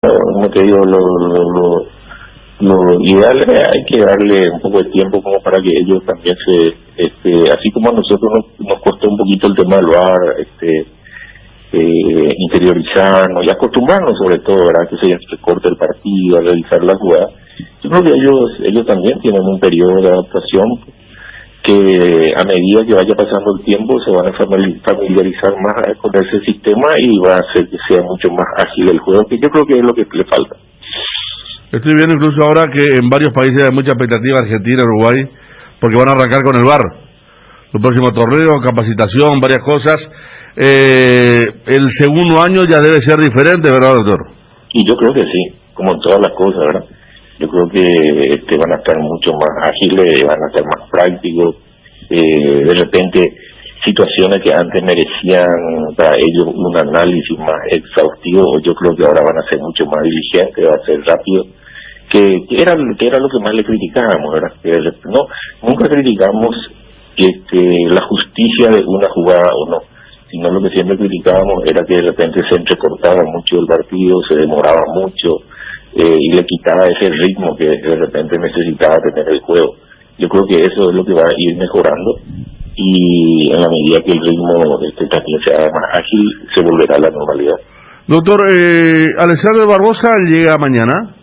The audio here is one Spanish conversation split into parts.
Como te digo, lo ideal es hay que darle un poco de tiempo como para que ellos también así como a nosotros nos costó un poquito el tema del VAR, interiorizarnos y acostumbrarnos sobre todo, ¿verdad? Que se corte el partido, a realizar la jugada. Yo creo que ellos también tienen un periodo de adaptación que a medida que vaya pasando el tiempo se van a familiarizar más con ese sistema y va a hacer que sea mucho más ágil el juego, que yo creo que es lo que le falta. Estoy viendo incluso ahora que en varios países hay mucha expectativa, Argentina, Uruguay, porque van a arrancar con el VAR. Los próximos torneos, capacitación, varias cosas. El segundo año ya debe ser diferente, ¿verdad, doctor? Y yo creo que sí, como en todas las cosas, ¿verdad? Yo creo que van a estar mucho más ágiles, van a estar más prácticos. De repente, situaciones que antes merecían para ellos un análisis más exhaustivo, yo creo que ahora van a ser mucho más diligentes, va a ser rápido. Que era lo que más le criticábamos, ¿verdad? Nunca criticamos la justicia de una jugada o no, sino lo que siempre criticábamos era que de repente se entrecortaba mucho el partido, se demoraba mucho, y le quitaba ese ritmo que de repente necesitaba tener el juego. Yo creo que eso es lo que va a ir mejorando, y en la medida que el ritmo también sea más ágil, se volverá a la normalidad. Doctor, Alexander Barbosa llega mañana.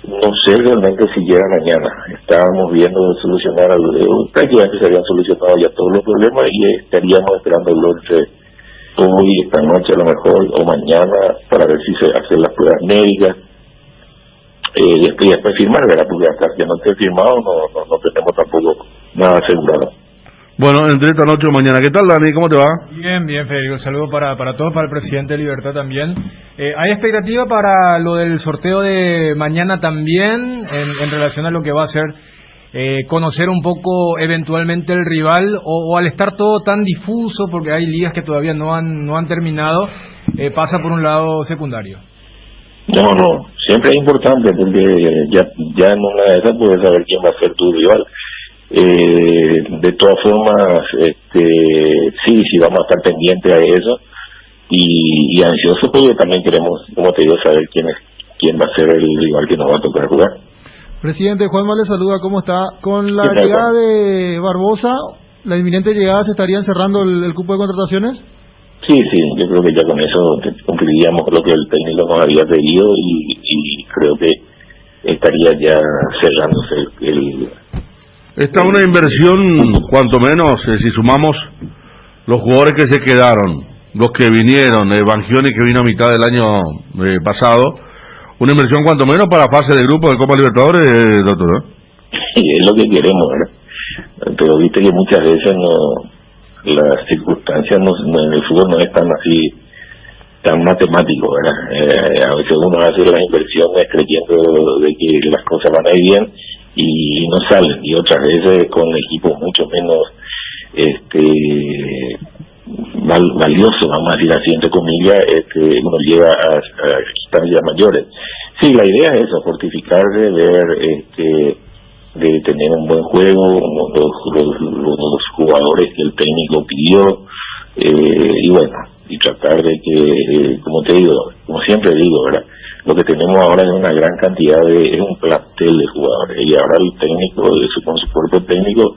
No sé realmente si llega mañana. Estábamos viendo de solucionar prácticamente se habían solucionado ya todos los problemas y estaríamos esperándolo entre hoy, esta noche a lo mejor, o mañana, para ver si se hacen las pruebas médicas. Y después firmar, ¿verdad? Porque hasta que no esté firmado no tenemos tampoco nada asegurado. Bueno, entre esta noche o mañana. ¿Qué tal, Dani? ¿Cómo te va? Bien, Federico. Saludo para todos, para el presidente de Libertad también. ¿Hay expectativa para lo del sorteo de mañana también en relación a lo que va a ser conocer un poco eventualmente el rival o al estar todo tan difuso porque hay ligas que todavía no han terminado, pasa por un lado secundario? No, siempre es importante porque ya en una de esas puedes saber quién va a ser tu rival. De todas formas, sí, vamos a estar pendientes a eso y ansiosos porque también queremos, como te digo, saber quién va a ser el rival que nos va a tocar jugar. Presidente, Juanma le saluda, ¿cómo está? Con la llegada de Barbosa, la inminente llegada, ¿se estarían cerrando el cupo de contrataciones? Sí, yo creo que ya con eso cumpliríamos lo que el técnico nos había pedido y creo que estaría ya cerrándose el Esta es una inversión, cuanto menos, si sumamos los jugadores que se quedaron, los que vinieron, Bangioni que vino a mitad del año pasado, una inversión cuanto menos para fase de grupo de Copa Libertadores, doctor. Sí, es lo que queremos, ¿verdad? Pero viste que muchas veces las circunstancias en el fútbol no es tan matemático, ¿verdad? A veces uno hace las inversiones creyendo de que las cosas van a ir bien y no salen, y otras veces con equipos mucho menos valiosos, vamos a decir así entre comillas, uno llega a instancias mayores. Sí, la idea es eso, fortificar, de tener un buen juego, los jugadores que el técnico pidió, y bueno, y tratar de que, como te digo, como siempre digo, ¿verdad? Lo que tenemos ahora es una gran cantidad es un plantel de jugadores, y ahora el técnico, con su cuerpo técnico,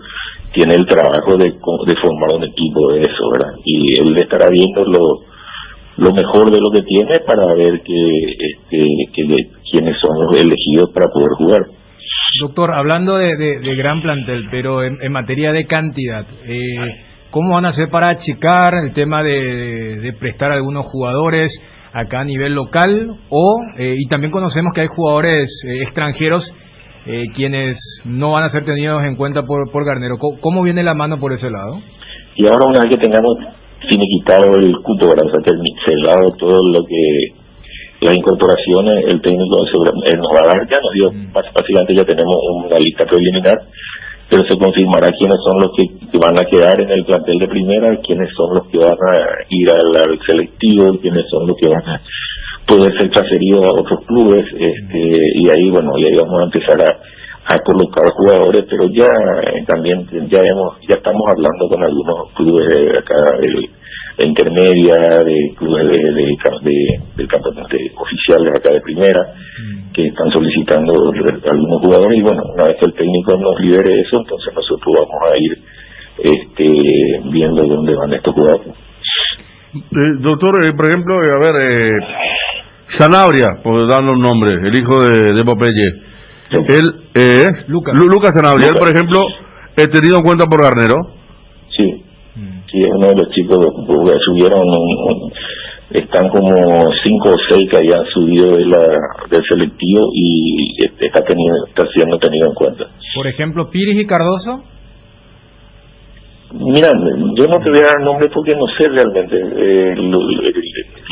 tiene el trabajo de formar un equipo de eso, ¿verdad? Y él estará viendo lo mejor de lo que tiene para ver quiénes son los elegidos para poder jugar. Doctor, hablando de gran plantel, pero en materia de cantidad, ¿cómo van a hacer para achicar el tema de prestar a algunos jugadores acá a nivel local? Y también conocemos que hay jugadores extranjeros quienes no van a ser tenidos en cuenta por Garnero. ¿Cómo viene la mano por ese lado? Y ahora, una vez que tengamos finiquitado el cupo, ¿verdad? O sea, cerrado todo lo que las incorporaciones, el técnico nos va a dar, ya nos dio, básicamente ya tenemos una lista preliminar, pero se confirmará quiénes son los que van a quedar en el plantel de primera, quiénes son los que van a ir al selectivo, quiénes son los que van a poder ser transferidos a otros clubes, y ahí, bueno, y ahí vamos a empezar a colocar jugadores, pero ya también ya estamos hablando con algunos clubes de acá intermedia, de clubes del campeonato oficiales acá de primera, que están solicitando algunos jugadores, y bueno, una vez que el técnico nos libere eso, entonces nosotros vamos a ir viendo dónde van estos jugadores. Doctor, por ejemplo, Sanabria, por darle un nombre, el hijo de Popeye, Sí. Lucas Sanabria, él, por ejemplo, tenido en cuenta por Garnero. Sí, sí, es uno de los chicos que subieron, están como 5 o 6 que hayan subido del selectivo, y está siendo tenido en cuenta. Por ejemplo, Piris y Cardoso. Mira, yo no te voy a dar nombre porque no sé realmente.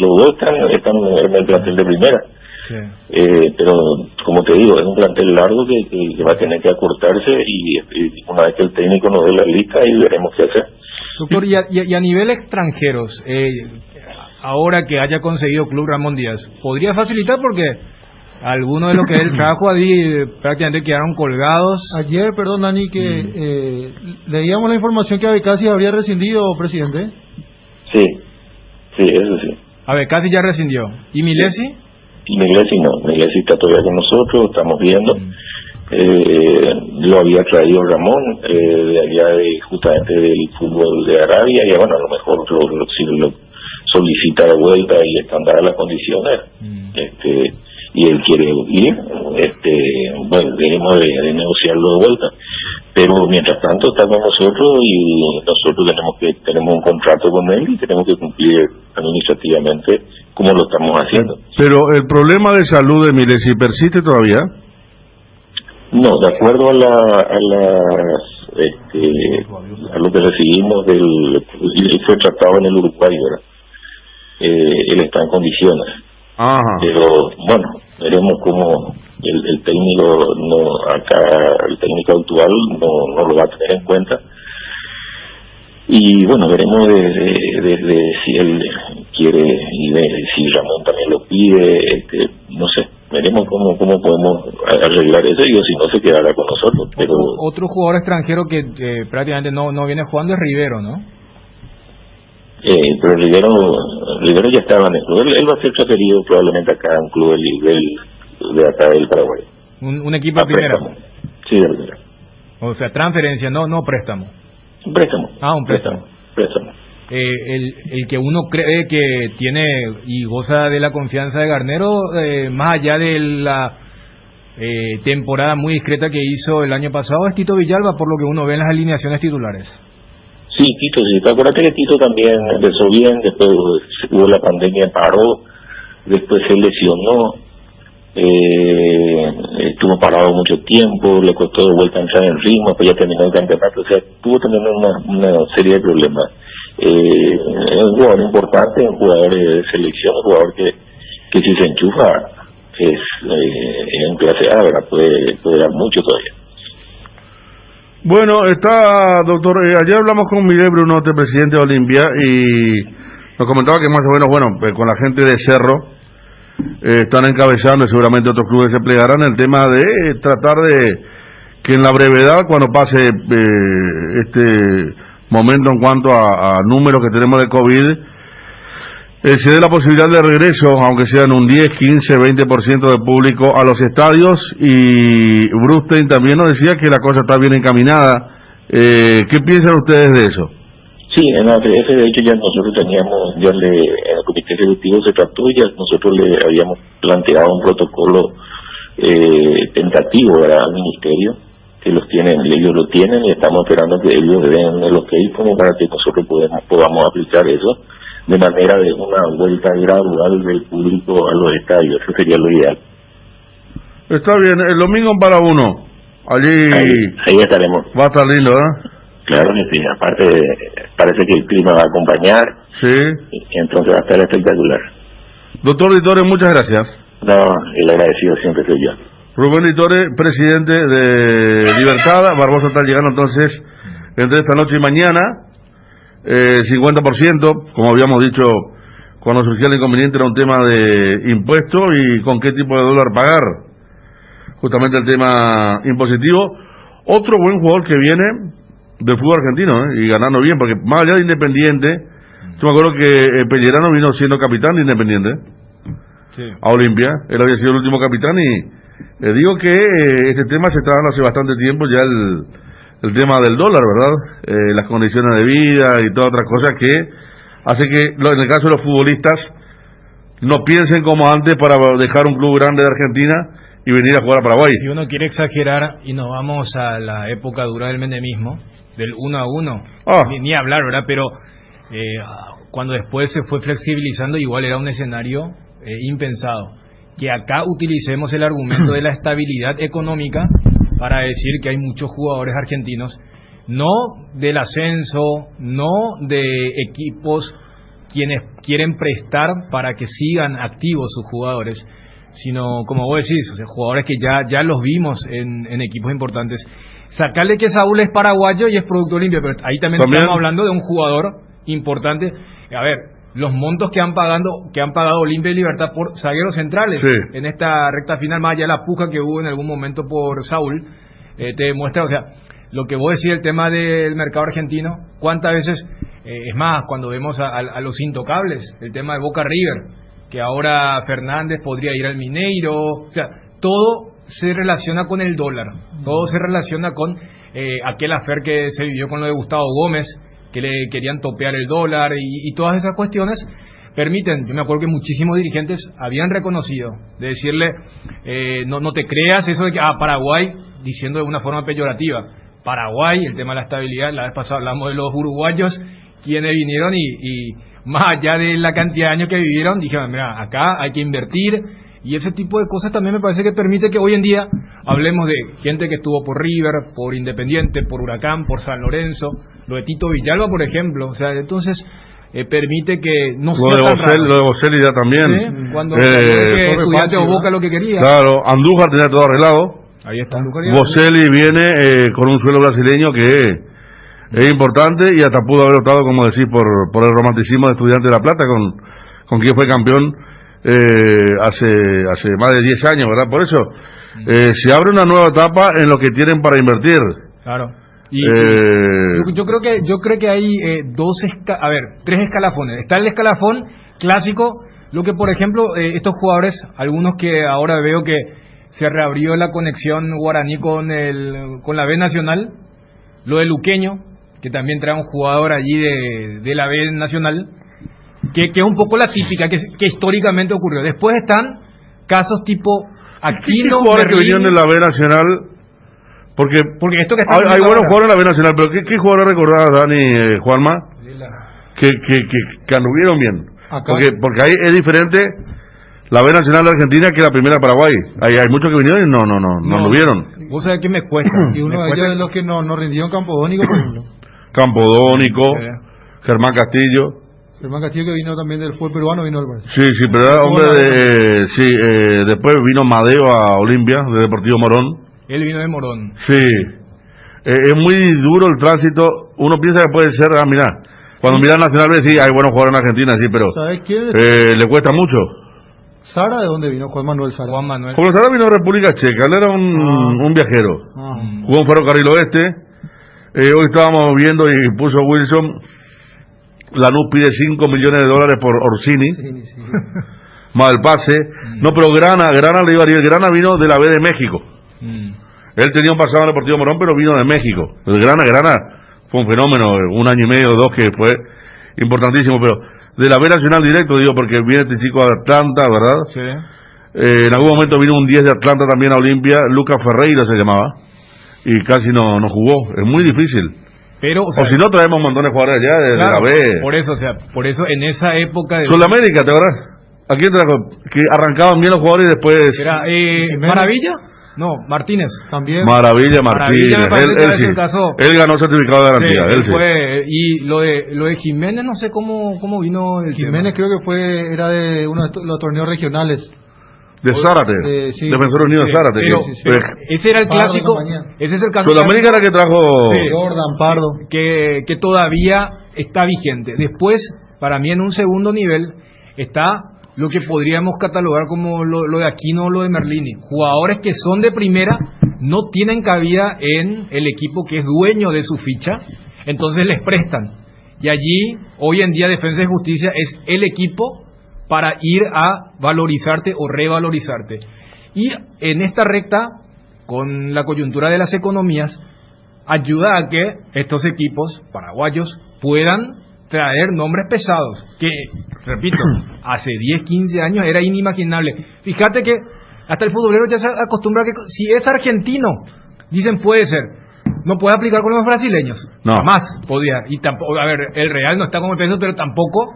Los dos están en el plantel de primera. Sí. Pero como te digo, es un plantel largo que va a tener que acortarse, y una vez que el técnico nos dé la lista, ahí veremos qué hacer. Doctor, y a nivel extranjeros, ahora que haya conseguido Club Ramón Díaz, ¿podría facilitar? Porque algunos de los que él trajo allí prácticamente quedaron colgados. Ayer, perdón, Dani, que leíamos la información que Abecasi habría rescindido, presidente. Sí, eso sí. Abecasi ya rescindió. ¿Y Milesi? Y Milesi no, Milesi está todavía con nosotros, estamos viendo. Lo había traído Ramón de allá, justamente del fútbol de Arabia, y bueno, a lo mejor si lo solicita de vuelta y están dadas las condiciones, y él quiere ir, bueno, debemos de negociarlo de vuelta, pero mientras tanto está con nosotros, y nosotros tenemos un contrato con él, y tenemos que cumplir administrativamente como lo estamos haciendo. Pero el problema de salud de Milesi persiste todavía. No, de acuerdo a lo que recibimos él fue tratado en el Uruguay, ¿verdad? Él está en condiciones. Ajá. Pero bueno, veremos cómo el técnico el técnico actual no lo va a tener en cuenta, y bueno, veremos desde si él quiere, y si Ramón también lo pide, no sé, veremos cómo podemos arreglar eso, y si no se quedará con nosotros. Pero otro jugador extranjero que prácticamente no viene jugando es Rivero, ¿no? Pero Rivero ya estaba en el club. Él va a ser transferido probablemente acá a un club del nivel de acá del Paraguay. Un equipo de primera. Préstamo. Sí, de primera. O sea, transferencia, no préstamo. Un préstamo. Un préstamo. El que uno cree que tiene y goza de la confianza de Garnero, más allá de la temporada muy discreta que hizo el año pasado, es Tito Villalba, por lo que uno ve en las alineaciones titulares. Sí, Tito, sí. Acuérdate que Tito también empezó bien, después hubo la pandemia, paró, después se lesionó, estuvo parado mucho tiempo, le costó de vuelta entrar en ritmo, después ya terminó el campeonato, o sea, tuvo teniendo una serie de problemas. Es un jugador importante, un jugador de selección, un jugador que si se enchufa es en clase A, ¿verdad? Puede dar mucho todavía. Bueno, doctor, ayer hablamos con Miguel Brunote, presidente de Olimpia, y nos comentaba que más o menos, con la gente de Cerro, están encabezando, y seguramente otros clubes se plegarán, el tema de tratar de que en la brevedad, cuando pase este momento en cuanto a números que tenemos de COVID, se dé la posibilidad de regreso, aunque sean un 10, 15, 20% de público a los estadios, y Brustein también nos decía que la cosa está bien encaminada. ¿Qué piensan ustedes de eso? Sí, en la ATF, de hecho, ya nosotros teníamos, en el comité ejecutivo se trató, y ya nosotros le habíamos planteado un protocolo tentativo al ministerio, que ellos lo tienen, y estamos esperando que ellos den el ok como para que nosotros podamos aplicar eso, de manera de una vuelta gradual del público a los estadios. Eso sería lo ideal. Está bien, el domingo para uno. Allí ahí estaremos. Va a estar lindo, ¿eh? Claro que sí, aparte parece que el clima va a acompañar. Sí. Y entonces va a estar espectacular. Doctor Litore, muchas gracias. No, el agradecido siempre soy yo. Rubén Litore, presidente de Libertad. Barbosa está llegando entonces entre esta noche y mañana. 50%, como habíamos dicho cuando surgió el inconveniente, era un tema de impuestos y con qué tipo de dólar pagar, justamente el tema impositivo. Otro buen jugador que viene del fútbol argentino, y ganando bien, porque más allá de Independiente, Yo me acuerdo que Pellerano vino siendo capitán de Independiente a Olimpia. Él había sido el último capitán y digo que este tema se está dando hace bastante tiempo ya el tema del dólar, ¿verdad? Las condiciones de vida y todas otras cosas que hace que en el caso de los futbolistas no piensen como antes para dejar un club grande de Argentina y venir a jugar a Paraguay. Si uno quiere exagerar y nos vamos a la época dura del menemismo, del 1 a 1, ni hablar, ¿verdad? Pero cuando después se fue flexibilizando, igual era un escenario impensado. Que acá utilicemos el argumento de la estabilidad económica para decir que hay muchos jugadores argentinos, no del ascenso, no de equipos quienes quieren prestar para que sigan activos sus jugadores, sino, como vos decís, o sea, jugadores que ya los vimos en equipos importantes. Sacarle que Saúl es paraguayo y es producto Olimpia, pero ahí también estamos hablando de un jugador importante. A ver, los montos que han pagado Olimpia y Libertad por zagueros centrales en esta recta final, más allá de la puja que hubo en algún momento por Saúl, te demuestra, o sea, lo que vos decís, el tema del mercado argentino, cuántas veces, es más, cuando vemos a los intocables, el tema de Boca River, que ahora Fernández podría ir al Mineiro, o sea, todo se relaciona con el dólar, todo se relaciona con aquel affair que se vivió con lo de Gustavo Gómez, que le querían topear el dólar y todas esas cuestiones permiten. Yo me acuerdo que muchísimos dirigentes habían reconocido de decirle no te creas eso de que Paraguay, diciendo de una forma peyorativa, Paraguay, el tema de la estabilidad. La vez pasada hablamos de los uruguayos quienes vinieron y más allá de la cantidad de años que vivieron, dijeron, mira, acá hay que invertir. Y ese tipo de cosas también me parece que permite que hoy en día hablemos de gente que estuvo por River, por Independiente, por Huracán, por San Lorenzo, lo de Tito Villalba, por ejemplo. O sea, entonces permite que no sea tan raro. Lo de Boselli ya también. ¿Sí? Cuando Estudiante o Boca lo que quería. Claro, Andújar tenía todo arreglado. Ahí está. Boselli viene con un suelo brasileño que es importante y hasta pudo haber optado, como decís, por el romanticismo de Estudiante de La Plata, con quien fue campeón hace más de 10 años, ¿verdad? Por eso se abre una nueva etapa en lo que tienen para invertir. Claro. Y yo creo que hay tres escalafones. Está el escalafón clásico, lo que por ejemplo estos jugadores, algunos que ahora veo que se reabrió la conexión guaraní con la B Nacional, lo de Luqueño, que también trae un jugador allí de la B Nacional, que es un poco la típica que históricamente ocurrió. Después están casos tipo Aquino, jugadores que vinieron de la B Nacional, porque esto que hay buenos jugadores en la B Nacional, pero ¿qué jugadores recordás, Dani, Juanma, que anduvieron bien? Porque ahí es diferente la B Nacional de Argentina que la primera Paraguay. Hay muchos que vinieron y no anduvieron. Vos sabés que me cuesta. Y uno de ellos es los que no rindieron Campodónico, por ejemplo. Campodónico, Germán Castillo. Germán Castillo, que vino también del fútbol peruano, vino del Brasil. Sí, pero era hombre después vino Madeo a Olimpia, de Deportivo Morón. Él vino de Morón. Sí. Es muy duro el tránsito. Uno piensa que puede ser, mirá, cuando mira Nacional ve, sí, hay buenos jugadores en Argentina, sí, pero ¿sabes quién es? le cuesta mucho. ¿Sara de dónde vino? Juan Manuel Sara. Juan Manuel Sara vino de República Checa, él era un viajero. Jugó en Ferrocarril Oeste. Hoy estábamos viendo y puso Wilson, Lanús pide $5 millones por Orsini, sí. más el pase. No, pero Grana le iba a ir. Grana vino de la B de México. Él tenía un pasado en el Deportivo Morón, pero vino de México. El Grana fue un fenómeno, 1 año y medio, 2, que fue importantísimo, pero de la B Nacional directo, digo, porque viene este chico de Atlanta, ¿verdad? Sí. En algún momento vino un 10 de Atlanta también a Olimpia, Lucas Ferreira se llamaba, y casi no jugó. Es muy difícil. Pero, o si no, traemos un montón de jugadores allá de la B. Por eso en esa época de Sudamérica, ¿te acuerdas? ¿A quién trajo? Que arrancaban bien los jugadores y después... ¿Era Maravilla? No, Martínez. También. Maravilla Martínez. Él ganó certificado de garantía. Sí, y lo de Jiménez, no sé cómo vino el Jiménez tema. Creo que era de uno de los torneos regionales. De Zárate, Defensor Unido de Zárate. Pero ese era el clásico. Ese es el caso. Sudamérica era que trajo Jordan, Pardo. Que todavía está vigente. Después, para mí, en un segundo nivel, está lo que podríamos catalogar como lo de Aquino o lo de Merlini. Jugadores que son de primera, no tienen cabida en el equipo que es dueño de su ficha, entonces les prestan. Y allí, hoy en día, Defensa y Justicia es el equipo para ir a valorizarte o revalorizarte. Y en esta recta, con la coyuntura de las economías, ayuda a que estos equipos paraguayos puedan traer nombres pesados, que, repito, hace 10, 15 años era inimaginable. Fíjate que hasta el futbolero ya se acostumbra a que si es argentino, dicen puede ser, no puede aplicar con los brasileños. No. Jamás podía. Y tampoco, a ver, el Real no está como el peso, pero tampoco...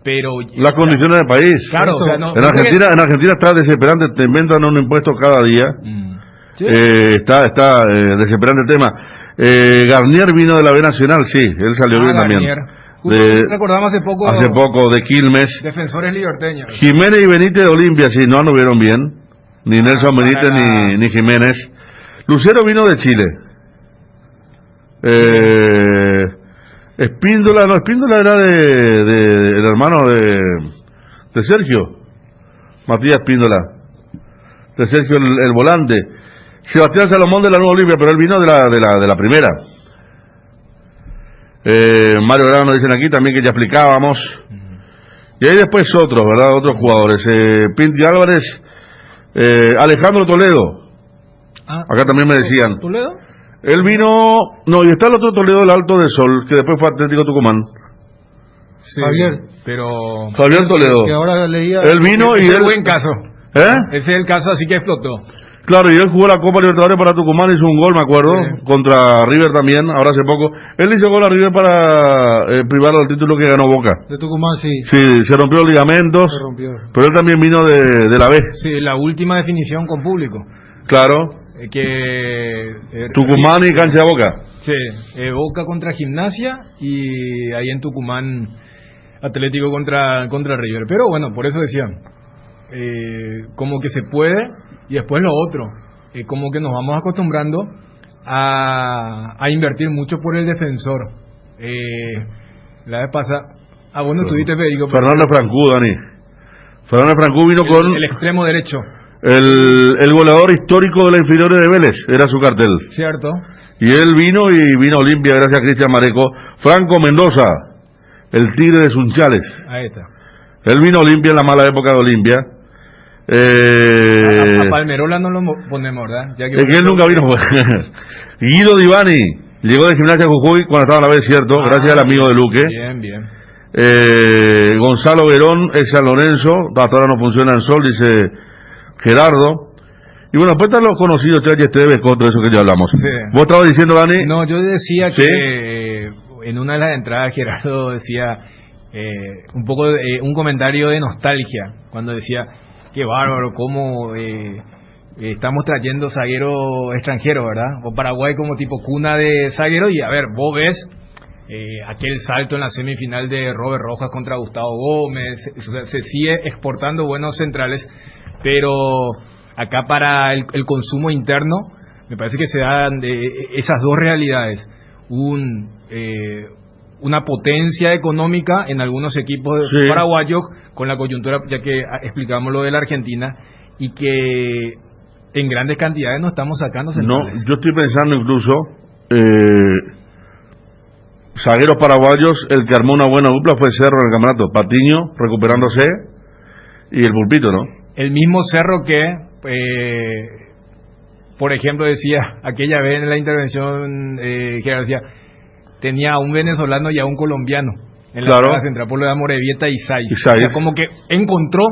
Pero las condiciones del país. Claro, o sea, no, en Argentina está desesperante, te inventan un impuesto cada día. ¿Sí? Está desesperante el tema. Garnier vino de la B Nacional, sí, él salió bien Garnier. también. Recordamos hace poco de Quilmes. Defensores liberteños. Jiménez y Benítez de Olimpia, sí, no anduvieron bien. Ni Nelson Benítez ni Jiménez. Lucero vino de Chile. Espíndola era el hermano de Sergio, Matías Espíndola, de Sergio el volante. Sebastián Salomón de la Nueva Olimpia, pero él vino de la primera. Mario Grano nos dicen aquí también que ya explicábamos. Y ahí después otros, ¿verdad? Otros jugadores. Pinti Álvarez, Alejandro Toledo. Acá también me decían. ¿Toledo? Él vino, no, y está el otro Toledo del Alto del Sol, que después fue Atlético Tucumán. Sí, Javier Toledo. Que ahora leía. Él vino y ese es él... el buen caso. Ese es el caso, así que explotó. Claro, y él jugó la Copa Libertadores para Tucumán, hizo un gol, me acuerdo, contra River también, ahora hace poco. Él hizo gol a River para privarlo del título que ganó Boca. De Tucumán, sí. Sí, se rompió los ligamentos, pero él también vino de la B. Sí, la última definición con público. Claro. Tucumán y cancha de Boca. Sí, Boca contra Gimnasia y ahí en Tucumán Atlético contra River. Pero bueno, por eso decían, como que se puede. Y después lo otro, como que nos vamos acostumbrando a invertir mucho por el defensor. La vez pasada, vos no estuviste, Federico. Fernando Francú, Dani. Fernando Francú vino con el extremo derecho. El goleador histórico de la inferiores de Vélez, era su cartel. Cierto. Y él vino a Olimpia gracias a Cristian Mareco. Franco Mendoza, el Tigre de Sunchales. Ahí está. Él vino a Olimpia en la mala época de Olimpia. A Palmerola no lo ponemos, ¿verdad? Ya que él nunca vino. Guido Divani llegó de Gimnasia Jujuy cuando estaba en la vez, cierto, gracias al amigo de Luque. Bien. Gonzalo Verón es San Lorenzo, hasta ahora no funciona en Sol, dice Gerardo. Y bueno, pues están los conocidos, Chachi Esteves, contra eso que ya hablamos. Sí. ¿Vos estabas diciendo, Dani? No, yo decía que en una de las entradas Gerardo decía un poco un comentario de nostalgia, cuando decía, qué bárbaro, cómo estamos trayendo zagueros extranjeros, ¿verdad? O Paraguay como tipo cuna de zagueros, y a ver, vos ves aquel salto en la semifinal de Robert Rojas contra Gustavo Gómez, se sigue exportando buenos centrales, pero acá para el consumo interno me parece que se dan esas dos realidades, una potencia económica en algunos equipos paraguayos con la coyuntura, ya que explicamos lo de la Argentina, y que en grandes cantidades no estamos sacando centrales. No, yo estoy pensando incluso zagueros paraguayos, el que armó una buena dupla fue Cerro en el campeonato, Patiño recuperándose y el Pulpito, ¿no? El mismo Cerro que por ejemplo decía aquella vez en la intervención que decía, tenía a un venezolano y a un colombiano en la sala central, por lo de Amorebieta y Saiz. O sea, como que encontró,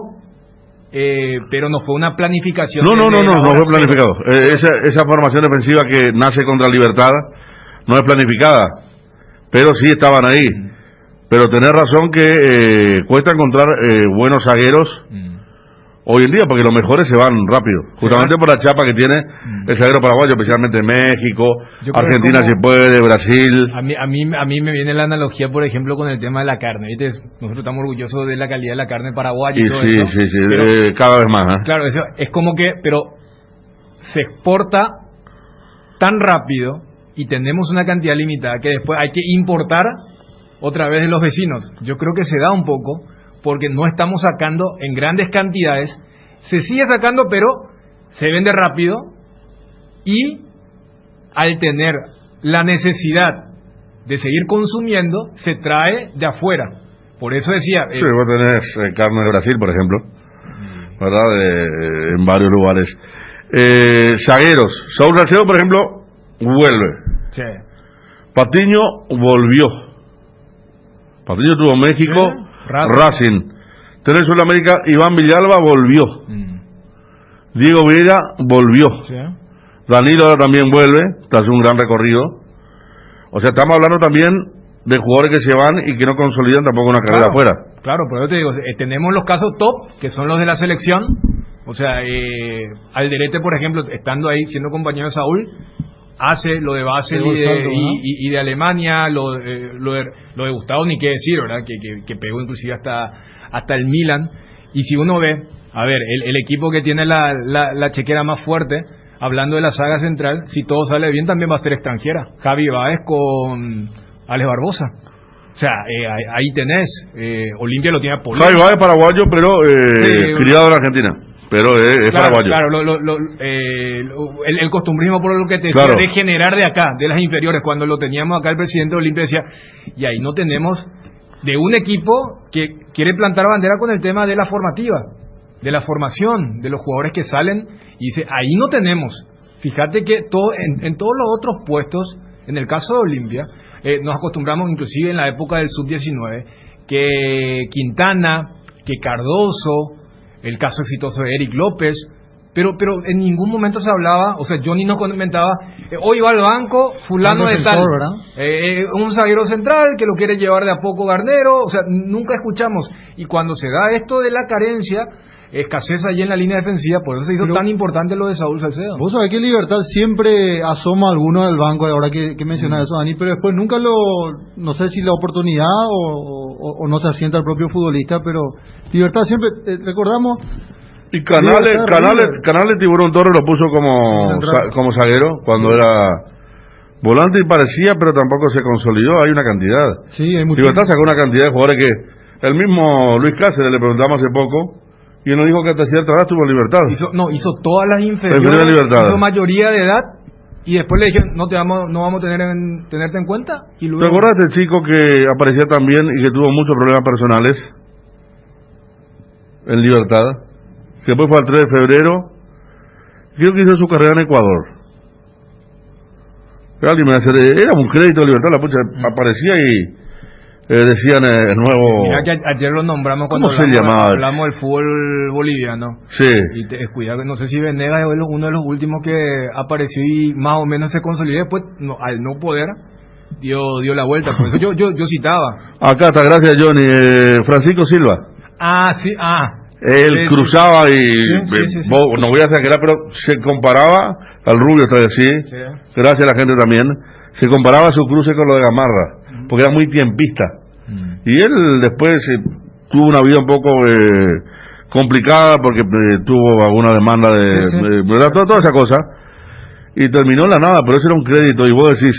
pero no fue una planificación. No fue planificado. Esa formación defensiva que nace contra Libertad no es planificada, pero sí estaban ahí. Pero tenés razón que cuesta encontrar buenos zagueros hoy en día, porque los mejores se van rápido, justamente por la chapa que tiene el zaguero paraguayo, especialmente México, Argentina si puede, Brasil. A mí me viene la analogía, por ejemplo, con el tema de la carne, ¿viste? Nosotros estamos orgullosos de la calidad de la carne paraguaya y todo eso. Sí, pero, cada vez más. Claro, eso es como que, pero se exporta tan rápido y tenemos una cantidad limitada que después hay que importar otra vez de los vecinos. Yo creo que se da un poco, porque no estamos sacando en grandes cantidades, se sigue sacando, pero se vende rápido, y al tener la necesidad de seguir consumiendo se trae de afuera. Por eso decía... sí, vos tenés carne de Brasil, por ejemplo, ¿verdad? En varios lugares. Zagueros. Saúl Salcedo, por ejemplo, vuelve. Sí. Patiño volvió. Patiño tuvo México, sí. Racing. Tenés Sudamérica, Iván Villalba volvió. Diego Vieira volvió. Sí. Danilo también vuelve, tras un gran recorrido. O sea, estamos hablando también de jugadores que se van y que no consolidan tampoco una carrera afuera. Claro, pero yo te digo, tenemos los casos top, que son los de la selección. O sea, Alderete, por ejemplo, estando ahí, siendo compañero de Saúl, hace lo de Basel y de Alemania, lo de Gustavo, ni qué decir, ¿verdad? Que pegó inclusive hasta el Milan. Y si uno ve, a ver, el equipo que tiene la chequera más fuerte, hablando de la saga central, si todo sale bien, también va a ser extranjera. Javi Báez con Alex Barbosa. O sea, ahí tenés, Olimpia lo tiene a Polito. Javi Báez paraguayo, pero criado en Argentina. Pero es claro, paraguayo. Claro, el costumbrismo, por lo que te decía, claro, de generar de acá, de las inferiores. Cuando lo teníamos acá, el presidente de Olimpia decía, y ahí no tenemos de un equipo que quiere plantar bandera con el tema de la formativa, de la formación, de los jugadores que salen, y dice, ahí no tenemos. Fíjate que en todos los otros puestos, en el caso de Olimpia, nos acostumbramos, inclusive en la época del sub-19, que Quintana, que Cardoso, el caso exitoso de Eric López, pero en ningún momento se hablaba, o sea, Johnny nos comentaba, hoy va al banco fulano de tal, un zaguero central que lo quiere llevar de a poco Garnero, o sea, nunca escuchamos. Y cuando se da esto de la carencia, escasez allí en la línea defensiva, por eso se hizo tan importante lo de Saúl Salcedo. Vos sabés que Libertad siempre asoma a alguno del banco, ahora que mencionas eso, Dani, pero después nunca no sé si la oportunidad o no se asienta el propio futbolista, pero Libertad siempre, recordamos... Y Canales Tiburón Torres lo puso como zaguero cuando era volante y parecía, pero tampoco se consolidó. Hay una cantidad. Sí, hay Libertad sacó una cantidad de jugadores que el mismo Luis Cáceres le preguntamos hace poco y él nos dijo que hasta cierta edad estuvo en Libertad. Hizo todas las inferiores, hizo mayoría de edad y después le dijeron no vamos a tenerte en cuenta. Y luego... ¿Te acuerdas del chico que aparecía también y que tuvo muchos problemas personales en Libertad? Que después fue al 3 de febrero, creo que hizo su carrera en Ecuador. Era un crédito de Libertad, la pucha, aparecía y decían el nuevo... Mira que ayer lo nombramos cuando hablamos del fútbol boliviano. Sí. Y cuidado, no sé si Venegas es uno de los últimos que apareció y más o menos se consolidó, después al no poder dio la vuelta. Por eso yo citaba. Acá está, gracias Johnny. Francisco Silva. Sí, Él cruzaba y no voy a exagerar, pero se comparaba al Rubio, está así, gracias a la gente también, se comparaba su cruce con lo de Gamarra, porque era muy tiempista. Y él después tuvo una vida un poco complicada porque tuvo alguna demanda de toda esa cosa, y terminó en la nada, pero ese era un crédito. Y vos decís,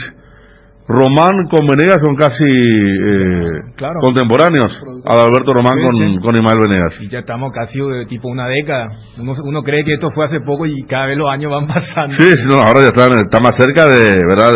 Román con Venegas son casi contemporáneos. Adalberto Román con Ismael Venegas. Y ya estamos casi tipo una década. Uno cree que esto fue hace poco y cada vez los años van pasando. Sí, ahora ya está más cerca de, ¿verdad?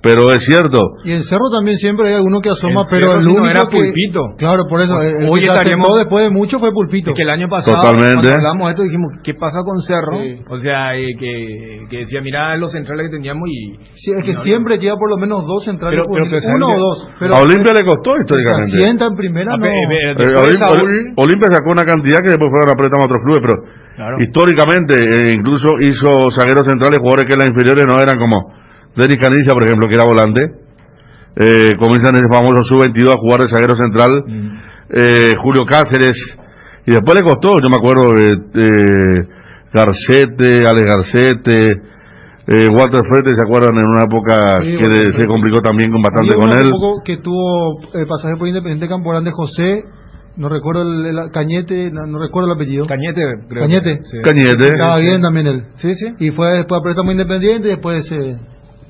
Pero es cierto. Y en Cerro también siempre hay alguno que asoma, pero el si único no era que... Pulpito. Claro, por eso. Hoy estaríamos... después de mucho fue Pulpito. Es que el año pasado, totalmente, cuando hablamos de esto, dijimos, ¿qué pasa con Cerro? Sí. O sea, que decía, mira los centrales que teníamos y... Sí, es que siempre lleva por lo menos dos centrales, uno o dos. Pero a Olimpia le costó históricamente. Se asienta en primera, no. Olimpia sacó una cantidad que después fueron a préstamo a otros clubes, pero históricamente incluso hizo zagueros centrales, jugadores que en las inferiores no eran como Denis Canilla, por ejemplo, que era volante. Comienzan ese famoso sub-22 a jugar de zaguero central. Julio Cáceres, y después le costó, yo me acuerdo Garcete, Alex Garcete, Walter Frete, ¿se acuerdan? En una época que se complicó también bastante con él. Que tuvo pasaje por Independiente Campo Grande, José, no recuerdo el Cañete, no recuerdo el apellido. Cañete. Cañete. Estaba bien también él. Sí. Y fue después a préstamo Independiente y después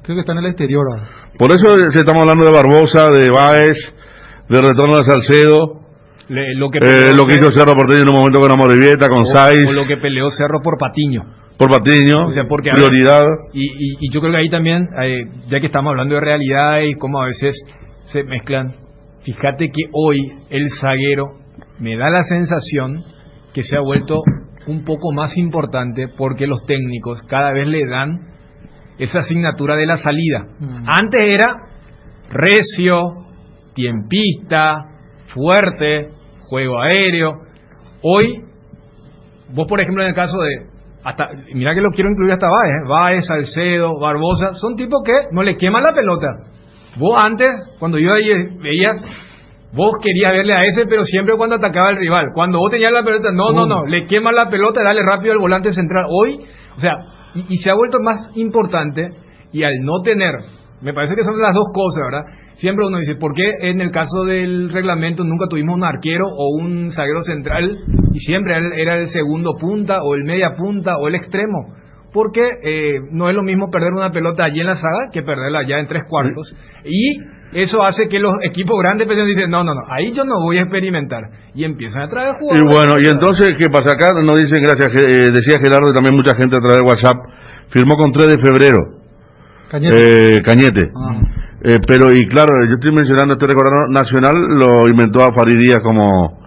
creo que está en el exterior ahora. Por eso estamos hablando de Barbosa, de Báez, de retorno de Salcedo, lo que hizo Cerro Porteño en un momento con Amorebieta, con Saiz. O lo que peleó Cerro por Patiño. Por Patiño, O sea, porque, prioridad. Y yo creo que ahí también, ya que estamos hablando de realidad y cómo a veces se mezclan, fíjate que hoy el zaguero me da la sensación que se ha vuelto un poco más importante porque los técnicos cada vez le dan esa asignatura de la salida. Antes era recio, tiempista, fuerte, juego aéreo. Hoy, vos por ejemplo en el caso de, mira que lo quiero incluir hasta Báez, Salcedo, Barbosa, son tipos que no le queman la pelota. Vos antes, cuando yo ahí veías, vos querías verle a ese, pero siempre cuando atacaba el rival. Cuando vos tenías la pelota, no, le quemas la pelota, dale rápido al volante central. Hoy, o sea, y se ha vuelto más importante, y al no tener, me parece que son las dos cosas, ¿verdad? Siempre uno dice, ¿por qué en el caso del reglamento nunca tuvimos un arquero o un zaguero central y siempre era el segundo punta o el media punta o el extremo? Porque no es lo mismo perder una pelota allí en la saga que perderla allá en 3/4. Y eso hace que los equipos grandes dicen, no, ahí yo no voy a experimentar. Y empiezan a traer jugadores. Y bueno, y entonces, ¿qué pasa acá? Nos dicen, gracias, decía Gerardo, y también mucha gente a través de WhatsApp, firmó con 3 de febrero. Cañete. Pero, y claro, yo estoy mencionando, estoy recordando, Nacional lo inventó a Farid Díaz como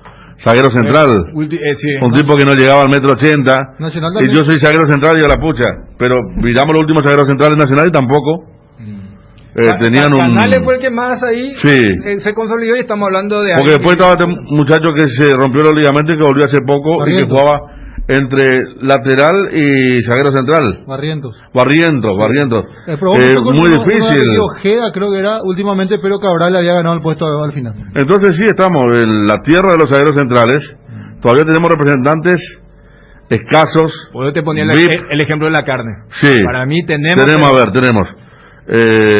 zaguero central, sí, un tipo que no llegaba al 1,80 m, y yo soy zaguero central y a la pucha, pero miramos los últimos zagueros centrales Nacional y tampoco tenían un... Canales fue el que más ahí se consolidó, y estamos hablando de... Porque después estaba este muchacho que se rompió los ligamentos y que volvió hace poco y que jugaba entre lateral y zaguero central. Barrientos. Muy difícil. Ojeda creo que era últimamente, pero Cabral había ganado el puesto al final. Entonces sí, estamos en la tierra de los zagueros centrales. Todavía tenemos representantes escasos. Por eso te ponía el ejemplo de la carne. Sí. Para mí tenemos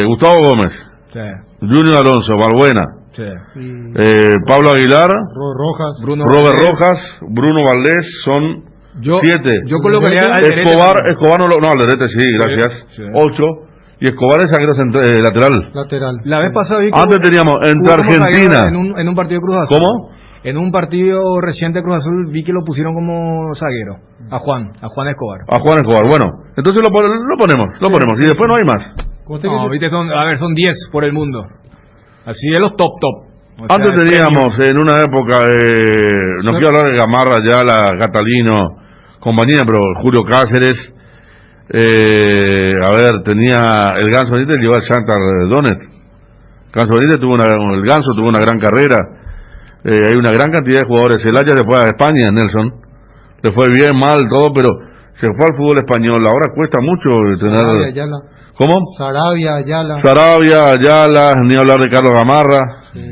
Gustavo Gómez, Junior Alonso, Balbuena, Pablo Aguilar, Robert Rojas, Bruno Valdés, son 7. Yo colocaría al Escobar no, Alderete sí, gracias. 8. Y Escobar es zaguero lateral. La vez pasada vi antes teníamos entre Argentina en un partido de Cruz Azul. ¿Cómo? En un partido reciente de Cruz Azul vi que lo pusieron como zaguero a Juan Escobar. Bueno, entonces lo ponemos y después no hay más. No, viste, son 10 por el mundo. Así de los top. Antes teníamos en una época, no quiero hablar de Gamarra, Ayala, Catalino, compañía, pero Julio Cáceres, tenía el Ganso Benítez, llevó al Shakhtar Donetsk. Ganso Benítez tuvo una gran carrera. Hay una gran cantidad de jugadores. Celaya se fue a España, Nelson, le fue bien, mal, todo, pero se fue al fútbol español. Ahora cuesta mucho tener... ¿Cómo? Sarabia, Ayala, ni hablar de Carlos Gamarra,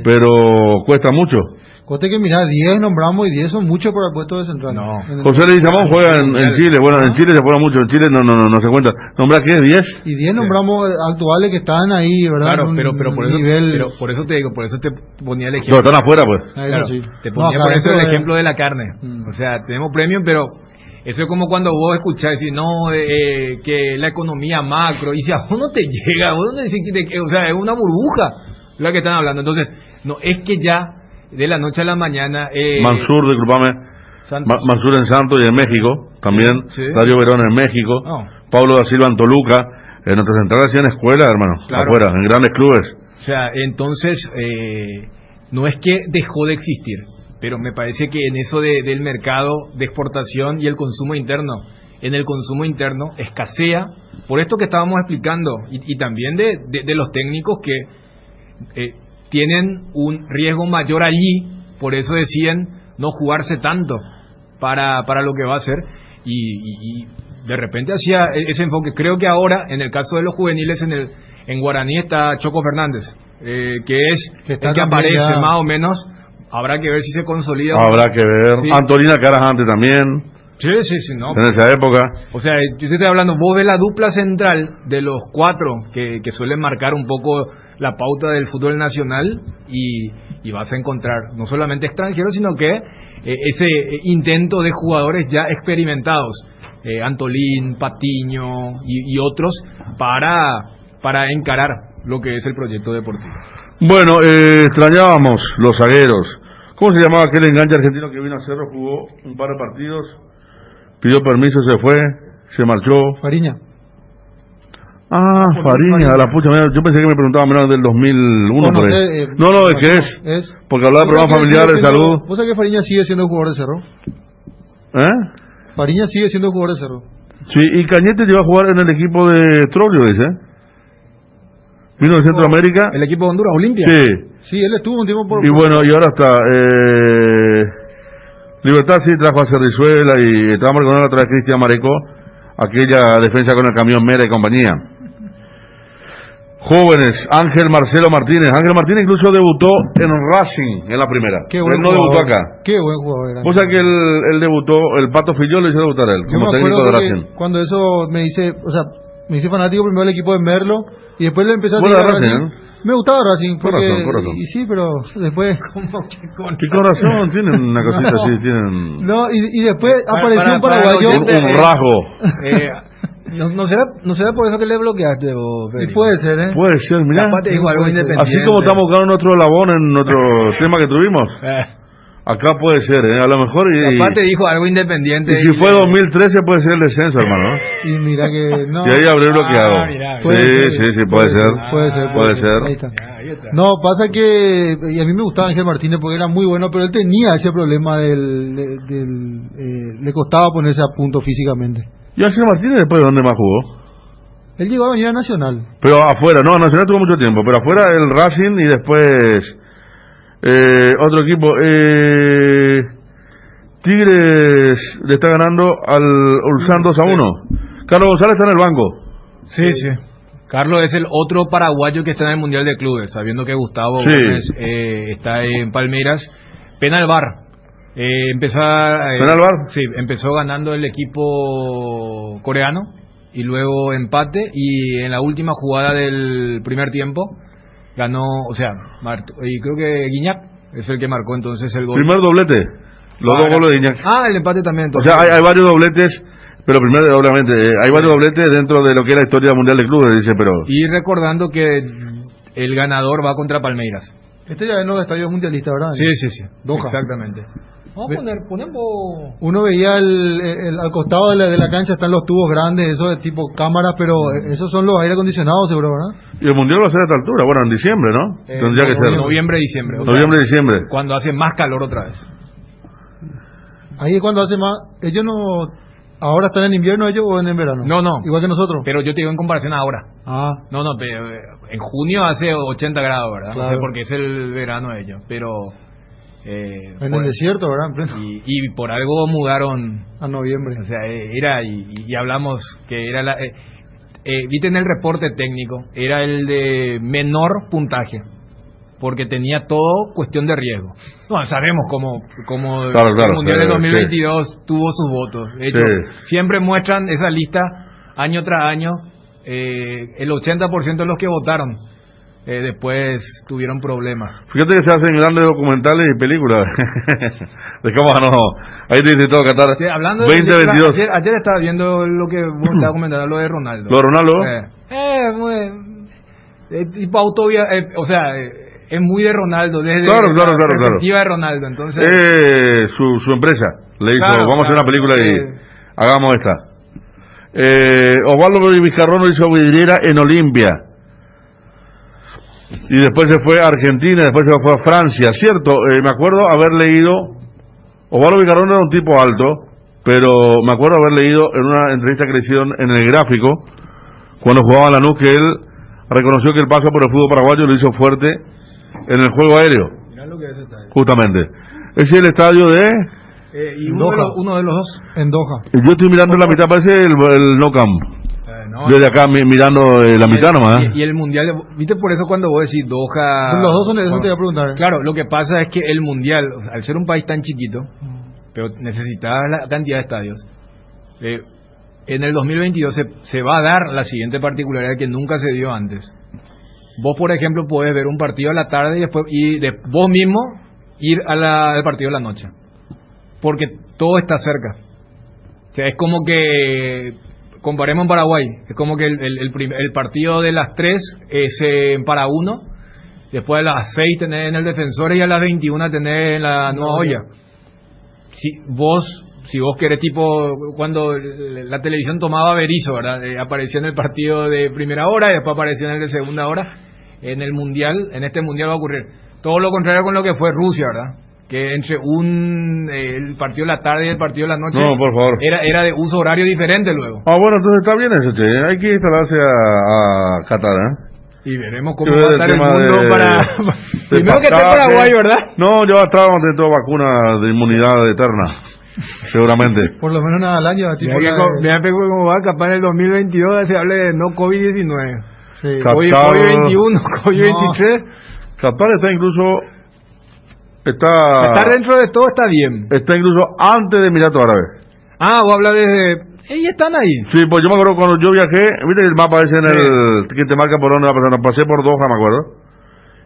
pero cuesta mucho. Coste que mira, 10 nombramos y 10 son muchos para el puesto de central. No. José Leguizamón juega en Chile. Bueno, en Chile se juega mucho, en Chile no se cuenta. ¿Nombra qué? ¿10? Y 10 nombramos actuales que están ahí, ¿verdad? Claro, pero por eso te digo, por eso te ponía el ejemplo. No, están afuera, pues. Claro, te ponía por eso el ejemplo de la carne. O sea, tenemos premios, pero eso es como cuando vos escuchás decir, que la economía macro, y si a vos no te llega, vos no decís o sea, es una burbuja la que están hablando. Entonces, no es que ya de la noche a la mañana... Mansur, disculpame, Mansur en Santos y en México, también, Radio Verón en México, Pablo da Silva en Toluca, en nuestra central hacían escuela, hermano, afuera, en grandes clubes. O sea, entonces, no es que dejó de existir, pero me parece que en eso del mercado de exportación y el consumo interno, en el consumo interno escasea, por esto que estábamos explicando, y también de los técnicos que tienen un riesgo mayor allí, por eso deciden no jugarse tanto para lo que va a hacer, y de repente hacía ese enfoque. Creo que ahora, en el caso de los juveniles, en Guaraní está Choco Fernández, que es el que aparece más o menos. Habrá que ver si se consolida. Habrá que ver. Sí. Antolina Carajante también. Sí, no. En esa época. O sea, yo te estoy hablando, vos ves la dupla central de los 4 que suelen marcar un poco la pauta del fútbol nacional, y vas a encontrar no solamente extranjeros, sino que ese intento de jugadores ya experimentados, Antolín, Patiño y otros, para encarar lo que es el proyecto deportivo. Bueno, extrañábamos los zagueros. ¿Cómo se llamaba aquel enganche argentino que vino a Cerro, jugó un par de partidos, pidió permiso, se fue, se marchó. Fariña. Fariña, la pucha, mira, yo pensé que me preguntaba menos del 2001 por ahí. No, ¿de qué es? Porque hablaba de problemas familiares, de salud. ¿Vos sabés que Fariña sigue siendo jugador de Cerro? Fariña sigue siendo jugador de Cerro. Sí, y Cañete llegó a jugar en el equipo de Troglio, dice. Vino de Centroamérica. ¿El equipo de Honduras, Olimpia? Sí, él estuvo un tiempo por... Y bueno, y ahora está... Libertad sí trajo a Cerrizuela y estábamos recordando otra vez Cristian Mareco, aquella defensa con el camión Mera y compañía. Jóvenes, Ángel Marcelo Martínez. Ángel Martínez incluso debutó en Racing en la primera. Qué buen él no jugador. debutó acá. Qué buen jugador era. O sea que él debutó, el Pato Fillol lo hizo debutar él, Yo como me técnico de acuerdo que Racing. cuando eso me hice fanático primero del equipo de Merlo y después le empecé a Bueno, seguir a Racing, Racing. Me gustaba Racing. Con razón. Y sí, pero después... ¿Qué corazón? Tienen una cosita así, tienen... No, y después apareció un paraguayo... Un rasgo. ¿No será por eso que le bloqueaste, Y puede ser, ¿eh? Puede ser, mirá. Capaz te dijo algo independiente. Así como estamos buscando nuestro labón en nuestro tema que tuvimos. Acá puede ser, a lo mejor. Capaz te dijo algo independiente. Y si fue 2013 puede ser el descenso, hermano. Y mira que no. Y ahí habré bloqueado. Sí, puede ser. Puede ser. Ahí está. No, pasa que y a mí me gustaba Ángel Martínez porque era muy bueno, pero él tenía ese problema le costaba ponerse a punto físicamente. ¿Y Ángel Martínez después de dónde más jugó? Él llegó a venir a Nacional. Pero afuera, no, Nacional tuvo mucho tiempo, pero afuera el Racing y después otro equipo. Tigres le está ganando al Ulsan 2-1. Carlos González está en el banco. Sí. Carlos es el otro paraguayo que está en el Mundial de Clubes, sabiendo que Gustavo Gómez está en Palmeiras. Penal VAR. ¿Penal VAR? Sí, empezó ganando el equipo coreano y luego empate, y en la última jugada del primer tiempo ganó, y creo que Guiñac es el que marcó entonces el gol. Primer doblete, los dos goles de Guiñac. El empate también entonces. O sea, hay varios dobletes, pero primero, obviamente, hay varios dobletes dentro de lo que es la historia mundial de clubes, dice, pero... Y recordando que el ganador va contra Palmeiras. Este ya es en los estadios mundialistas, ¿verdad? Sí. Doha. Exactamente. Vamos a ponemos... Uno veía al costado de la cancha están los tubos grandes, esos de tipo cámaras, pero esos son los aire acondicionados, seguro, ¿verdad? Y el mundial va a ser a esta altura, bueno, en diciembre, ¿no? Tendría que ser. Noviembre, diciembre. Diciembre. Cuando hace más calor otra vez. Ahí es cuando hace más... Ellos no... ¿Ahora están en invierno ellos o en verano? No. Igual que nosotros. Pero yo te digo en comparación ahora. No, pero en junio hace 80 grados, ¿verdad? Claro. No sé porque es el verano de ellos, pero... en el desierto, ¿verdad? Y por algo mudaron... A noviembre. O sea, era... Y hablamos que era la... viste en el reporte técnico, era el de menor puntaje, porque tenía todo cuestión de riesgo. No, sabemos cómo claro, el Mundial de 2022 tuvo sus votos. De hecho, siempre muestran esa lista año tras año. El 80% de los que votaron después tuvieron problemas. Fíjate que se hacen grandes documentales y películas. De cómo ahí te dice todo Qatar. Sí, hablando 2022. Ayer estaba viendo lo que vos estabas comentando, lo de Ronaldo. ¿Lo de Ronaldo? Tipo autovía, es muy de Ronaldo, desde la perspectiva de Ronaldo, entonces... su empresa le dijo, Claro, vamos a hacer una película y hagamos esta. Osvaldo Vizcarrono hizo vidriera en Olimpia. Y después se fue a Argentina, después se fue a Francia, ¿cierto? Me acuerdo haber leído, Osvaldo Vizcarrono era un tipo alto, pero me acuerdo haber leído en una entrevista que le hicieron en el Gráfico, cuando jugaba en Lanús, que él reconoció que el paso por el fútbol paraguayo lo hizo fuerte en el juego aéreo. Mirá lo que es ese estadio. Justamente. Ese es el estadio de... y uno de los dos. En Doha. Yo estoy mirando la mitad, parece el No Camp. Desde acá mirando la mitad nomás. Y el mundial, viste, por eso cuando vos decís Doha... Los dos son eso, te voy a preguntar. Claro, lo que pasa es que el mundial, al ser un país tan chiquito, pero necesitaba la cantidad de estadios, en el 2022 se va a dar la siguiente particularidad que nunca se dio antes. Vos, por ejemplo, podés ver un partido a la tarde y después vos mismo ir al partido a la noche, porque todo está cerca. O sea, es como que comparemos en Paraguay, es como que el partido de las 3 es para 1, después a las 6 tenés en el Defensor y a las 21 tenés en la Nueva Olla. Si si vos querés, tipo, cuando la televisión tomaba Berizzo, ¿verdad? Aparecía en el partido de primera hora y después aparecía en el de segunda hora. En el Mundial, en este Mundial va a ocurrir todo lo contrario con lo que fue Rusia, ¿verdad? Que entre el partido de la tarde y el partido de la noche, no, por favor, era de uso horario diferente luego. Ah, bueno, entonces está bien eso, che. Hay que instalarse a Qatar, Y veremos cómo va a estar el mundo para... Primero que esté pasaje. Paraguay, ¿verdad? No, ya estábamos de toda vacuna de inmunidad eterna, seguramente. Por lo menos una al año. Tipo Mira cómo va, capaz en el 2022 se hable de no COVID-19. Sí. COVID-21, COVID-23. Qatar está incluso... Está dentro de todo, está bien. Está incluso antes de Emiratos Árabes. Ah, vos hablas desde... Ellos están ahí. Sí, pues yo me acuerdo cuando yo viajé, viste el mapa ese que te marca por dónde va a pasar, pasé por Doha, me acuerdo.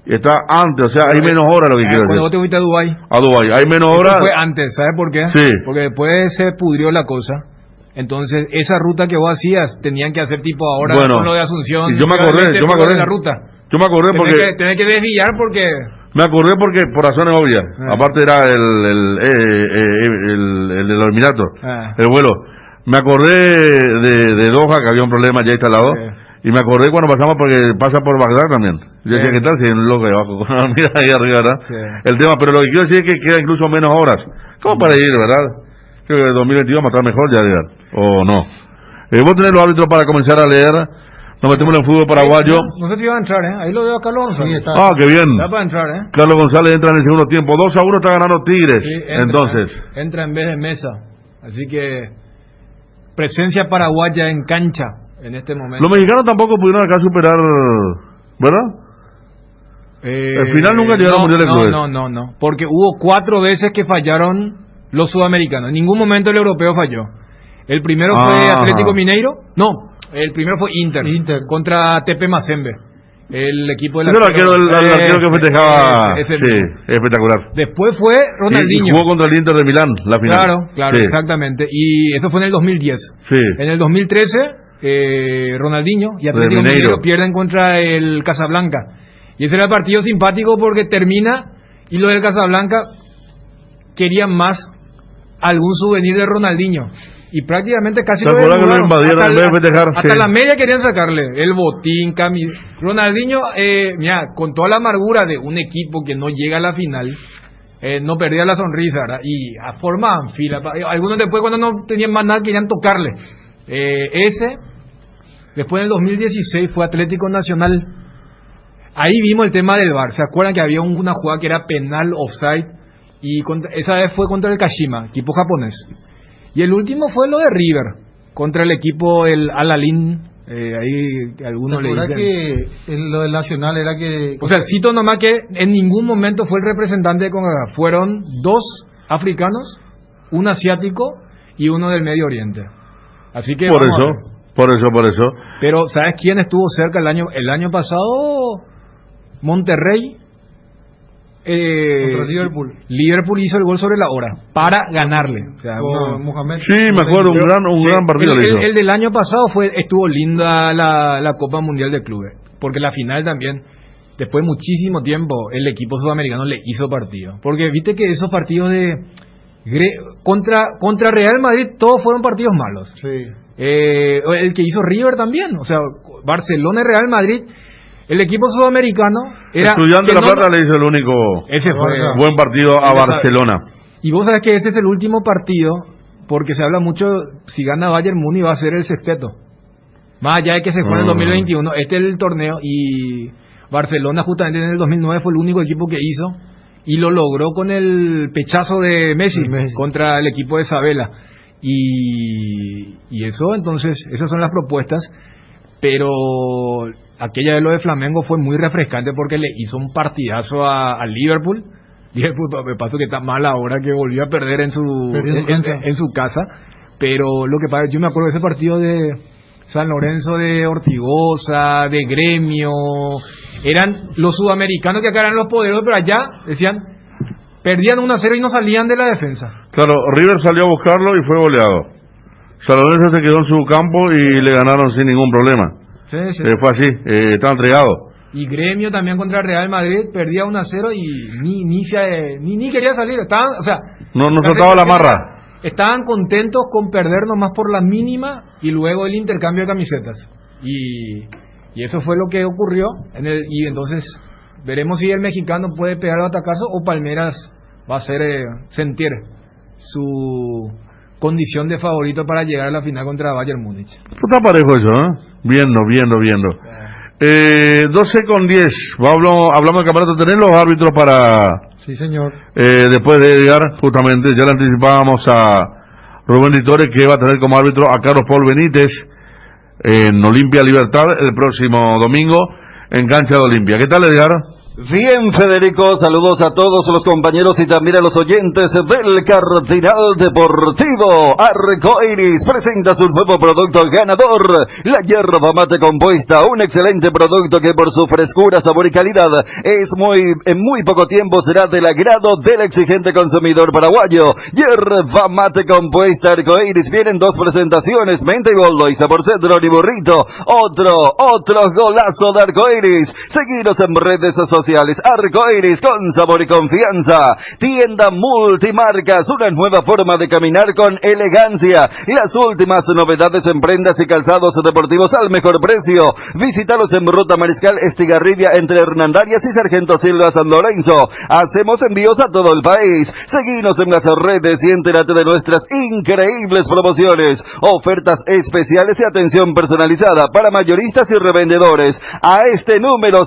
Y está antes, o sea, hay menos horas lo que quiero decir. Cuando vos te fuiste a Dubái. A Dubái, hay menos horas. Fue antes, ¿sabes por qué? Sí. Porque después se pudrió la cosa. Entonces, esa ruta que vos hacías, tenían que hacer tipo ahora con lo de Asunción. Yo me acordé de la ruta. Yo me acordé porque... Tenés que desviar porque... Me acordé porque, por razones obvias. Aparte era el de los Emiratos, el vuelo. Me acordé de Doha, que había un problema ya instalado. Y me acordé cuando pasamos, porque pasa por Bagdad también. Yo decía, ¿qué tal? Si hay un loco ahí abajo, mira ahí arriba, ¿verdad? El tema, pero lo que quiero decir es que queda incluso menos horas. ¿Cómo para ir, verdad? Creo que el 2022 va a estar mejor ya, ¿verdad? ¿O no? Vos tenés los árbitros para comenzar a leer. Nos metemos en el fútbol paraguayo. No sé si va a entrar, ¿eh? Ahí lo veo a Carlos González. Sí, ah, qué bien. Está para entrar, ¿eh? Carlos González entra en el segundo tiempo. 2-1 está ganando Tigres. Sí, entra, entonces. Entra en vez de Mesa. Así que presencia paraguaya en cancha en este momento. Los mexicanos tampoco pudieron acá superar, ¿verdad? Al final nunca llegaron al Mundial de Clubes. No. Porque hubo 4 veces que fallaron los sudamericanos. En ningún momento el europeo falló. El primero fue Atlético Mineiro. No. El primero fue Inter contra TP Mazembe, el equipo de la... el arquero que festejaba, sí, espectacular. Después fue Ronaldinho. Y jugó contra el Inter de Milán, la final. Claro, sí. Exactamente. Y eso fue en el 2010. Sí. En el 2013, Ronaldinho y Atlético Mineiro pierden contra el Casablanca. Y ese era el partido simpático porque termina y lo del Casablanca querían más algún souvenir de Ronaldinho. Y prácticamente casi lo invadieron hasta la media querían sacarle el botín, Ronaldinho, mira, con toda la amargura de un equipo que no llega a la final, no perdía la sonrisa, ¿verdad? Y formaban fila. Algunos después, cuando no tenían más nada, querían tocarle. Después en el 2016 fue Atlético Nacional. Ahí vimos el tema del VAR. ¿Se acuerdan que había una jugada que era penal, offside? Y esa vez fue contra el Kashima, equipo japonés. Y el último fue lo de River, contra el equipo, el Al-Hilal. Ahí algunos le dicen... que lo del Nacional era que... O sea, cito nomás que en ningún momento fue el representante de CONCACAF. Fueron 2 africanos, un asiático y uno del Medio Oriente. Así que... Por eso. Pero, ¿sabes quién estuvo cerca el año pasado? Monterrey. Contra Liverpool. Liverpool hizo el gol sobre la hora para ganarle. O sea, Mohamed. Sí, me acuerdo, un gran partido. El del año pasado estuvo linda la Copa Mundial de Clubes, porque la final también, después de muchísimo tiempo, el equipo sudamericano le hizo partido. Porque viste que esos partidos contra Real Madrid todos fueron partidos malos. Sí. El que hizo River también, o sea, Barcelona y Real Madrid. El equipo sudamericano era... Estudiante de La Plata le hizo el único buen partido a Barcelona. Y vos sabés que ese es el último partido, porque se habla mucho, si gana Bayern Múnich va a ser el sexteto. Más allá de que se juega en el 2021, este es el torneo, y Barcelona justamente en el 2009 fue el único equipo que hizo, y lo logró con el pechazo de Messi. Contra el equipo de Sabela. Y eso, entonces, esas son las propuestas, pero... Aquella de lo de Flamengo fue muy refrescante porque le hizo un partidazo a Liverpool. Liverpool, me pasó que está mal ahora, que volvió a perder en su casa. Pero lo que pasa, yo me acuerdo de ese partido de San Lorenzo de Ortigosa, de Gremio. Eran los sudamericanos que acá eran los poderosos, pero allá decían, perdían 1-0 y no salían de la defensa. Claro, River salió a buscarlo y fue goleado. San Lorenzo se quedó en su campo y le ganaron sin ningún problema. Sí. Fue así, estaba entregado. Y Gremio también contra Real Madrid perdía 1-0 y ni quería salir. Estaban, o sea, no soltaba la marra. estaban contentos con perder nomás por la mínima y luego el intercambio de camisetas. Y eso fue lo que ocurrió. Y entonces veremos si el mexicano puede pegar el batacazo o Palmeiras va a hacer sentir su condición de favorito para llegar a la final contra Bayern Múnich. Está parejo eso, ¿eh? Viendo. 12:10. Hablamos de campeonato. ¿Tener los árbitros para...? Sí, señor. Después de llegar, justamente, ya le anticipábamos a Rubén Ditore que va a tener como árbitro a Carlos Paul Benítez en Olimpia Libertad el próximo domingo en cancha de Olimpia. ¿Qué tal, Edgar? Bien, Federico, saludos a todos los compañeros y también a los oyentes del Cardinal Deportivo. Arcoiris presenta su nuevo producto ganador, la yerba mate compuesta, un excelente producto que por su frescura, sabor y calidad en muy poco tiempo será del agrado del exigente consumidor paraguayo. Yerba mate compuesta Arcoiris viene en 2 presentaciones, menta y boldo y sabor cedro y burrito. Otro golazo de Arcoiris. Seguiros en redes sociales. Arcoiris con sabor y confianza. Tienda multimarcas, una nueva forma de caminar con elegancia. Las últimas novedades en prendas y calzados deportivos al mejor precio. Visítalos en Ruta Mariscal Estigarribia entre Hernandarias y Sargento Silva San Lorenzo. Hacemos envíos a todo el país. Seguinos en las redes y entérate de nuestras increíbles promociones, ofertas especiales y atención personalizada para mayoristas y revendedores. A este número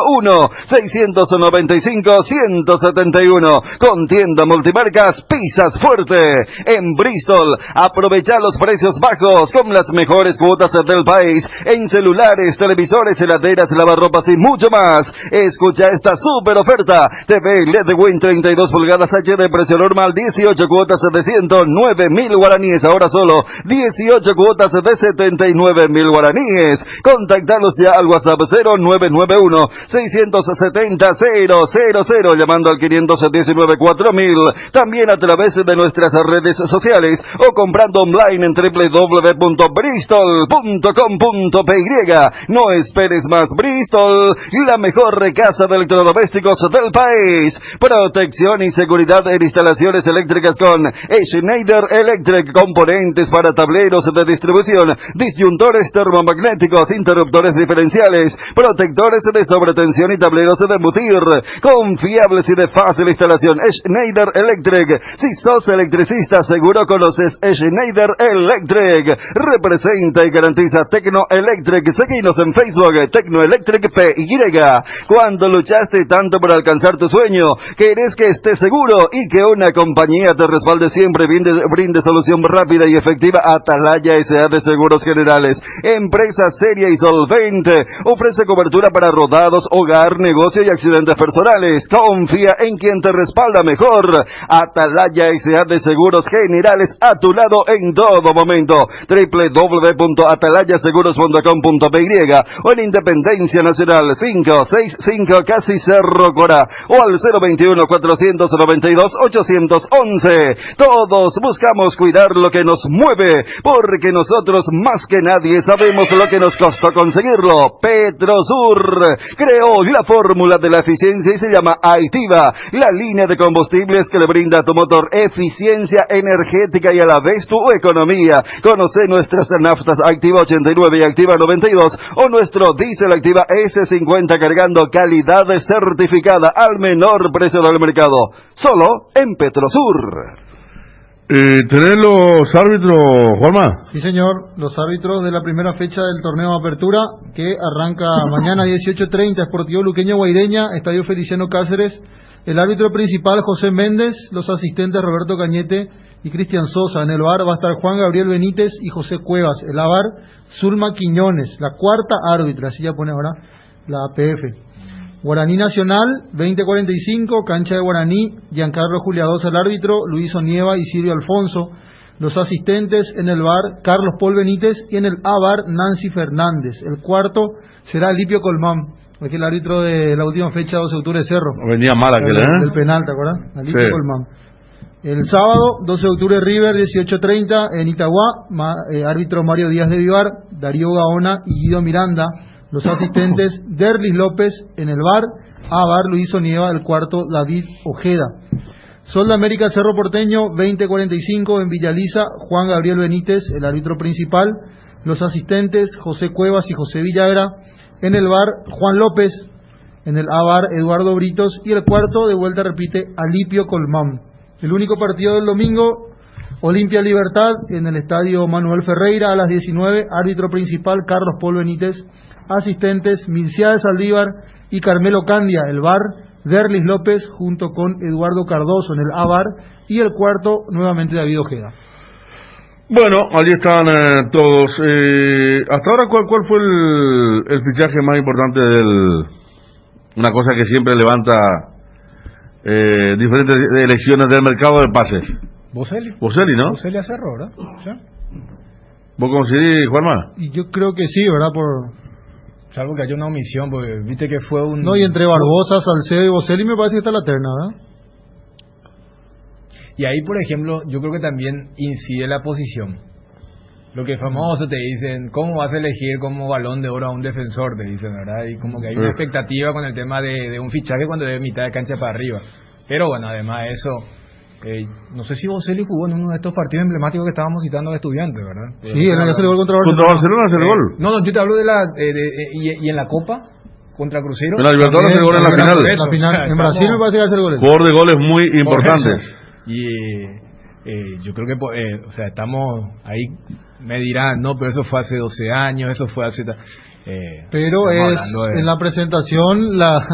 0981-695-171. Con tienda multimarcas Pisas Fuerte. En Bristol, aprovecha los precios bajos con las mejores cuotas del país en celulares, televisores, heladeras, lavarropas y mucho más. Escucha esta super oferta. TV LED Win 32 pulgadas HD precio normal, 18 cuotas de 109.000 guaraníes. Ahora solo 18 cuotas de 79.000 guaraníes. Contactanos ya al WhatsApp 0991 670-000, llamando al 519-4000, también a través de nuestras redes sociales o comprando online en www.bristol.com.py. No esperes más. Bristol, la mejor casa de electrodomésticos del país. Protección y seguridad en instalaciones eléctricas con Schneider Electric, componentes para tableros de distribución, disyuntores termomagnéticos, interruptores diferenciales, protectores de sobretensión y tableros de embutir, confiables y de fácil instalación. Schneider Electric. Si sos electricista, seguro conoces Schneider Electric. Representa y garantiza Tecno Electric. Seguinos en Facebook, Tecno Electric PY. Cuando luchaste tanto por alcanzar tu sueño, querés que estés seguro y que una compañía te respalde siempre, brinde solución rápida y efectiva. Atalaya S.A. de Seguros Generales, empresa seria y solvente, ofrece cobertura para rodados, hogar, negocio y accidentes personales. Confía en quien te respalda mejor. Atalaya S.A. de Seguros Generales, a tu lado en todo momento. www.atalayaseguros.com.py o en Independencia Nacional 565 casi Cerro Corá o al 021-492-811. Todos buscamos cuidar lo que nos mueve, porque nosotros más que nadie sabemos lo que nos costó conseguirlo. Petrosur creó la fórmula de la eficiencia y se llama Aitiva, la línea de combustibles que le brinda a tu motor eficiencia energética y a la vez tu economía. Conoce nuestras naftas Activa 89 y Activa 92 o nuestro diésel Activa S50 cargando calidad certificada al menor precio del mercado. Solo en Petrosur. ¿Tenés los árbitros, Juanma? Sí, señor, los árbitros de la primera fecha del torneo de apertura que arranca mañana 18:30, Sportivo Luqueño Guaireña, Estadio Feliciano Cáceres. El árbitro principal José Méndez, los asistentes Roberto Cañete y Cristian Sosa. En el VAR va a estar Juan Gabriel Benítez y José Cuevas. El AVAR, Zulma Quiñones, la cuarta árbitra, así ya pone ahora la APF. Guaraní Nacional, 20:45, cancha de Guaraní, Giancarlo Juliadosa el árbitro, Luis Onieva y Silvio Alfonso. Los asistentes en el VAR, Carlos Paul Benítez, y en el AVAR, Nancy Fernández. El cuarto será Lipio Colmán, aquel árbitro de la última fecha, 12 de octubre de Cerro. Venía mal aquel, del penal, ¿te acuerdas? Lipio Sí. Colmán. El sábado, 12 de octubre, River, 18:30, en Itagua, árbitro Mario Díaz de Vivar, Darío Gaona y Guido Miranda. Los asistentes, Derlis López en el VAR, AVAR Luis Onieva, el cuarto David Ojeda. Sol de América Cerro Porteño, 20:45 en Villaliza, Juan Gabriel Benítez, el árbitro principal. Los asistentes, José Cuevas y José Villagra. En el VAR, Juan López. En el A-VAR, Eduardo Britos. Y el cuarto, de vuelta repite, Alipio Colmán. El único partido del domingo, Olimpia Libertad, en el estadio Manuel Ferreira, a las 19. Árbitro principal, Carlos Paul Benítez. Asistentes, Milciades Saldívar y Carmelo Candia. El VAR, Derlis López, junto con Eduardo Cardoso en el A-VAR. Y el cuarto, nuevamente, David Ojeda. Bueno, allí están todos. Hasta ahora, ¿cuál fue el fichaje más importante una cosa que siempre levanta diferentes elecciones del mercado de pases? Boselli, ¿no? Boselli a Cerro, ¿verdad? ¿Sí? ¿Vos coincidís, Juanma? Y yo creo que sí, ¿verdad? Salvo que haya una omisión, porque viste que fue un... No, y entre Barbosa, Salcedo y Boselli me parece que está la terna, ¿verdad? Y ahí, por ejemplo, yo creo que también incide la posición. Lo que famoso te dicen, ¿cómo vas a elegir como balón de oro a un defensor? Te dicen, ¿verdad? Y como que hay una expectativa con el tema de un fichaje cuando es mitad de cancha para arriba. Pero bueno, además de eso, no sé si Boselli jugó en uno de estos partidos emblemáticos que estábamos citando de Estudiantes, ¿verdad? Sí, él ya se le gol contra Barcelona. Contra Barcelona hace el gol. No, yo te hablo de y en la Copa contra Cruzeiro. En la Libertadores hace el gol en la final. La final. En Brasil me parece que hace el gol. Jugador de goles muy importantes. Y yo creo que, o sea, estamos ahí, me dirán, no, pero eso fue hace 12 años, eso fue hace... pero es en la presentación la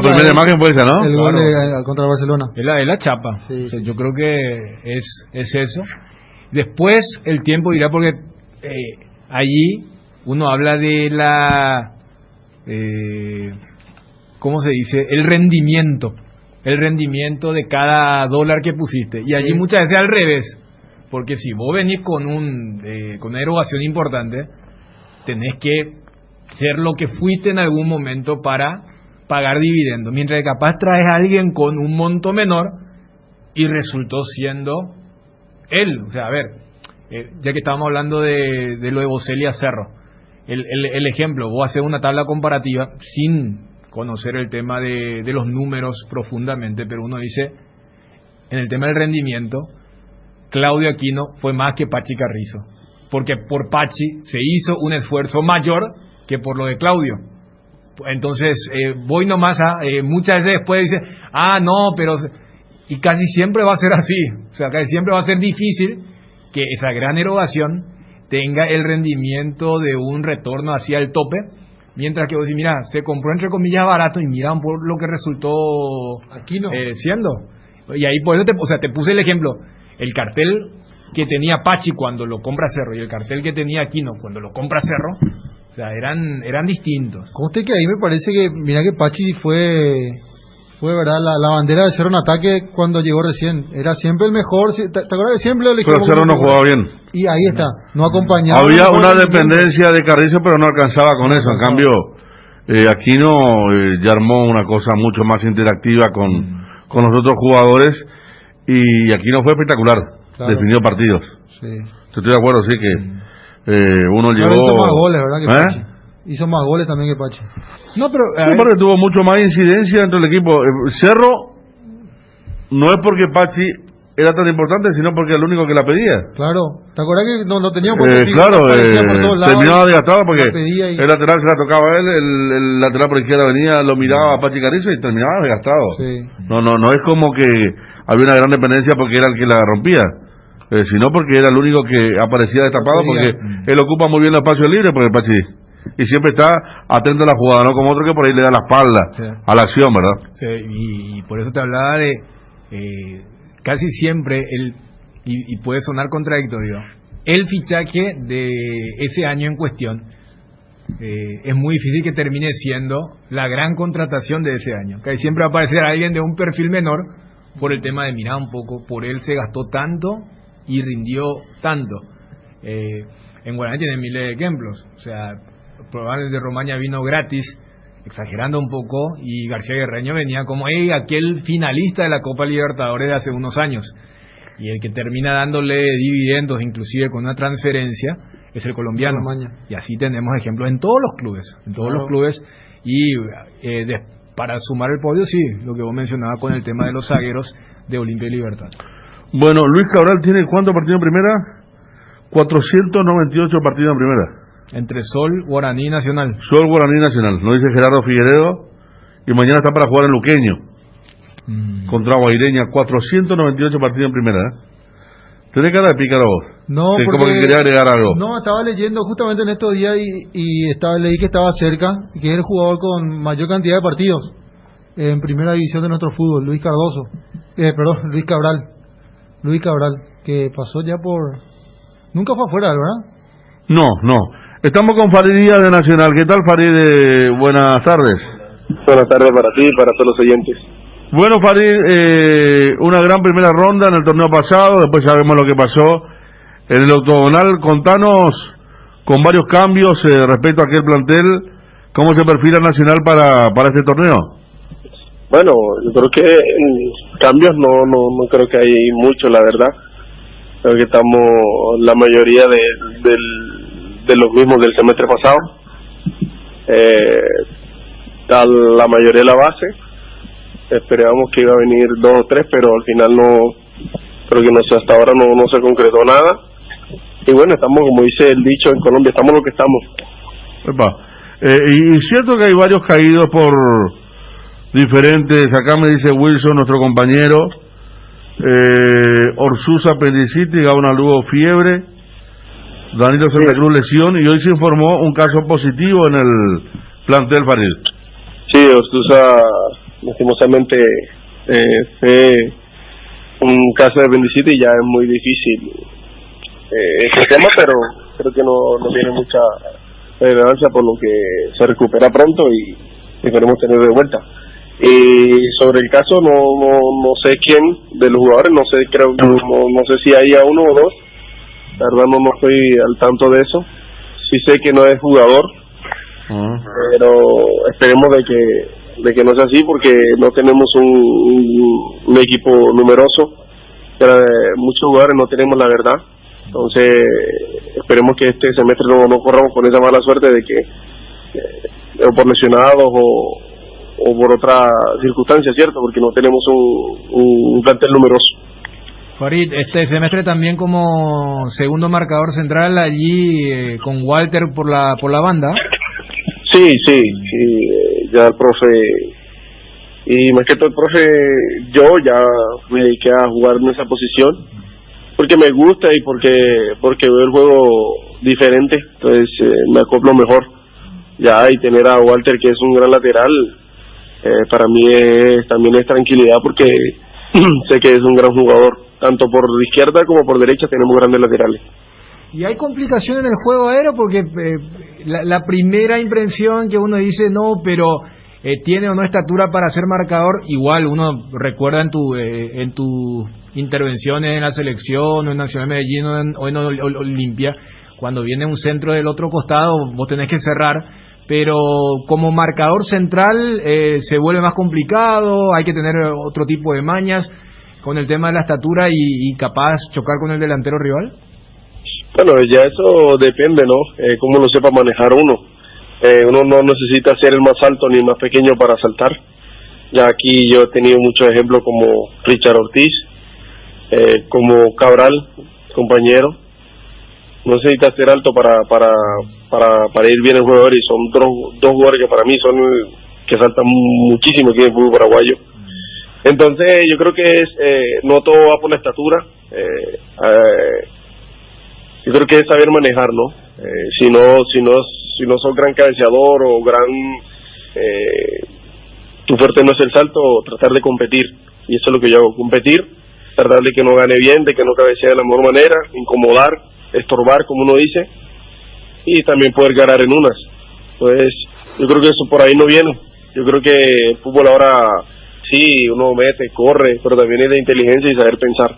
primera imagen fue esa, ¿no? El gol contra Barcelona. Es la chapa. Sí, o sea, yo creo que es eso. Después el tiempo dirá, porque allí uno habla de ¿cómo se dice? El rendimiento de cada dólar que pusiste. Y allí muchas veces al revés, porque si vos venís con una erogación importante, tenés que ser lo que fuiste en algún momento para pagar dividendos, mientras que capaz traes a alguien con un monto menor y resultó siendo él. O sea, a ver, ya que estábamos hablando de lo de Boselli a Cerro, el ejemplo, vos haces una tabla comparativa sin conocer el tema de los números profundamente, pero uno dice, en el tema del rendimiento, Claudio Aquino fue más que Pachi Carrizo, porque por Pachi se hizo un esfuerzo mayor que por lo de Claudio. Entonces, voy nomás muchas veces después dice, no, pero... Y casi siempre va a ser así, o sea, casi siempre va a ser difícil que esa gran erogación tenga el rendimiento de un retorno hacia el tope. Mientras que vos decís, mira, se compró entre comillas barato y miran por lo que resultó Aquino siendo. Y ahí por eso te puse el ejemplo. El cartel que tenía Pachi cuando lo compra Cerro y el cartel que tenía Aquino cuando lo compra Cerro, o sea, eran distintos. Conste que ahí me parece que, mira que Pachi fue verdad la bandera de Cerro en ataque cuando llegó recién. Era siempre el mejor. ¿Te acuerdas que siempre lo elegimos? Pero Cerro no jugaba bien. Y ahí está, no acompañaba. Había una dependencia de Carrizo, pero no alcanzaba con eso. En cambio, Aquino ya armó una cosa mucho más interactiva con los otros jugadores. Y Aquino fue espectacular. Claro. Definió partidos. Sí. Estoy de acuerdo, sí, que uno llegó... Hizo más goles, ¿verdad? Que Pachi. Hizo más goles también que Pachi. No, pero... Aparte tuvo mucho más incidencia dentro del equipo. Cerro no es porque Pachi era tan importante, sino porque era el único que la pedía. Claro. ¿Te acuerdas que no tenía claro, terminaba desgastado porque el lateral se la tocaba a él, el lateral por izquierda venía, lo miraba a Pachi Carrizo y terminaba desgastado. Sí. No es como que había una gran dependencia porque era el que la rompía, sino porque era el único que aparecía destapado, porque él ocupa muy bien los espacios libres, porque Pachi... Y siempre está atento a la jugada, no como otro que por ahí le da la espalda a la acción, ¿verdad? Sí, y por eso te hablaba de casi siempre, y puede sonar contradictorio, el fichaje de ese año en cuestión es muy difícil que termine siendo la gran contratación de ese año. Casi siempre va a aparecer alguien de un perfil menor por el tema de mirar un poco, por él se gastó tanto y rindió tanto. En Guaraní tienen miles de ejemplos, o sea, probablemente Romaña vino gratis, exagerando un poco, y García Guerreño venía como aquel finalista de la Copa Libertadores de hace unos años, y el que termina dándole dividendos, inclusive con una transferencia, es el colombiano. Y así tenemos ejemplos en todos los clubes, y para sumar el podio, sí, lo que vos mencionabas con el tema de los zagueros de Olimpia y Libertad. Bueno, Luis Cabral tiene ¿cuántos partidos en primera? 498 partidos en primera. Entre Sol, Guaraní y Nacional. Sol, Guaraní y Nacional, nos dice Gerardo Figueredo, y mañana está para jugar en Luqueño, contra Guaireña, 498 partidos en primera, ¿Tenés cara de pícaro vos? No, sí, porque... como que quería agregar algo. No, estaba leyendo justamente en estos días y leí que estaba cerca, que es el jugador con mayor cantidad de partidos en primera división de nuestro fútbol, Luis Cabral. Luis Cabral, que pasó ya por... Nunca fue afuera, ¿verdad? No. Estamos con Farid Díaz de Nacional. ¿Qué tal, Farid? Buenas tardes. Buenas tardes para ti y para todos los oyentes. Bueno, Farid, una gran primera ronda en el torneo pasado, después sabemos lo que pasó en el octogonal. Contanos, con varios cambios respecto a aquel plantel, cómo se perfila Nacional para este torneo. Bueno, yo creo que cambios no creo que hay mucho, la verdad. Creo que estamos la mayoría de los mismos del semestre pasado. Está la mayoría de la base. Esperábamos que iba a venir 2 o 3, pero al final creo que hasta ahora no se concretó nada. Y bueno, estamos, como dice el dicho en Colombia, estamos lo que estamos. Y cierto que hay varios caídos por diferentes, acá me dice Wilson, nuestro compañero, Orsusa apendicitis, Gauna Lugo fiebre, Danilo Santa Cruz lesión, y hoy se informó un caso positivo en el plantel Farid. Sí, Orsusa lastimosamente fue un caso de apendicitis y ya es muy difícil este tema, pero creo que no tiene mucha relevancia, por lo que se recupera pronto y esperemos tener de vuelta. Y sobre el caso no sé quién de los jugadores, no sé si hay a 1 o 2, la verdad no estoy al tanto de eso. Sí sé que no es jugador, pero esperemos de que no sea así, porque no tenemos un equipo numeroso, muchos jugadores no tenemos, la verdad. Entonces esperemos que este semestre no corramos con esa mala suerte de que o por lesionados o por otra circunstancia, ¿cierto? Porque no tenemos un plantel numeroso. Farid, este semestre también como segundo marcador central allí con Walter por la banda. Sí, ya el profe, y más que todo el profe, yo ya me dediqué a jugar en esa posición, porque me gusta y porque veo el juego diferente, entonces me acoplo mejor. Ya, y tener a Walter, que es un gran lateral, para mí también es tranquilidad, porque sé que es un gran jugador, tanto por izquierda como por derecha tenemos grandes laterales. Y hay complicaciones en el juego aéreo, porque la primera impresión que uno dice, no, pero tiene o no estatura para ser marcador, igual uno recuerda en tu intervenciones en la selección o en Nacional Medellín o en Olimpia, cuando viene un centro del otro costado vos tenés que cerrar, pero como marcador central se vuelve más complicado, hay que tener otro tipo de mañas con el tema de la estatura y capaz chocar con el delantero rival. Bueno, ya eso depende, ¿no? Cómo lo sepa manejar uno. Uno no necesita ser el más alto ni el más pequeño para saltar. Ya aquí yo he tenido muchos ejemplos como Richard Ortiz, como Cabral, compañero. No necesita ser alto para ir bien el jugador, y son dos jugadores que para mí son que saltan muchísimo aquí en el fútbol paraguayo. Entonces yo creo que no todo va por la estatura. Yo creo que es saber manejar, ¿no? Si no sos gran cabeceador o tu fuerte no es el salto, tratar de competir, y eso es lo que yo hago, competir, tratar de que no gane bien, de que no cabecee de la mejor manera, incomodar, estorbar, como uno dice, y también poder ganar en unas. Pues yo creo que eso por ahí no viene. Yo creo que el fútbol ahora sí, uno mete, corre, pero también es de inteligencia y saber pensar.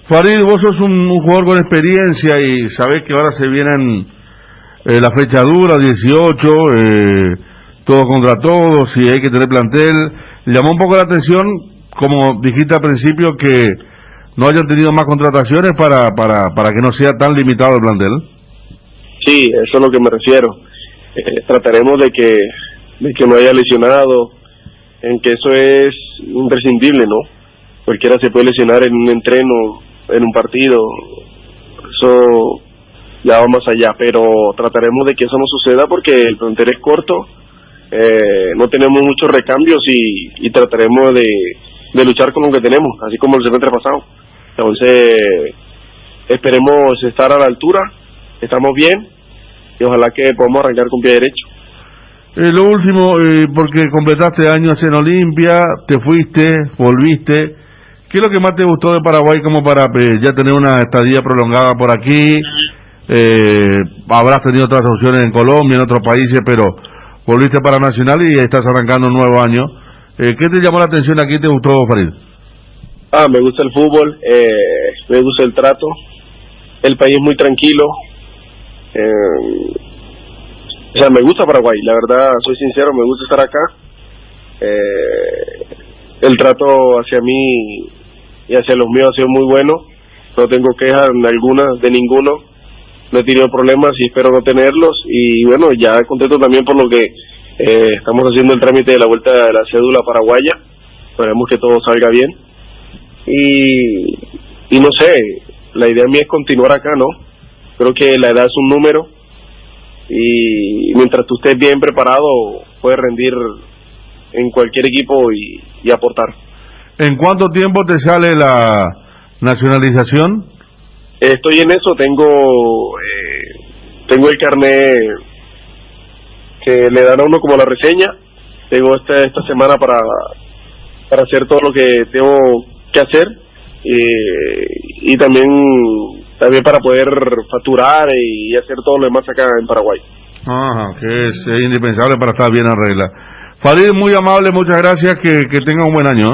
Farid, vos sos un jugador con experiencia y sabés que ahora se vienen la fecha dura, 18, todos contra todos, y hay que tener plantel. Llamó un poco la atención, como dijiste al principio, que no hayan tenido más contrataciones para que no sea tan limitado el plantel. Sí, eso es a lo que me refiero. Trataremos de que de que no haya lesionado, en que eso es imprescindible, ¿no? Cualquiera se puede lesionar en un entreno, en un partido, eso ya va más allá, pero trataremos de que eso no suceda porque el plantel es corto, no tenemos muchos recambios y trataremos de luchar con lo que tenemos, así como el semestre pasado. Entonces, esperemos estar a la altura, estamos bien y ojalá que podamos arrancar con pie derecho. Lo último, porque completaste años en Olimpia, te fuiste, volviste. ¿Qué es lo que más te gustó de Paraguay como para ya tener una estadía prolongada por aquí? Habrás tenido otras opciones en Colombia, en otros países, pero volviste para Nacional y estás arrancando un nuevo año. ¿Qué te llamó la atención aquí? ¿Te gustó, Farid? Me gusta el fútbol, me gusta el trato, el país es muy tranquilo, o sea, me gusta Paraguay, la verdad, soy sincero, me gusta estar acá, el trato hacia mí y hacia los míos ha sido muy bueno, no tengo quejas de ninguno, no he tenido problemas y espero no tenerlos, y bueno, ya contento también por lo que estamos haciendo el trámite de la vuelta de la cédula paraguaya, esperemos que todo salga bien, y no sé, la idea mía es continuar acá, ¿no? Creo que la edad es un número, y mientras tú estés bien preparado, puedes rendir en cualquier equipo y aportar. ¿En cuánto tiempo te sale la nacionalización? Estoy en eso, tengo el carnet que le dan a uno como la reseña, tengo esta semana para hacer todo lo que tengo que hacer, y también para poder facturar y hacer todo lo demás acá en Paraguay. Ajá, que es indispensable para estar bien en regla. Farid, muy amable, muchas gracias, que tenga un buen año.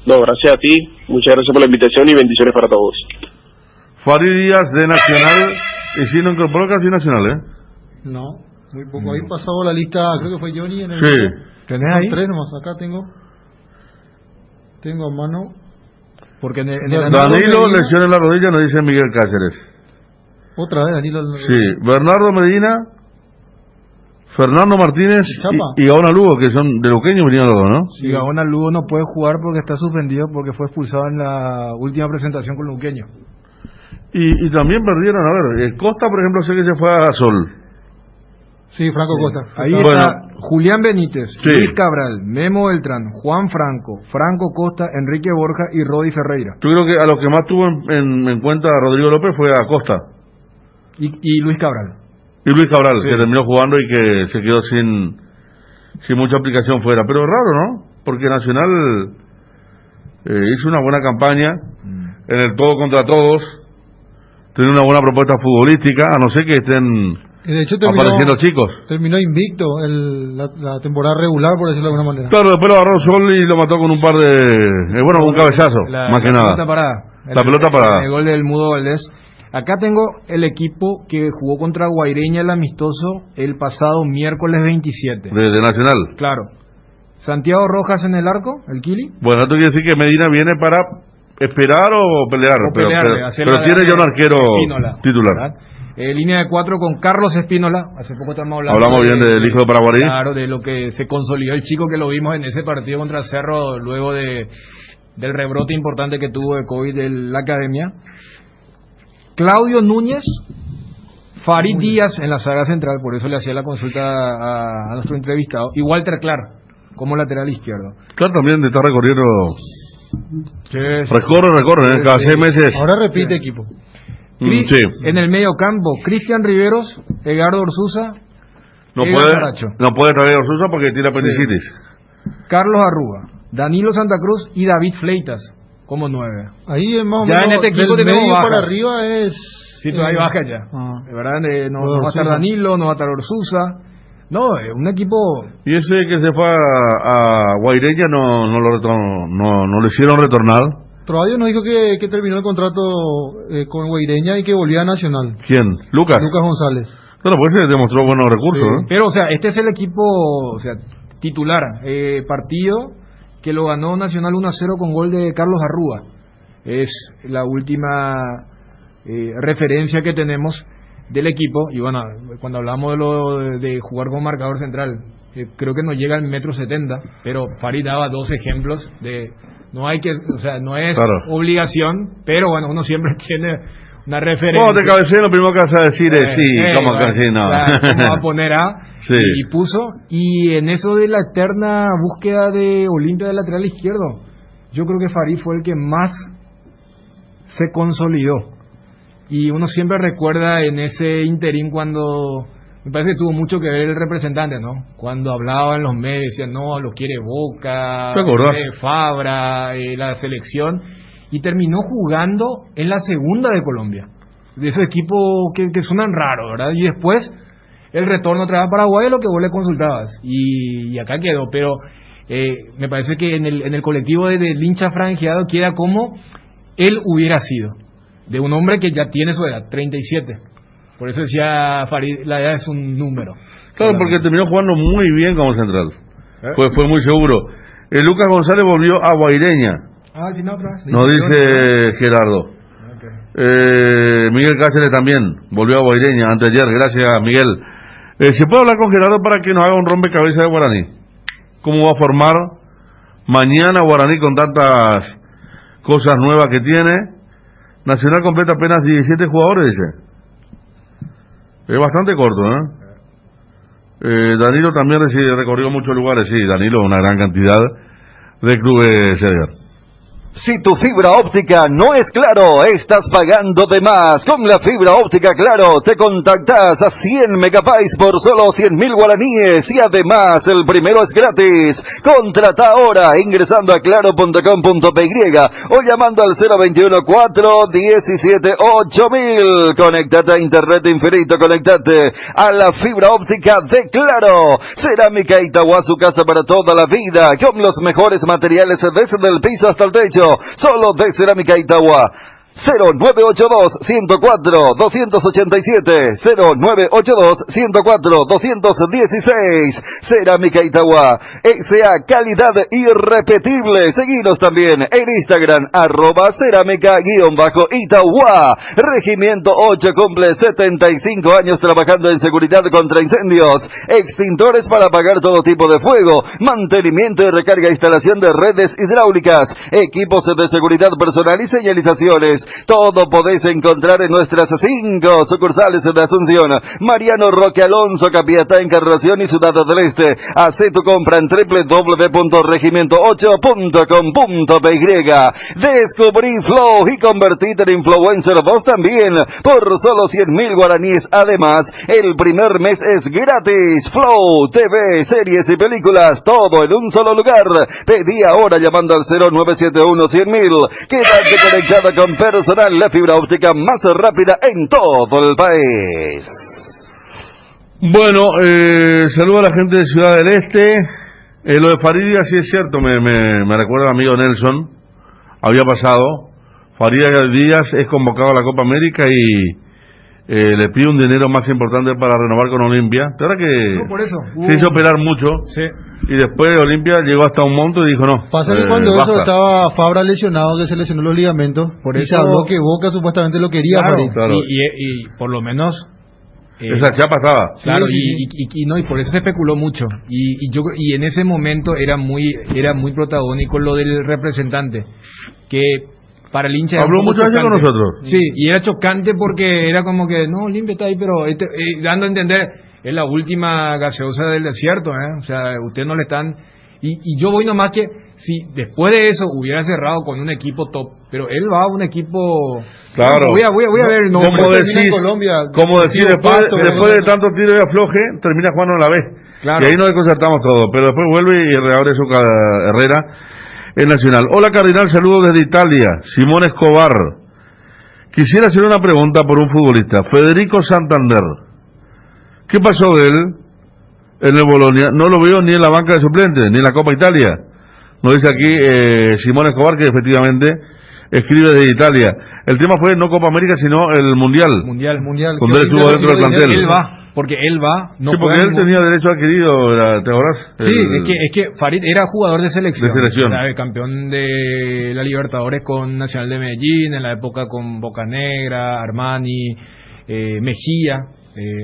No, gracias a ti, muchas gracias por la invitación y bendiciones para todos. Farid Díaz de Nacional, y si no incorporó casi Nacional, No, muy poco. Ahí pasado la lista, creo que fue Johnny en el... Sí. ¿Tenés ahí? 3 nomás, acá tengo a mano. Porque en el Danilo, lesión en la rodilla, nos dice Miguel Cáceres. Otra vez, Danilo. Sí, Bernardo Medina, Fernando Martínez y Gaona Lugo, que son de Luqueño, venían los dos, ¿no? Sí, Gaona Lugo no puede jugar porque está suspendido porque fue expulsado en la última presentación con Luqueño. Y también perdieron, a ver, Costa, por ejemplo, sé que se fue a Sol. Sí, Franco Costa. Ahí está Julián Benítez, Luis Cabral, Memo Beltrán, Juan Franco, Franco Costa, Enrique Borja y Rodi Ferreira. Yo creo que a lo que más tuvo en cuenta Rodrigo López fue a Costa. Y Luis Cabral. Y Luis Cabral, que terminó jugando y que se quedó sin mucha aplicación fuera. Pero es raro, ¿no? Porque Nacional hizo una buena campaña en el todo contra todos. Tiene una buena propuesta futbolística, a no ser que estén de hecho, apareciendo chicos. Terminó invicto la temporada regular, por decirlo de alguna manera. Claro, después lo agarró Sol y lo mató con un par de... un cabezazo, más que nada. La pelota parada. El gol del Mudo Valdés. Acá tengo el equipo que jugó contra Guaireña el amistoso el pasado miércoles 27. De Nacional. Claro. Santiago Rojas en el arco, el Kili. Bueno, esto quiere decir que Medina viene para esperar o pelear, pero tiene ya un arquero titular. ¿Verdad? Línea de 4 con Carlos Espínola. Hace poco estamos hablamos bien del hijo de Paraguay. Claro, de lo que se consolidó el chico que lo vimos en ese partido contra el Cerro luego del rebrote importante que tuvo de COVID de la academia. Claudio Núñez, Farid Díaz en la saga central, por eso le hacía la consulta a nuestro entrevistado, y Walter Clark como lateral izquierdo. Clark también está recorriendo. Sí. Recorre, cada 6 meses. Ahora repite equipo. Sí. En el medio campo, Cristian Riveros, Edgardo Orsuza, no puede traer a Orsuza porque tiene apendicitis. Carlos Arruga, Danilo Santa Cruz y David Fleitas como 9. Ahí es más o menos. Ya en este equipo del tenemos medio bajas. para arriba es... Sí, pero hay bajas ya. De verdad, no va a estar Danilo, no va a estar Orsuza. No, es un equipo... Y ese que se fue a Guaireña no lo hicieron retornar. Todavía nos dijo que terminó el contrato con Guaireña y que volvía a Nacional. ¿Quién? Lucas González. Bueno, pues se demostró buenos recursos. Sí. Pero, o sea, este es el equipo titular. Partido que lo ganó Nacional 1-0 con gol de Carlos Arruga. Es la última referencia que tenemos del equipo. Y bueno, cuando hablamos de jugar con marcador central, creo que no llega al 1,70 m, pero Farid daba 2 ejemplos de no hay que, o sea, no es obligación, pero bueno, uno siempre tiene una referencia. Cuando te cabeceen, lo primero que vas a decir es sí, ¿cómo que sí? No. Claro, ¿cómo va a poner A? Sí. Y puso, y en eso de la eterna búsqueda de Olimpia de lateral izquierdo, yo creo que Farid fue el que más se consolidó. Y uno siempre recuerda en ese interín cuando, me parece que tuvo mucho que ver el representante, ¿no? Cuando hablaba en los medios, decían, no, lo quiere Boca, Fabra, la selección, y terminó jugando en la segunda de Colombia, de esos equipos que suenan raros, ¿verdad? Y después el retorno otra vez a Paraguay es lo que vos le consultabas, y acá quedó, pero me parece que en el colectivo del hincha franjeado queda como él hubiera sido, de un hombre que ya tiene su edad, 37. Por eso decía Farid, la edad es un número. Claro, porque terminó jugando muy bien como central. Fue muy seguro. Lucas González volvió a Guaireña. Al final otra vez. Nos dice Gerardo. Miguel Cáceres también volvió a Guaireña anteayer. Gracias, Miguel. ¿Se puede hablar con Gerardo para que nos haga un rompecabezas de Guaraní? ¿Cómo va a formar mañana Guaraní con tantas cosas nuevas que tiene? Nacional completa apenas 17 jugadores, dice. Es bastante corto, Danilo también recorrió muchos lugares, sí, Danilo, una gran cantidad de clubes, Edgar. Si tu fibra óptica no es Claro, estás pagando de más. Con la fibra óptica Claro te contactás a 100 megabytes por solo 100.000 guaraníes y además el primero es gratis. Contrata ahora ingresando a claro.com.py o llamando al 021-417-8000. Conectate a internet infinito, conectate a la fibra óptica de Claro. Cerámica Itagua, su casa para toda la vida, con los mejores materiales desde el piso hasta el techo. Solo de Cerámica Itagua. 0982-104-287 0982-104-216. Cerámica Itagua, S.A. calidad irrepetible. Seguinos también en Instagram @cerámica_Itagua. Regimiento 8 cumple 75 años trabajando en seguridad contra incendios, extintores para apagar todo tipo de fuego, mantenimiento y recarga, instalación de redes hidráulicas, equipos de seguridad personal y señalizaciones. Todo podéis encontrar en nuestras 5 sucursales de Asunción, Mariano Roque Alonso, Capiatá, Encarnación y Ciudad del Este. Haz tu compra en www.regimiento8.com.py. Descubrí Flow y convertite en influencer vos también por solo 100.000 guaraníes. Además, el primer mes es gratis. Flow, TV, series y películas, todo en un solo lugar. Pedí ahora llamando al 0971-100.000. Quédate conectada con Personal, la fibra óptica más rápida en todo el país. Bueno, saludo a la gente de Ciudad del Este. Lo de Farid sí es cierto, me recuerda al amigo Nelson. Había pasado. Farid Díaz es convocado a la Copa América y le pide un dinero más importante para renovar con Olimpia. La verdad que por eso, se hizo operar mucho. Sí. Y después Olimpia llegó hasta un monto y dijo no. Pasa que cuando eso estaba Fabra lesionado, que se lesionó los ligamentos, por eso se habló que Boca supuestamente lo quería. Claro. Y por lo menos esa chapa estaba. Claro, y por eso se especuló mucho. Y en ese momento era muy protagónico lo del representante, que para el hincha habló muchas veces con nosotros. Sí, y era chocante porque era como que no, Olimpia está ahí, pero dando a entender, es la última gaseosa del desierto, o sea, ustedes no le están. Y yo voy nomás que si después de eso hubiera cerrado con un equipo top, pero él va a un equipo. Claro. Voy a ver el nombre. Como decís, después de tanto tiro y afloje, termina jugando a la vez. Claro. Y ahí nos desconcertamos todo, pero después vuelve y reabre su Herrera en Nacional. Hola Cardinal, saludos desde Italia. Simón Escobar. Quisiera hacer una pregunta por un futbolista. Federico Santander. ¿Qué pasó de él en el Bolonia? No lo veo ni en la banca de suplentes, ni en la Copa Italia. Nos dice aquí Simón Escobar, que efectivamente escribe desde Italia. El tema fue no Copa América, sino el Mundial. Cuando él estuvo dentro del plantel. Él va. Porque él va, no sí, porque él tenía derecho adquirido, ¿te acordás? Sí, es que Farid era jugador de selección. Era campeón de la Libertadores con Nacional de Medellín, en la época con Boca Negra, Armani, Mejía,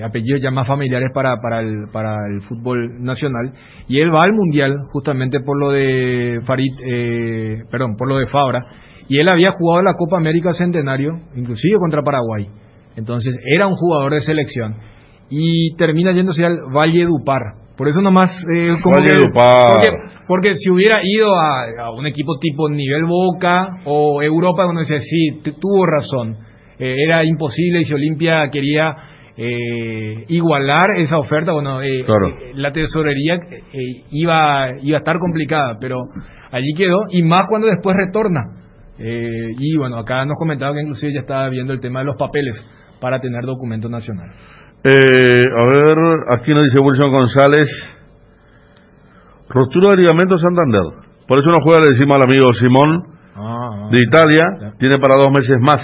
apellidos ya más familiares para el fútbol nacional, y él va al Mundial justamente por lo de por lo de Fabra, y él había jugado la Copa América Centenario, inclusive contra Paraguay, entonces era un jugador de selección, y termina yéndose al Valledupar. Por eso nomás porque si hubiera ido a un equipo tipo nivel Boca o Europa, uno decía, sí, tuvo razón, era imposible, y si Olimpia quería igualar esa oferta, bueno, claro, la tesorería iba a estar complicada, pero allí quedó, y más cuando después retorna. Y bueno, acá nos comentaba que inclusive ya estaba viendo el tema de los papeles para tener documento nacional. A ver, aquí nos dice Wilson González, rotura de ligamento Santander, por eso no juega, le decimos al amigo Simón de Italia, tiene para 2 meses más.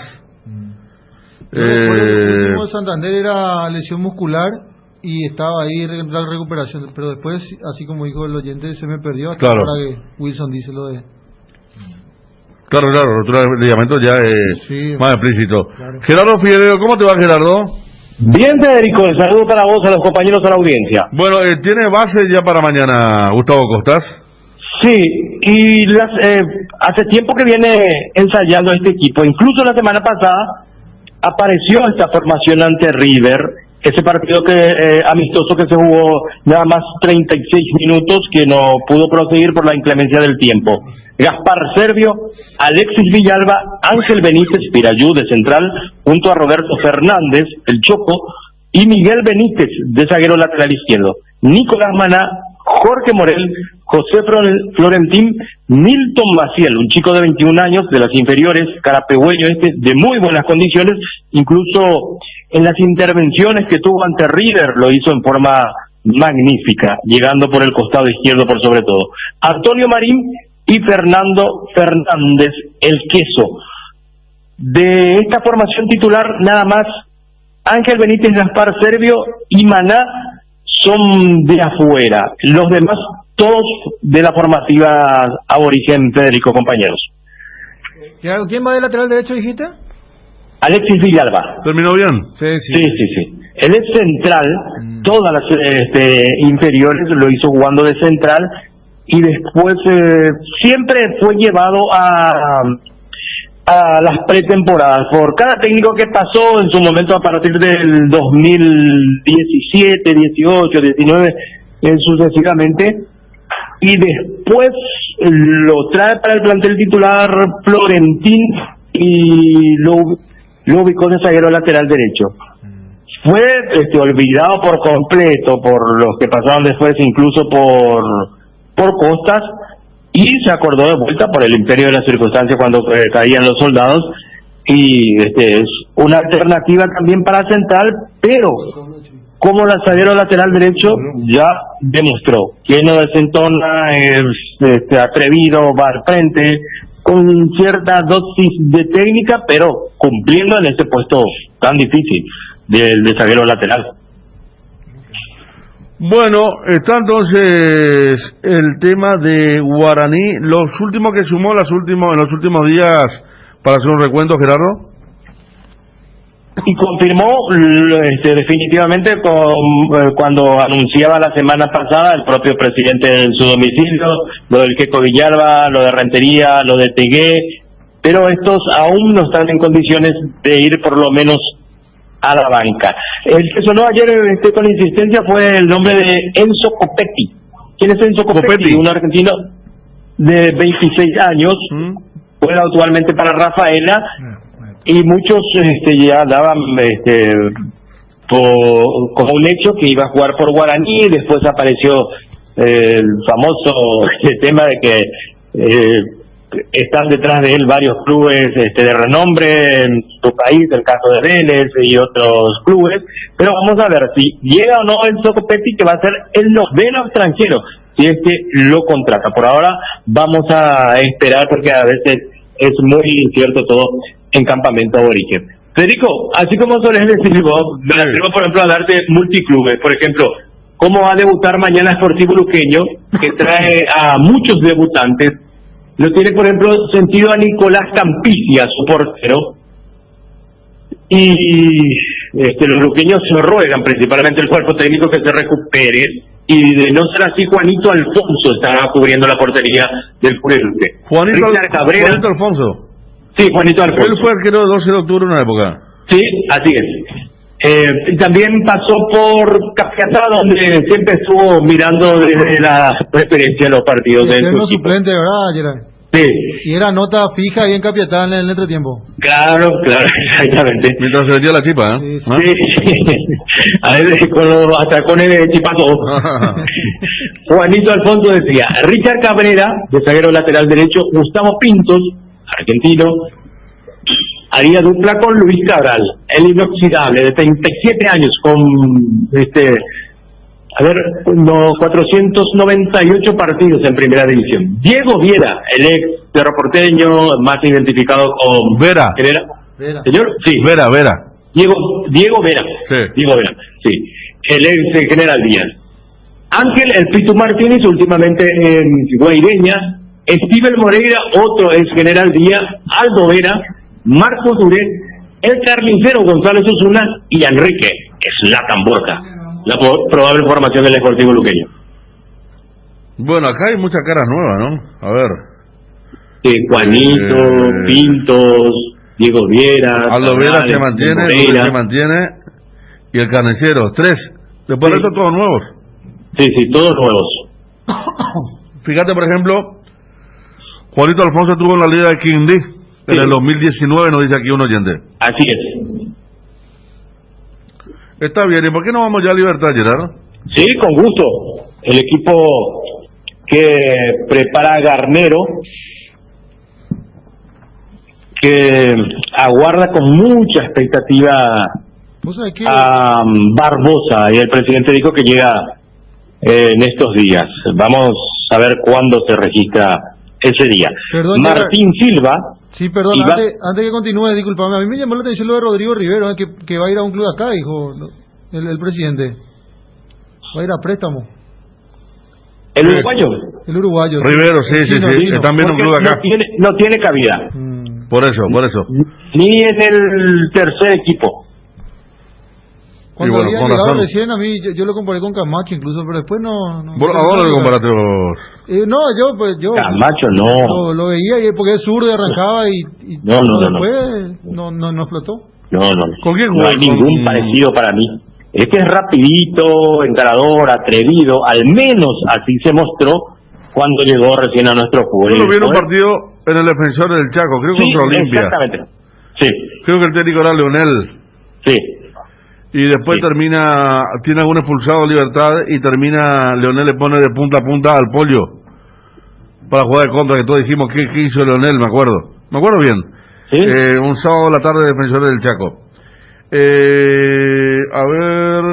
El último de Santander era lesión muscular y estaba ahí en la recuperación, pero después, así como dijo el oyente, se me perdió hasta ahora que Wilson dice lo de... Claro, rotura de ligamento ya es más explícito. Claro. Gerardo Figueiredo, ¿cómo te va, Gerardo? Bien, Federico, el saludo para vos, a los compañeros, a la audiencia. Bueno, ¿tiene base ya para mañana Gustavo Costas? Sí, y hace tiempo que viene ensayando este equipo. Incluso la semana pasada apareció esta formación ante River, ese partido amistoso que se jugó nada más 36 minutos, que no pudo proseguir por la inclemencia del tiempo. Gaspar Servio, Alexis Villalba, Ángel Benítez Pirayú de central, junto a Roberto Fernández, el Choco, y Miguel Benítez de zaguero lateral izquierdo. Nicolás Maná, Jorge Morel, José Florentín, Milton Maciel, un chico de 21 años de las inferiores, carapehueño de muy buenas condiciones, incluso en las intervenciones que tuvo ante River lo hizo en forma magnífica, llegando por el costado izquierdo por sobre todo. Antonio Marín y Fernando Fernández, el Queso. De esta formación titular, nada más Ángel Benítez, Gaspar Servio y Maná son de afuera. Los demás, todos de la formativa aborigen, Federico, compañeros. ¿Quién va de lateral derecho, dijiste? Alexis Villalba. ¿Terminó bien? Sí. Él es central, todas las inferiores lo hizo jugando de central, y después siempre fue llevado a las pretemporadas por cada técnico que pasó en su momento a partir del 2017, 18, 19, sucesivamente, y después lo trae para el plantel titular Florentín y lo ubicó de zaguero lateral derecho. Fue olvidado por completo por los que pasaron después, incluso por Costas, y se acordó de vuelta por el imperio de las circunstancias cuando caían los soldados, y es una alternativa también para central, pero como zaguero lateral derecho ya demostró que no desentona, es atrevido, va al frente, con cierta dosis de técnica, pero cumpliendo en ese puesto tan difícil de zaguero lateral. Bueno, está entonces el tema de Guaraní, los últimos que sumó en los últimos días, para hacer un recuento, Gerardo. Y confirmó definitivamente cuando anunciaba la semana pasada el propio presidente en su domicilio, lo del Queco Villalba, lo de Rentería, lo de Tegué, pero estos aún no están en condiciones de ir por lo menos a la banca. El que sonó ayer con insistencia fue el nombre de Enzo Copetti. ¿Quién es Enzo Copetti? Un argentino de 26 años, juega actualmente para Rafaela, y muchos ya daban como un hecho que iba a jugar por Guaraní. Después apareció el famoso tema de que están detrás de él varios clubes de renombre en su país, el caso de Vélez y otros clubes, pero vamos a ver si llega o no Enzo Copetti, que va a ser el noveno extranjero si es que lo contrata. Por ahora vamos a esperar, porque a veces es muy incierto todo en campamento aborigen. Federico, así como sueles decir vos, me atrevo por ejemplo a darte multiclubes. Por ejemplo, cómo va a debutar mañana Sportivo Luqueño, que trae a muchos debutantes. Lo tiene, por ejemplo, sentido a Nicolás Campicia, su portero. Y los luqueños se ruegan, principalmente el cuerpo técnico, que se recupere, y de no ser así, Juanito Alfonso estará cubriendo la portería del Luque. Juanito Alfonso. Sí, Juanito Alfonso. Él fue arquero de 12 de octubre en una época. Sí, así es. También pasó por Capiatá, donde siempre estuvo mirando desde la preferencia de los partidos de su equipo. Suplente, ¿verdad, Gerard? Sí. Y era nota fija ahí en Capiatá en el entretiempo. Claro, exactamente. Mientras se vendía la chipa, ¿eh? Sí. A veces hasta con el chipazo. Juanito Alfonso decía: Richard Cabrera, de zaguero lateral derecho; Gustavo Pintos, argentino, haría dupla con Luis Cabral, el inoxidable, de 37 años, con 498 partidos en primera división. Diego Viera, el ex Cerro Porteño, más identificado con Vera. ¿Quién era? Vera. ¿Señor? Sí. Vera. Diego Vera. Sí. Diego Vera, sí. El ex General Díaz. Ángel El Pitu Martínez, últimamente en Guaireña. Steven Moreira, otro ex General Díaz. Aldo Vera. Marcos Duré. El carnicero González Osuna. Y Enrique Zlatan Borja. La probable formación del Sportivo Luqueño. Bueno, acá hay muchas caras nuevas, ¿no? A ver. Juanito, Pintos, Diego Viera, Aldo Vera se mantiene, y el carnicero, 3. Después de esto, todos nuevos. Sí, todos nuevos. Fíjate, por ejemplo, Juanito Alfonso estuvo en la Liga de Quindí en el 2019, nos dice aquí un oyente. Así es. Está bien, ¿y por qué no vamos ya a Libertad, Gerardo? Sí, con gusto. El equipo que prepara Garnero, que aguarda con mucha expectativa a Barbosa, y el presidente dijo que llega en estos días. Vamos a ver cuándo se registra ese día. Perdón, Martín Silva. Sí, perdón, antes que continúe, discúlpame, a mí me llamó la atención lo de Rodrigo Rivero, que va a ir a un club acá, dijo el presidente. Va a ir a préstamo. ¿El uruguayo? El uruguayo. Rivero, sí, están viendo un club acá. No tiene cabida. Por eso. Ni en el tercer equipo. Cuando había llegado recién, a mí, yo lo comparé con Camacho incluso, pero después no. ¿A dónde lo comparaste vos? Yo Camacho no. Lo veía porque es zurdo y arrancaba y después no explotó. No. ¿Con quién no hay ningún parecido para mí. Es que es rapidito, encarador, atrevido, al menos así se mostró cuando llegó recién a nuestro fútbol. Yo lo vi en un partido en el Defensor del Chaco, creo que contra Olimpia. Exactamente. Sí. Creo que el técnico era Leonel. Sí. Y después tiene algún expulsado Libertad y Leonel le pone de punta a punta al Pollo para jugar de contra, que todos dijimos ¿qué hizo Leonel? Me acuerdo bien. ¿Sí? Un sábado a la tarde, Defensor del Chaco. A ver,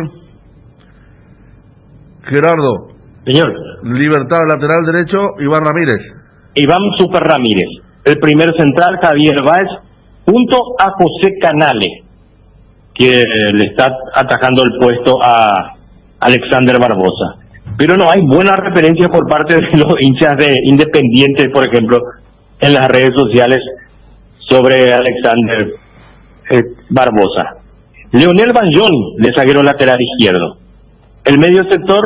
Gerardo. Señor. Libertad, lateral derecho, Iván Ramírez. Iván Super Ramírez. El primer central, Javier Báez, junto a José Canale, que le está atajando el puesto a Alexander Barbosa. Pero no hay buenas referencias por parte de los hinchas de Independiente, por ejemplo, en las redes sociales sobre Alexander Barbosa. Leonel Banjón, de zaguero lateral izquierdo. El medio sector,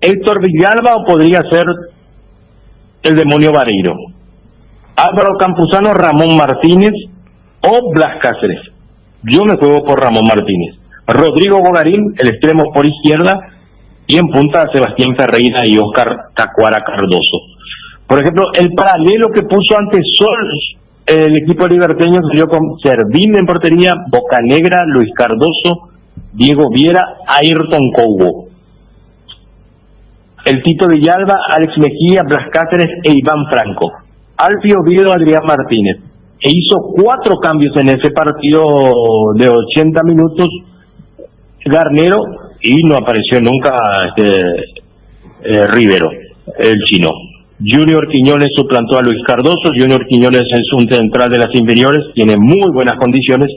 Héctor Villalba, o podría ser el Demonio Vareiro. Álvaro Campuzano, Ramón Martínez o Blas Cáceres. Yo me juego por Ramón Martínez. Rodrigo Bogarín, el extremo por izquierda, y en punta Sebastián Ferreira y Oscar Tacuara Cardoso. Por ejemplo, el paralelo que puso ante Sol el equipo liberteño salió con Servín en portería, Bocanegra, Luis Cardoso, Diego Viera, Ayrton Coubo. El Tito Villalba, Alex Mejía, Blas Cáceres e Iván Franco. Alfio Oviedo, Adrián Martínez. E hizo 4 cambios en ese partido de 80 minutos Garnero, y no apareció nunca Rivero, el chino. Junior Quiñones suplantó a Luis Cardoso. Junior Quiñones es un central de las inferiores, tiene muy buenas condiciones.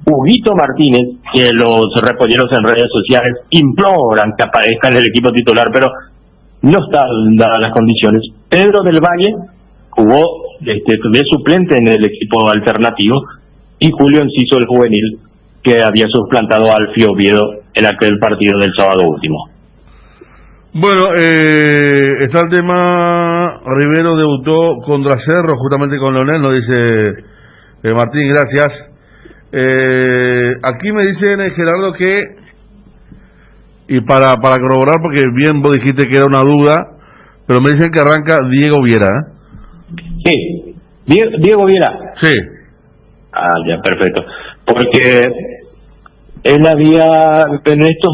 Huguito Martínez, que los repolleros en redes sociales imploran que aparezca en el equipo titular, pero no están dadas las condiciones. Pedro del Valle jugó de suplente en el equipo alternativo, y Julio Enciso, el juvenil, que había suplantado al Alfio Oviedo en aquel partido del sábado último. Bueno, está el tema. Rivero debutó contra Cerro, justamente con Leonel, nos dice Martín, gracias. Aquí me dicen, Gerardo, que, y para corroborar, porque bien vos dijiste que era una duda, pero me dicen que arranca Diego Viera, Sí, Diego Viera. Sí. Ah, ya, perfecto. Porque él había, en estos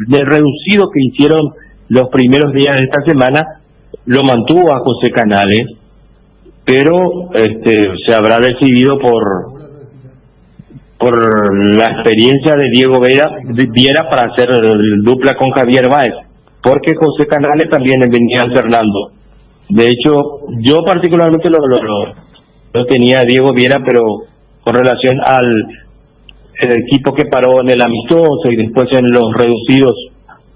de reducido que hicieron los primeros días de esta semana, lo mantuvo a José Canales, pero se habrá decidido por la experiencia de Diego Viera para hacer dupla con Javier Báez, porque José Canales también venía alternando. De hecho, yo particularmente lo tenía a Diego Viera, pero con relación al equipo que paró en el amistoso y después en los reducidos,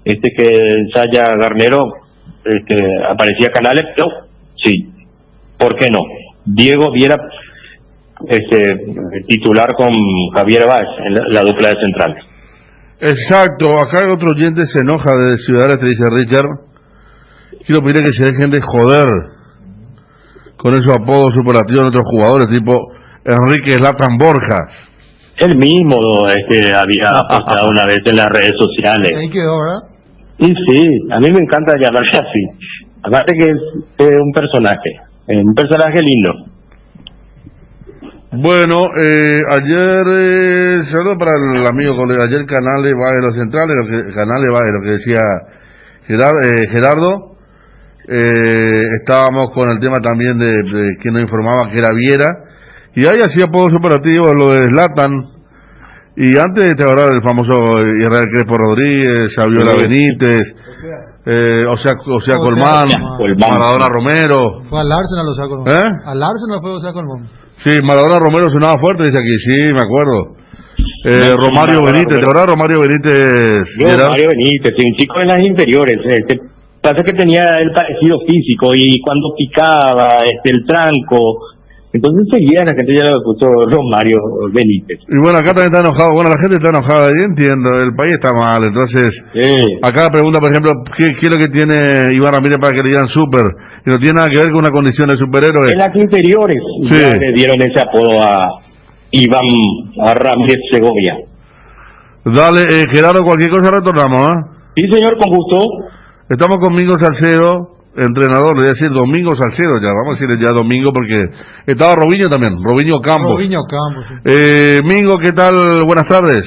que ensaya Garnero, aparecía Canales, pero sí, ¿por qué no? Diego Viera titular con Javier Báez en la dupla de centrales. Exacto, acá otro oyente se enoja de Ciudadanos, te dice Richard, quiero pedirle que se dejen de joder con esos apodos superlativos de otros jugadores, tipo Enrique Zlatan Borja. Él mismo había postado una vez en las redes sociales. Ahí quedó, ¿verdad? Y sí, a mí me encanta llamarse así. Aparte que es un personaje lindo. Bueno, ayer, saludo para el amigo colega, ayer Canales va de los centrales, lo que decía Gerardo, estábamos con el tema también de quien nos informaba que era Viera, y ahí hacía apodos operativos, lo de Zlatan, y antes te hablaba del famoso Israel Crespo Rodríguez, Saviola Benítez, Osea Colmán, Maradona Romero. Fue al Arsenal Osea Colmán. Al Arsenal fue Osea Colmán. Sí, Maradona Romero sonaba fuerte, dice aquí, sí, me acuerdo. Romario Benítez, ¿te acuerdas Romario Benítez? Romario Benítez, un chico de las inferiores. Pasa que tenía el parecido físico y cuando picaba, el tranco, entonces seguía la gente ya le puso Romario Benítez. Y bueno, acá también está enojado, la gente está enojada, yo entiendo, el país está mal, entonces, acá pregunta, por ejemplo, ¿qué es lo que tiene Iván Ramírez para que le digan súper? Y no tiene nada que ver con una condición de superhéroe. En las inferiores ya le dieron ese apodo a Iván Ramírez Segovia. Dale, Gerardo, cualquier cosa retornamos, Sí, señor, con gusto. Estamos con Mingo Salcedo, entrenador, le voy a decir Domingo Salcedo, ya vamos a decirle ya Domingo porque estaba Robinho también, Robinho Campos. Sí. Mingo, ¿qué tal? Buenas tardes.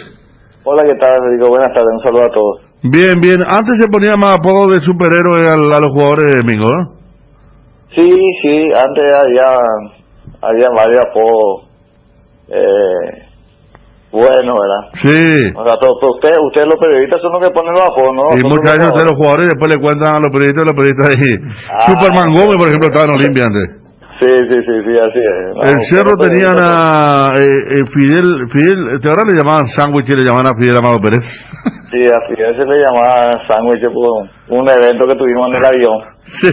Hola, ¿qué tal? Digo, buenas tardes, un saludo a todos. Bien, bien. Antes se ponía más apodo de superhéroe a los jugadores de Mingo, ¿no? Sí, antes había varios apodos buenos, ¿verdad? Sí. O sea, ustedes los periodistas son los que ponen los apodos, ¿no? Y muchas veces ustedes los jugadores después le cuentan a los periodistas ahí. Superman Gómez, por ejemplo, estaba en Olimpia antes. Sí, así es. No, el Cerro tenían a Fidel, ¿te ahora le llamaban sándwich y le llamaban a Fidel Amado Pérez? Sí, a Fidel se le llamaba sándwich por un evento que tuvimos en el avión. Sí.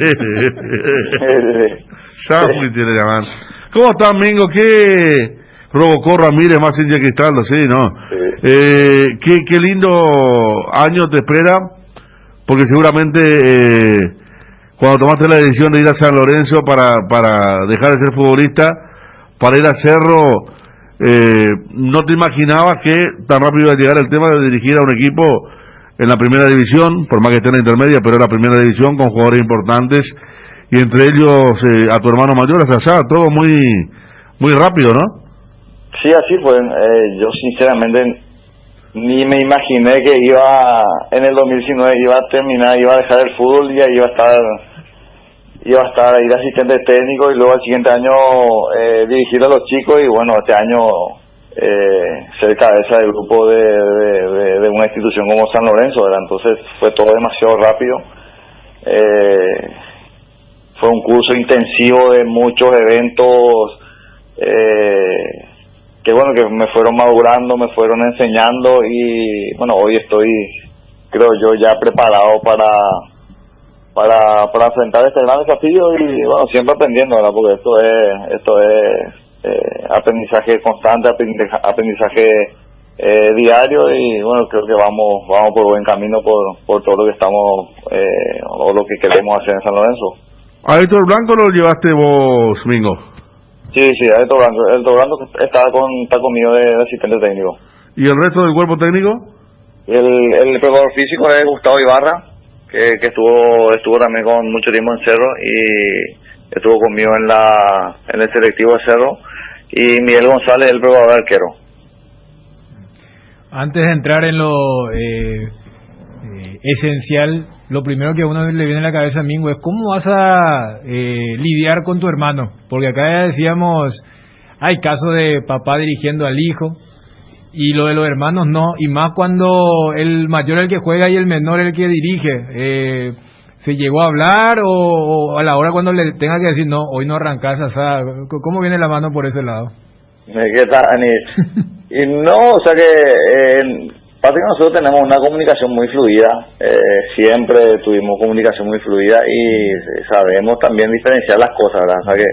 Sándwich le llamaban. ¿Cómo estás, Mingo? ¿Qué provocó Ramírez más sin Cristaldo? Sí, ¿no? Sí. Qué lindo año te espera, porque seguramente cuando tomaste la decisión de ir a San Lorenzo para dejar de ser futbolista, para ir a Cerro, no te imaginabas que tan rápido iba a llegar el tema de dirigir a un equipo en la primera división, por más que esté en la intermedia, pero en la primera división con jugadores importantes, y entre ellos a tu hermano mayor, a Sasá, todo muy rápido, ¿no? Sí, así fue. Yo sinceramente ni me imaginé que en el 2019 iba a terminar, iba a dejar el fútbol y iba a estar ahí de asistente técnico y luego al siguiente año dirigir a los chicos, y bueno, este año ser cabeza del grupo de una institución como San Lorenzo, ¿verdad? Entonces fue todo demasiado rápido. Fue un curso intensivo de muchos eventos que bueno, que me fueron madurando, me fueron enseñando, y bueno, hoy estoy, creo yo, ya preparado para enfrentar este gran desafío, y bueno, siempre aprendiendo, ¿verdad? Porque esto es aprendizaje constante, aprendizaje diario, y bueno, creo que vamos por buen camino por todo lo que estamos o lo que queremos hacer en San Lorenzo. ¿A Héctor Blanco lo llevaste vos, Mingo? Sí, a Héctor Blanco está conmigo de asistente técnico. ¿Y el resto del cuerpo técnico? El preparador físico es Gustavo Ibarra, que estuvo también con mucho tiempo en Cerro y estuvo conmigo en el selectivo de Cerro, y Miguel González, el preparador arquero. Antes de entrar en lo esencial, lo primero que a uno le viene a la cabeza, Mingo, es cómo vas a lidiar con tu hermano, porque acá ya decíamos, hay casos de papá dirigiendo al hijo, y lo de los hermanos no, y más cuando el mayor es el que juega y el menor es el que dirige. ¿Se llegó a hablar o a la hora cuando le tenga que decir, no, hoy no arrancás, cómo viene la mano por ese lado? ¿Qué tal, Anís? Y no, o sea que pasa que nosotros tenemos una comunicación muy fluida, siempre tuvimos comunicación muy fluida y sabemos también diferenciar las cosas, ¿verdad? O sea que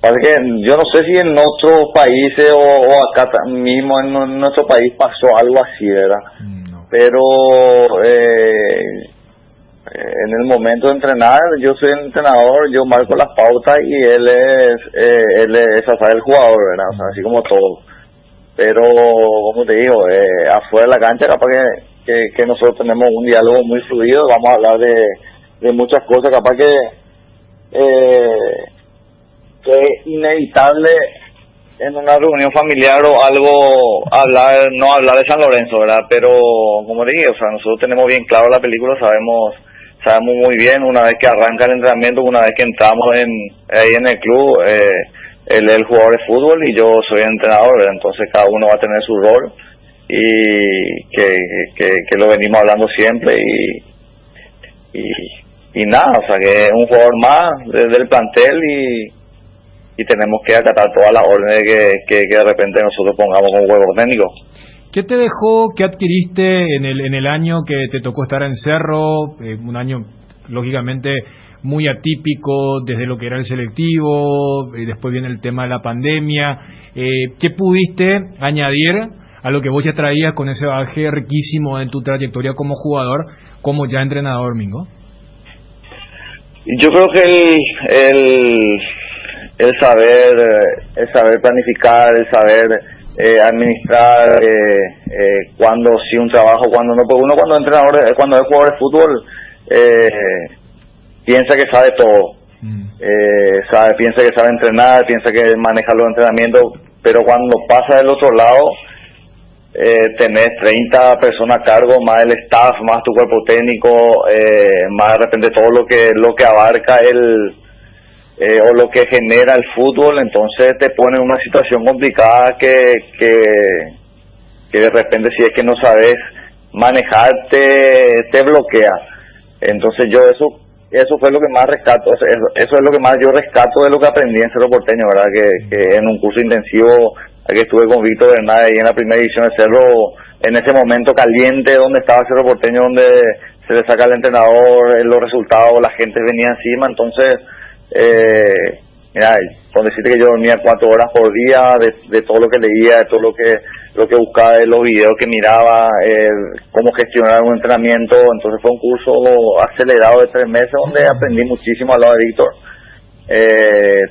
pasa que yo no sé si en otros países o acá mismo en nuestro país pasó algo así, ¿verdad? No. Pero en el momento de entrenar, yo soy el entrenador, yo marco las pautas y él es el jugador, ¿verdad? O sea, así como todo. Pero, como te digo, afuera de la cancha capaz que nosotros tenemos un diálogo muy fluido, vamos a hablar de muchas cosas, capaz que es inevitable en una reunión familiar o algo no hablar de San Lorenzo, ¿verdad? Pero, como te dije, o sea, nosotros tenemos bien claro la película, sabemos muy bien una vez que arranca el entrenamiento, una vez que entramos ahí en el club, él es el jugador de fútbol y yo soy el entrenador, ¿verdad? Entonces cada uno va a tener su rol y que lo venimos hablando siempre y nada, o sea que es un jugador más del plantel y tenemos que acatar todas las órdenes que de repente nosotros pongamos como juego técnico. ¿Qué te dejó, qué adquiriste en el año que te tocó estar en Cerro? Un año, lógicamente, muy atípico desde lo que era el selectivo, después viene el tema de la pandemia. ¿Qué pudiste añadir a lo que vos ya traías con ese bagaje riquísimo en tu trayectoria como jugador, como ya entrenador, Mingo? Yo creo que el saber planificar, el saber administrar cuando sí un trabajo, cuando no, porque uno cuando es jugador de fútbol piensa que sabe todo, piensa que sabe entrenar, piensa que maneja los entrenamientos, pero cuando pasa del otro lado tenés 30 personas a cargo, más el staff, más tu cuerpo técnico, más de repente todo lo que abarca o lo que genera el fútbol, entonces te pone en una situación complicada que de repente si es que no sabes manejarte te bloquea. Entonces yo eso fue lo que más rescato, eso es lo que más yo rescato de lo que aprendí en Cerro Porteño, ¿verdad? Que en un curso intensivo que estuve con Víctor Hernández ahí en la primera edición de Cerro, en ese momento caliente donde estaba Cerro Porteño, donde se le saca al entrenador los resultados, la gente venía encima, entonces mira, con decirte que yo dormía 4 horas por día de todo lo que leía, de todo lo que buscaba, de los videos que miraba, cómo gestionar un entrenamiento. Entonces fue un curso acelerado de 3 meses donde aprendí muchísimo al lado de Víctor,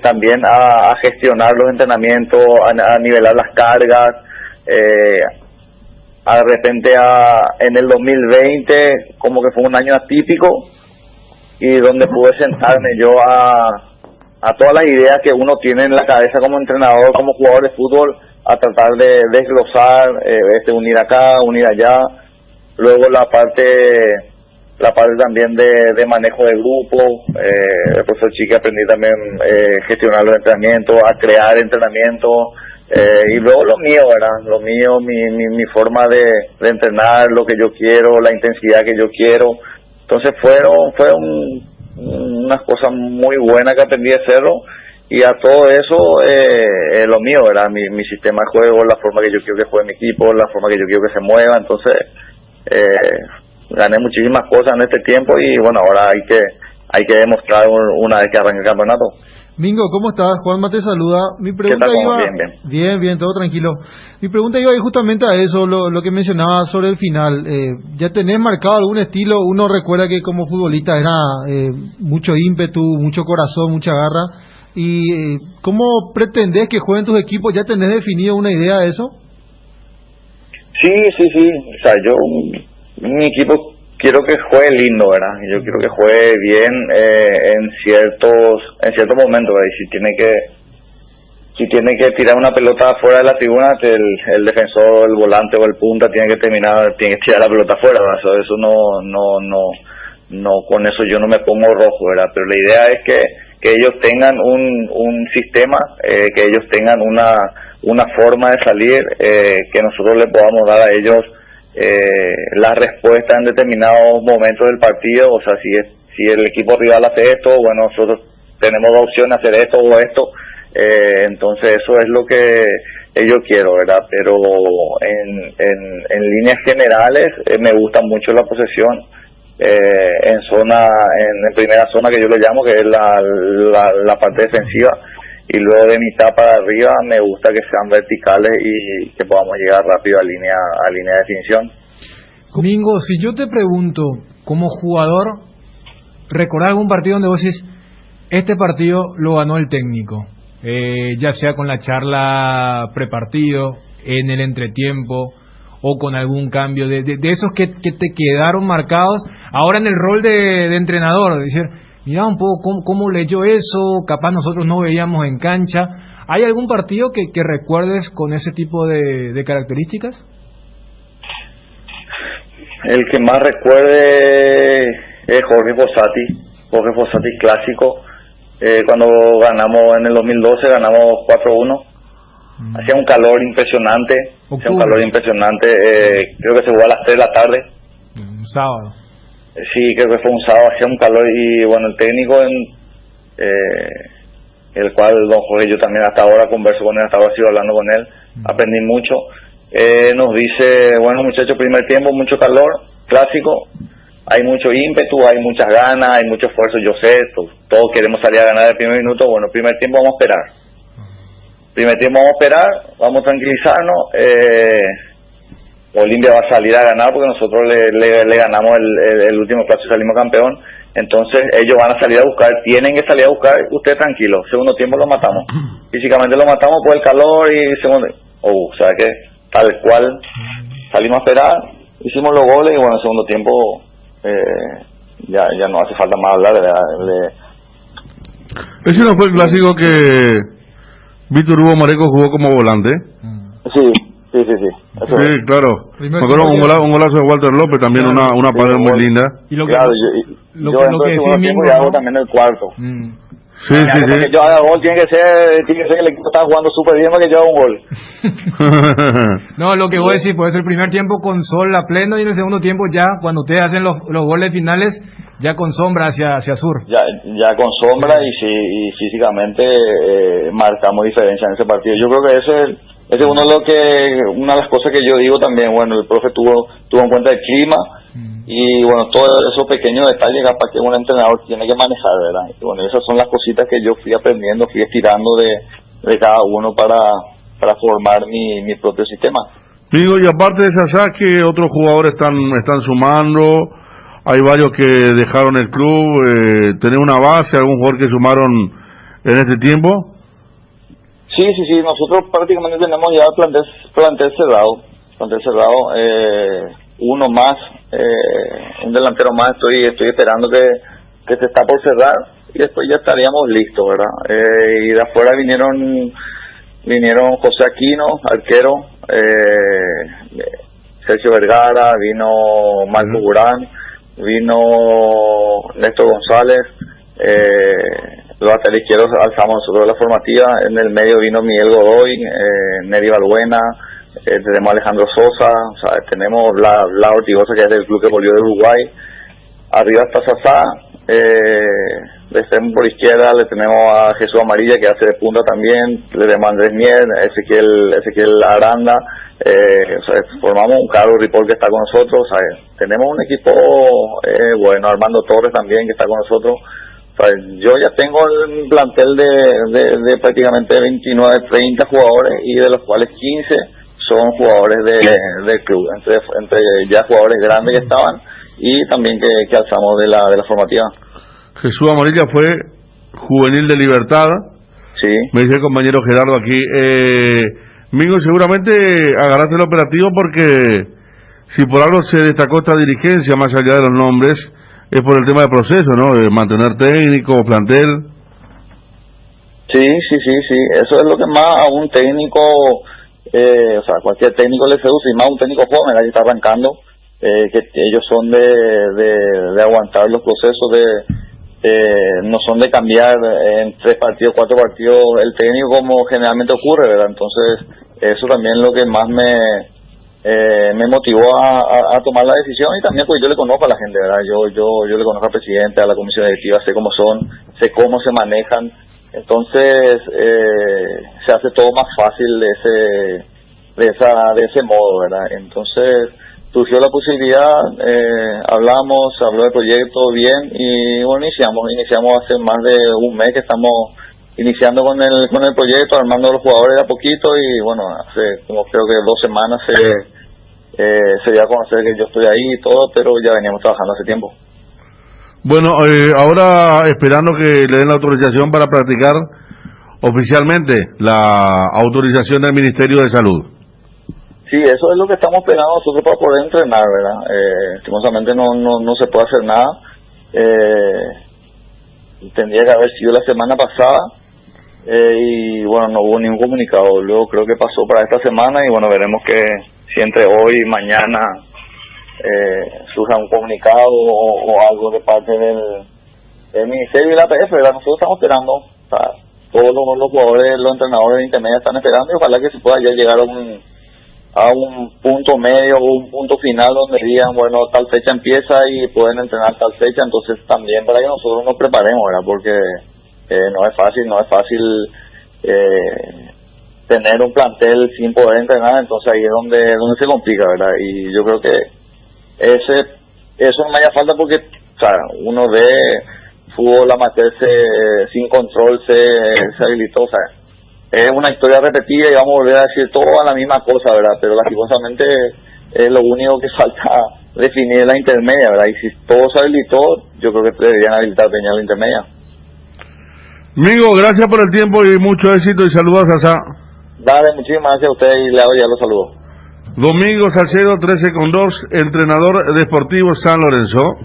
también a gestionar los entrenamientos, a nivelar las cargas, de repente en el 2020 como que fue un año atípico y donde pude sentarme yo a todas las ideas que uno tiene en la cabeza como entrenador, como jugador de fútbol, a tratar de desglosar, unir acá, unir allá. Luego la parte también de manejo de grupo, el profesor Chiqui aprendí también gestionar los entrenamientos, a crear entrenamientos, y luego lo mío, ¿verdad? Lo mío, mi forma de entrenar, lo que yo quiero, la intensidad que yo quiero. Entonces fueron unas cosas muy buenas que aprendí de Cerro, y a todo eso lo mío, ¿verdad? Mi sistema de juego, la forma que yo quiero que juegue mi equipo, la forma que yo quiero que se mueva. Entonces gané muchísimas cosas en este tiempo y bueno, ahora hay que demostrar una vez que arranque el campeonato. Mingo, ¿cómo estás? Juanma te saluda. Mi pregunta iba... Bien, todo tranquilo. Mi pregunta iba justamente a eso, lo que mencionaba sobre el final. ¿Ya tenés marcado algún estilo? Uno recuerda que como futbolista era mucho ímpetu, mucho corazón, mucha garra. ¿Y cómo pretendés que jueguen tus equipos? ¿Ya tenés definido una idea de eso? Sí. O sea, mi equipo quiero que juegue lindo, ¿verdad? Yo quiero que juegue bien en ciertos momentos, ¿verdad? Y si tiene que tirar una pelota fuera de la tribuna, el defensor, el volante o el punta tiene que tirar la pelota fuera, ¿verdad? Eso no, con eso yo no me pongo rojo, ¿verdad? Pero la idea es que ellos tengan un sistema, que ellos tengan una forma de salir, que nosotros le podamos dar a ellos la respuesta en determinados momentos del partido. O sea, si el equipo rival hace esto, bueno, nosotros tenemos la opción de hacer esto o esto, entonces eso es lo que yo quiero, ¿verdad? Pero en líneas generales me gusta mucho la posesión en primera zona, que yo le llamo, que es la parte defensiva, y luego de mitad para arriba me gusta que sean verticales y que podamos llegar rápido a línea de definición. Mingo, si yo te pregunto, como jugador, ¿recordás algún partido donde vos decís, este partido lo ganó el técnico? Ya sea con la charla prepartido, en el entretiempo, o con algún cambio de esos que te quedaron marcados ahora en el rol de entrenador, decir, mira un poco cómo leyó eso, capaz nosotros no veíamos en cancha. ¿Hay algún partido que recuerdes con ese tipo de características? El que más recuerde es Jorge Fossati clásico, cuando ganamos en el 2012, ganamos 4-1. Hacía un calor impresionante, creo que se jugó a las 3 de la tarde. Un sábado. Sí, creo que fue un sábado, hacía un calor y bueno, el técnico, el cual don Jorge, yo también hasta ahora converso con él, hasta ahora sigo hablando con él, aprendí mucho. Nos dice, bueno muchachos, primer tiempo, mucho calor, clásico, hay mucho ímpetu, hay muchas ganas, hay mucho esfuerzo, yo sé, todos queremos salir a ganar el primer minuto, bueno, primer tiempo vamos a esperar, vamos a tranquilizarnos, Olimpia va a salir a ganar porque nosotros le ganamos el último plazo y salimos campeón, entonces ellos van a salir a buscar, tienen que salir a buscar, usted tranquilo, segundo tiempo lo matamos, físicamente lo matamos por el calor y segundo, o sea que tal cual salimos a esperar, hicimos los goles y bueno, el segundo tiempo ya no hace falta más hablar. Ese no fue el clásico que Víctor Hugo Mareco jugó como volante. Sí. Sí, claro. Me acuerdo un golazo de Walter López, también una pared muy linda. Y lo que, claro, lo que decía mismo, y hago también el cuarto. Sí. Que yo haga gol tiene que ser que el equipo está jugando súper bien para que yo haga un gol. No, lo que voy a decir, puede ser el primer tiempo con sol a pleno y en el segundo tiempo ya, cuando ustedes hacen los goles finales, ya con sombra hacia sur. Ya con sombra y físicamente marcamos diferencia en ese partido. Yo creo que ese es una de las cosas que yo digo también. Bueno, el profe tuvo en cuenta el clima y bueno, todos esos pequeños detalles capaz que un entrenador tiene que manejar, ¿verdad? Y bueno, esas son las cositas que yo fui aprendiendo, fui estirando de cada uno para formar mi propio sistema. Digo, y aparte de Sasá, que otros jugadores están sumando, hay varios que dejaron el club, ¿tenés una base, algún jugador que sumaron en este tiempo? Sí, nosotros prácticamente tenemos ya plantel cerrado, uno más, un delantero más, estoy esperando que se está por cerrar y después ya estaríamos listos, ¿verdad? Y de afuera vinieron José Aquino, arquero, Sergio Vergara, vino Marco Burán, vino Néstor González, los laterales izquierdos alzamos nosotros la formativa, en el medio vino Miguel Godoy, Neri Balbuena, tenemos Alejandro Sosa, o sea, tenemos la Ortigosa, que es del club que volvió de Uruguay, arriba está Sasá, por izquierda le tenemos a Jesús Amarilla, que hace de punta también, le tenemos a Andrés Mier, Ezequiel Aranda, o sea, formamos un Carlos Ripoll que está con nosotros, o sea, tenemos un equipo bueno, Armando Torres también que está con nosotros, O sea, yo ya tengo el plantel de prácticamente 29, 30 jugadores, y de los cuales 15 son jugadores del club, entre ya jugadores grandes que estaban y también que alzamos de la formativa. Jesús Amarilla fue juvenil de Libertad. Sí. Me dice el compañero Gerardo aquí. Mingo, seguramente agarraste el operativo porque si por algo se destacó esta dirigencia, más allá de los nombres, es por el tema del proceso, ¿no? De mantener técnico, plantel. Sí. Eso es lo que más a un técnico, o sea, cualquier técnico le seduce, y más un técnico joven, que está arrancando, que ellos son de aguantar los procesos, no son de cambiar en 3 partidos, 4 partidos el técnico como generalmente ocurre, ¿verdad? Entonces, eso también es lo que más me motivó a tomar la decisión, y también pues yo le conozco a la gente, ¿verdad? Yo le conozco al presidente, a la comisión directiva, sé cómo son, sé cómo se manejan, entonces se hace todo más fácil de ese modo, ¿verdad? Entonces surgió la posibilidad, habló del proyecto bien, y bueno, iniciamos hace más de un mes que estamos iniciando con el proyecto, armando los jugadores de a poquito, y bueno, hace como creo que 2 semanas se dio a conocer que yo estoy ahí y todo, pero ya veníamos trabajando hace tiempo. Bueno, ahora esperando que le den la autorización para practicar oficialmente la autorización del Ministerio de Salud. Sí, eso es lo que estamos esperando nosotros para poder entrenar, ¿verdad? Lastimosamente no se puede hacer nada. Tendría que haber sido la semana pasada, y bueno, no hubo ningún comunicado. Luego creo que pasó para esta semana, y bueno, veremos que si entre hoy y mañana surja un comunicado o algo de parte del Ministerio y la APF, ¿verdad? Nosotros estamos esperando, o sea, todos los jugadores, los entrenadores de intermedia están esperando, y ojalá que se pueda ya llegar a un punto medio o un punto final donde digan, bueno, tal fecha empieza y pueden entrenar tal fecha. Entonces también para que nosotros nos preparemos, ¿verdad? Porque no es fácil tener un plantel sin poder entrenar, entonces ahí es donde se complica, ¿verdad? Y yo creo que eso no me haya falta, porque o sea, uno ve fútbol amateur sin control se habilitó, o sea, es una historia repetida y vamos a volver a decir toda la misma cosa, ¿verdad? Pero lastimosamente es lo único que falta definir la intermedia, ¿verdad? Y si todo se habilitó, yo creo que deberían habilitar Peña la intermedia. Amigo, gracias por el tiempo y mucho éxito, y saludos a Sasa. Dale, muchísimas gracias a usted, y le hago ya los saludos. Domingo Salcedo, 13-2, entrenador deportivo San Lorenzo.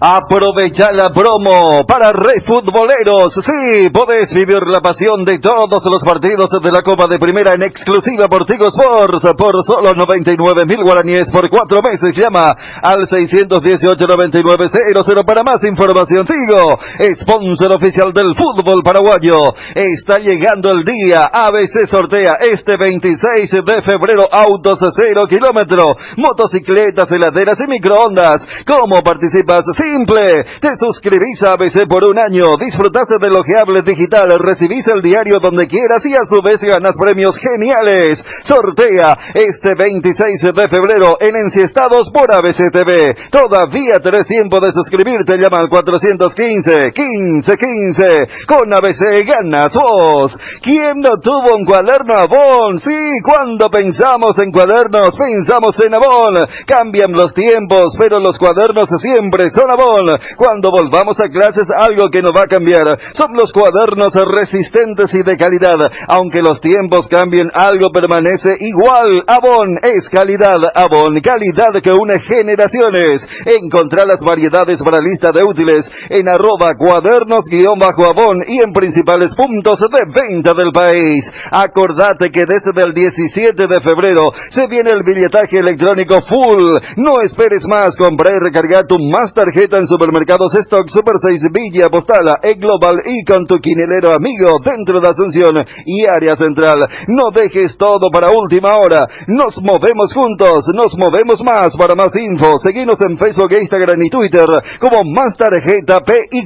Aprovecha la promo para Refutboleros. Sí, podés vivir la pasión de todos los partidos de la Copa de Primera en exclusiva por Tigo Sports por solo 99.000 guaraníes por 4 meses. Llama al 618-9900 para más información. Tigo, sponsor oficial del fútbol paraguayo. Está llegando el día. ABC sortea este 26 de febrero autos 0 kilómetro, motocicletas, heladeras y microondas. ¿Cómo participas? Simple, te suscribís a ABC por un año, disfrutás del ojeable digital, recibís el diario donde quieras y a su vez ganas premios geniales. Sortea este 26 de febrero en Enciestados por ABC TV. Todavía tenés tiempo de suscribirte, llama al 415-1515. Con ABC ganas vos. ¿Quién no tuvo un cuaderno Avon? Sí, cuando pensamos en cuadernos, pensamos en Avon. Cambian los tiempos, pero los cuadernos siempre son Avon. Cuando volvamos a clases, algo que no va a cambiar son los cuadernos resistentes y de calidad. Aunque los tiempos cambien, algo permanece igual. Avon es calidad. Avon, calidad que une generaciones. Encontrá las variedades para lista de útiles en @cuadernos_Avon y en principales puntos de venta del país. Acordate que desde el 17 de febrero se viene el billetaje electrónico full. No esperes más, compra y recarga tu más tarjeta en supermercados Stock, Super 6, Villa, Postala, E-Global y con tu quinelero amigo dentro de Asunción y área central. No dejes todo para última hora. Nos movemos juntos, nos movemos más. Para más info, seguinos en Facebook, Instagram y Twitter como Más Tarjeta PY.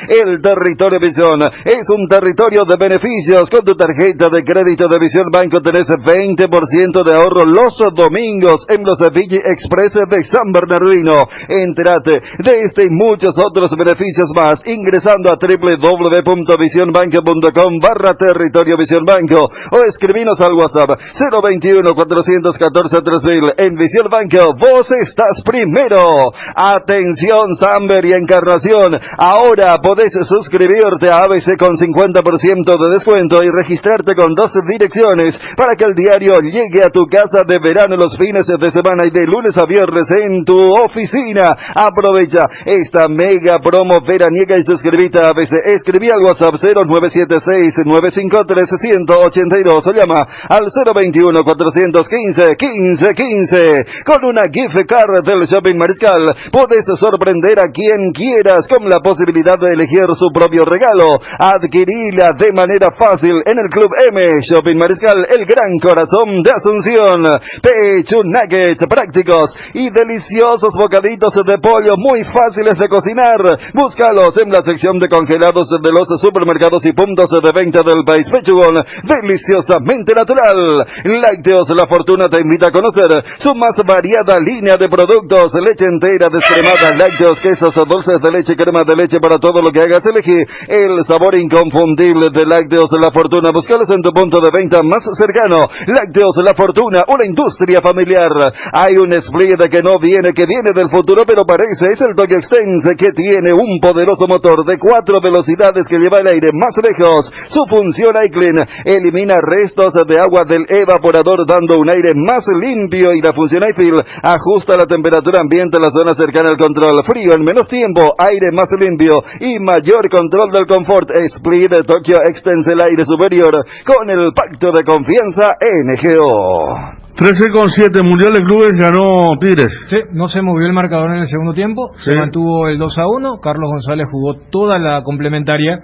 El territorio Visión es un territorio de beneficios. Con tu tarjeta de crédito de Visión Banco tenés 20% de ahorro los domingos en los Villa Express de San Bernardino. Entérate de este y muchos otros beneficios más ingresando a www.visionbanco.com/territorio Visión Banco o escribinos al WhatsApp 021-414-3000. En Visión Banco, vos estás primero. Atención, Samber y Encarnación. Ahora podés suscribirte a ABC con 50% de descuento y registrarte con 2 direcciones para que el diario llegue a tu casa de verano los fines de semana y de lunes a viernes en tu oficina. Aprovecha esta mega promo veraniega y suscríbete a ABC. Escribí al WhatsApp 0976-953-182 o llama al 021-415-1515. Con una gift card del Shopping Mariscal puedes sorprender a quien quieras con la posibilidad de elegir su propio regalo. Adquirila de manera fácil en el Club M. Shopping Mariscal, el gran corazón de Asunción. Pechu nuggets prácticos y deliciosos bocaditos de pollo muy fáciles de cocinar. Búscalos en la sección de congelados de los supermercados y puntos de venta del país. Pechugón, deliciosamente natural. Lácteos La Fortuna te invita a conocer su más variada línea de productos: leche entera descremada, lácteos, quesos, dulces de leche, crema de leche. Para todo lo que hagas, elegí el sabor inconfundible de Lácteos La Fortuna. Búscalos en tu punto de venta más cercano. Lácteos La Fortuna, una industria familiar. Hay un split que no viene, que viene del futuro, pero parece, es el Tokyo Extense, que tiene un poderoso motor de 4 velocidades que lleva el aire más lejos. Su función iClean elimina restos de agua del evaporador, dando un aire más limpio, y la función iFeel ajusta la temperatura ambiente en la zona cercana al control. Frío en menos tiempo, aire más limpio y mayor control del confort. Split Tokyo Extense, el aire superior con el pacto de confianza NGO. 13-7, Mundial de Clubes, ganó Tigres. Sí, no se movió el marcador en el segundo tiempo, sí. Se mantuvo el 2-1, Carlos González jugó toda la complementaria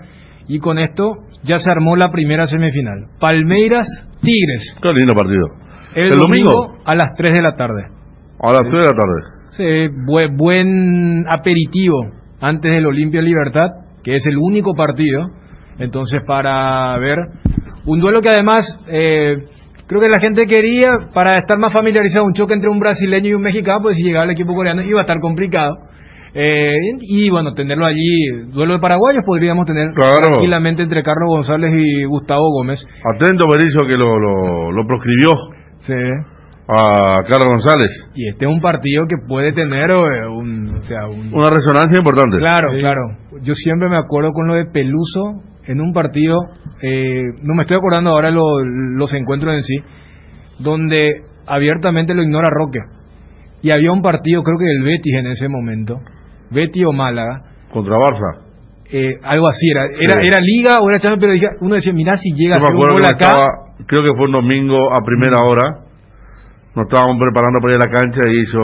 y con esto ya se armó la primera semifinal. Palmeiras-Tigres. Qué lindo partido. El domingo a las 3 de la tarde. A las 3 de la tarde. Sí, buen aperitivo antes del Olimpia Libertad, que es el único partido. Entonces, para ver un duelo que además creo que la gente quería, para estar más familiarizado, un choque entre un brasileño y un mexicano, pues si llegaba el equipo coreano iba a estar complicado. Y bueno, tenerlo allí, duelo de paraguayos podríamos tener tranquilamente entre Carlos González y Gustavo Gómez. Atento, Berizzo, que lo proscribió. Sí. A Carlos González. Y este es un partido que puede tener una resonancia importante. Claro, claro. Yo siempre me acuerdo con lo de Peluso en un partido, no me estoy acordando ahora los encuentros en sí, donde abiertamente lo ignora Roque. Y había un partido, creo que del Betis en ese momento, Betis o Málaga. Contra Barça. Algo así, era Liga o era Champions, pero uno decía, mirá si llega a hacer un gol acá. Creo que fue un domingo a primera hora. Nos estábamos preparando para ir a la cancha y hizo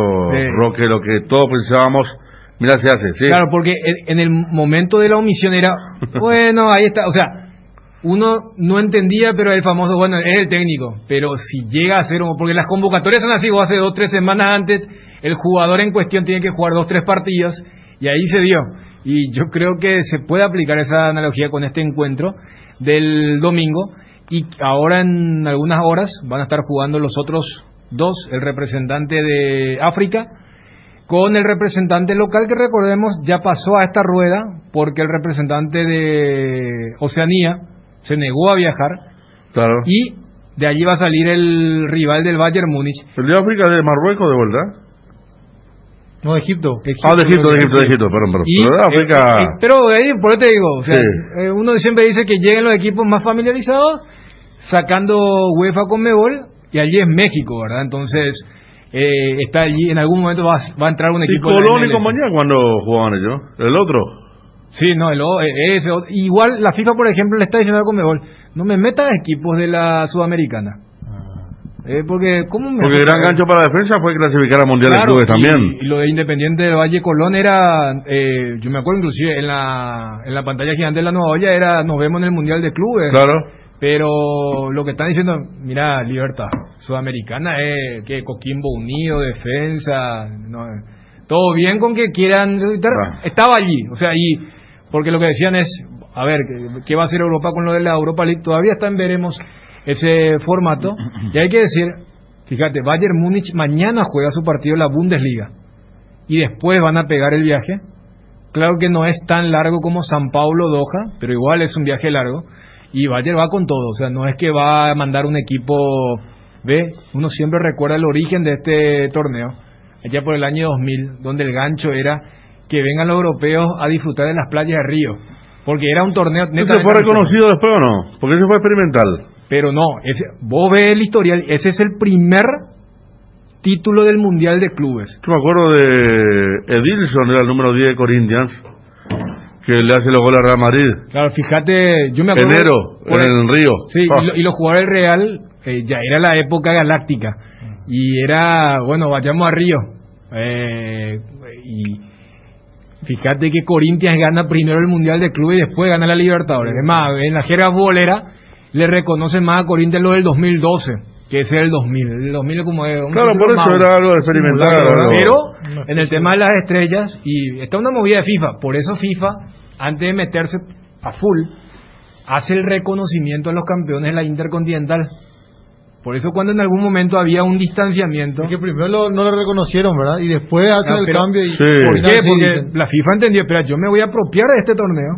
Roque lo que todos pensábamos. Mira, se hace, sí. Claro, porque en el momento de la omisión era, bueno, ahí está, o sea, uno no entendía, pero el famoso, bueno, es el técnico, pero si llega a ser, porque las convocatorias son así, o hace 2 o 3 semanas antes, el jugador en cuestión tiene que jugar 2 o 3 partidos, y ahí se dio. Y yo creo que se puede aplicar esa analogía con este encuentro del domingo, y ahora en algunas horas van a estar jugando los otros 2, el representante de África con el representante local, que recordemos ya pasó a esta rueda porque el representante de Oceanía se negó a viajar. Claro. Y de allí va a salir el rival del Bayern Múnich. ¿El de África de Marruecos de vuelta? No, de Egipto. De Egipto, perdón. Y, pero de África... pero ahí, por eso te digo, o sea, uno siempre dice que lleguen los equipos más familiarizados, sacando UEFA con Conmebol, y allí es México, ¿verdad? Entonces, está allí, en algún momento va a entrar un equipo. ¿Y Colón y compañía cuando jugaban ellos? ¿El otro? Sí, no, ese, igual la FIFA, por ejemplo, le está diciendo a Conmebol, no me metas equipos de la Sudamericana. Porque el gran gancho para la defensa fue clasificar al Mundial de Clubes también. Y lo de Independiente del Valle Colón era, yo me acuerdo inclusive en la pantalla gigante de la Nueva Olla era, nos vemos en el Mundial de Clubes. Claro. Pero lo que están diciendo, mira, Libertad Sudamericana es que Coquimbo Unido, defensa, no, todo bien con que quieran, estaba allí, o sea, y porque lo que decían es, a ver, ¿qué va a hacer Europa con lo de la Europa League? Todavía está en veremos ese formato, y hay que decir, fíjate, Bayern Múnich mañana juega su partido en la Bundesliga, y después van a pegar el viaje. Claro que no es tan largo como San Paulo-Doha, pero igual es un viaje largo. Y Bayer va con todo, o sea, no es que va a mandar un equipo... Ve, uno siempre recuerda el origen de este torneo, allá por el año 2000, donde el gancho era que vengan los europeos a disfrutar de las playas de Río, porque era un torneo... ¿Eso fue reconocido después o no? Porque eso fue experimental. Pero no, vos ves el historial, ese es el primer título del Mundial de Clubes. Yo me acuerdo de Edilson, era el número 10 de Corinthians, que le hace los goles a Real Madrid. Claro, fíjate, yo me acuerdo... Enero, en el Río. Sí, y los jugadores del Real, ya era la época galáctica, y era, bueno, vayamos a Río. Y fíjate que Corinthians gana primero el Mundial de Clubes y después gana la Libertadores. Es más, en la jerga bolera le reconocen más a Corinthians lo del 2012, que ese es el 2000. El 2000 es como... Claro, por eso era algo experimental. Pero en el tema de las estrellas, y está una movida de FIFA, por eso FIFA, antes de meterse a full, hace el reconocimiento a los campeones de la Intercontinental. Por eso cuando en algún momento había un distanciamiento... Es que primero no lo reconocieron, ¿verdad? Y después hacen el cambio y... Sí. ¿Por qué? Porque la FIFA entendió, espera, yo me voy a apropiar de este torneo,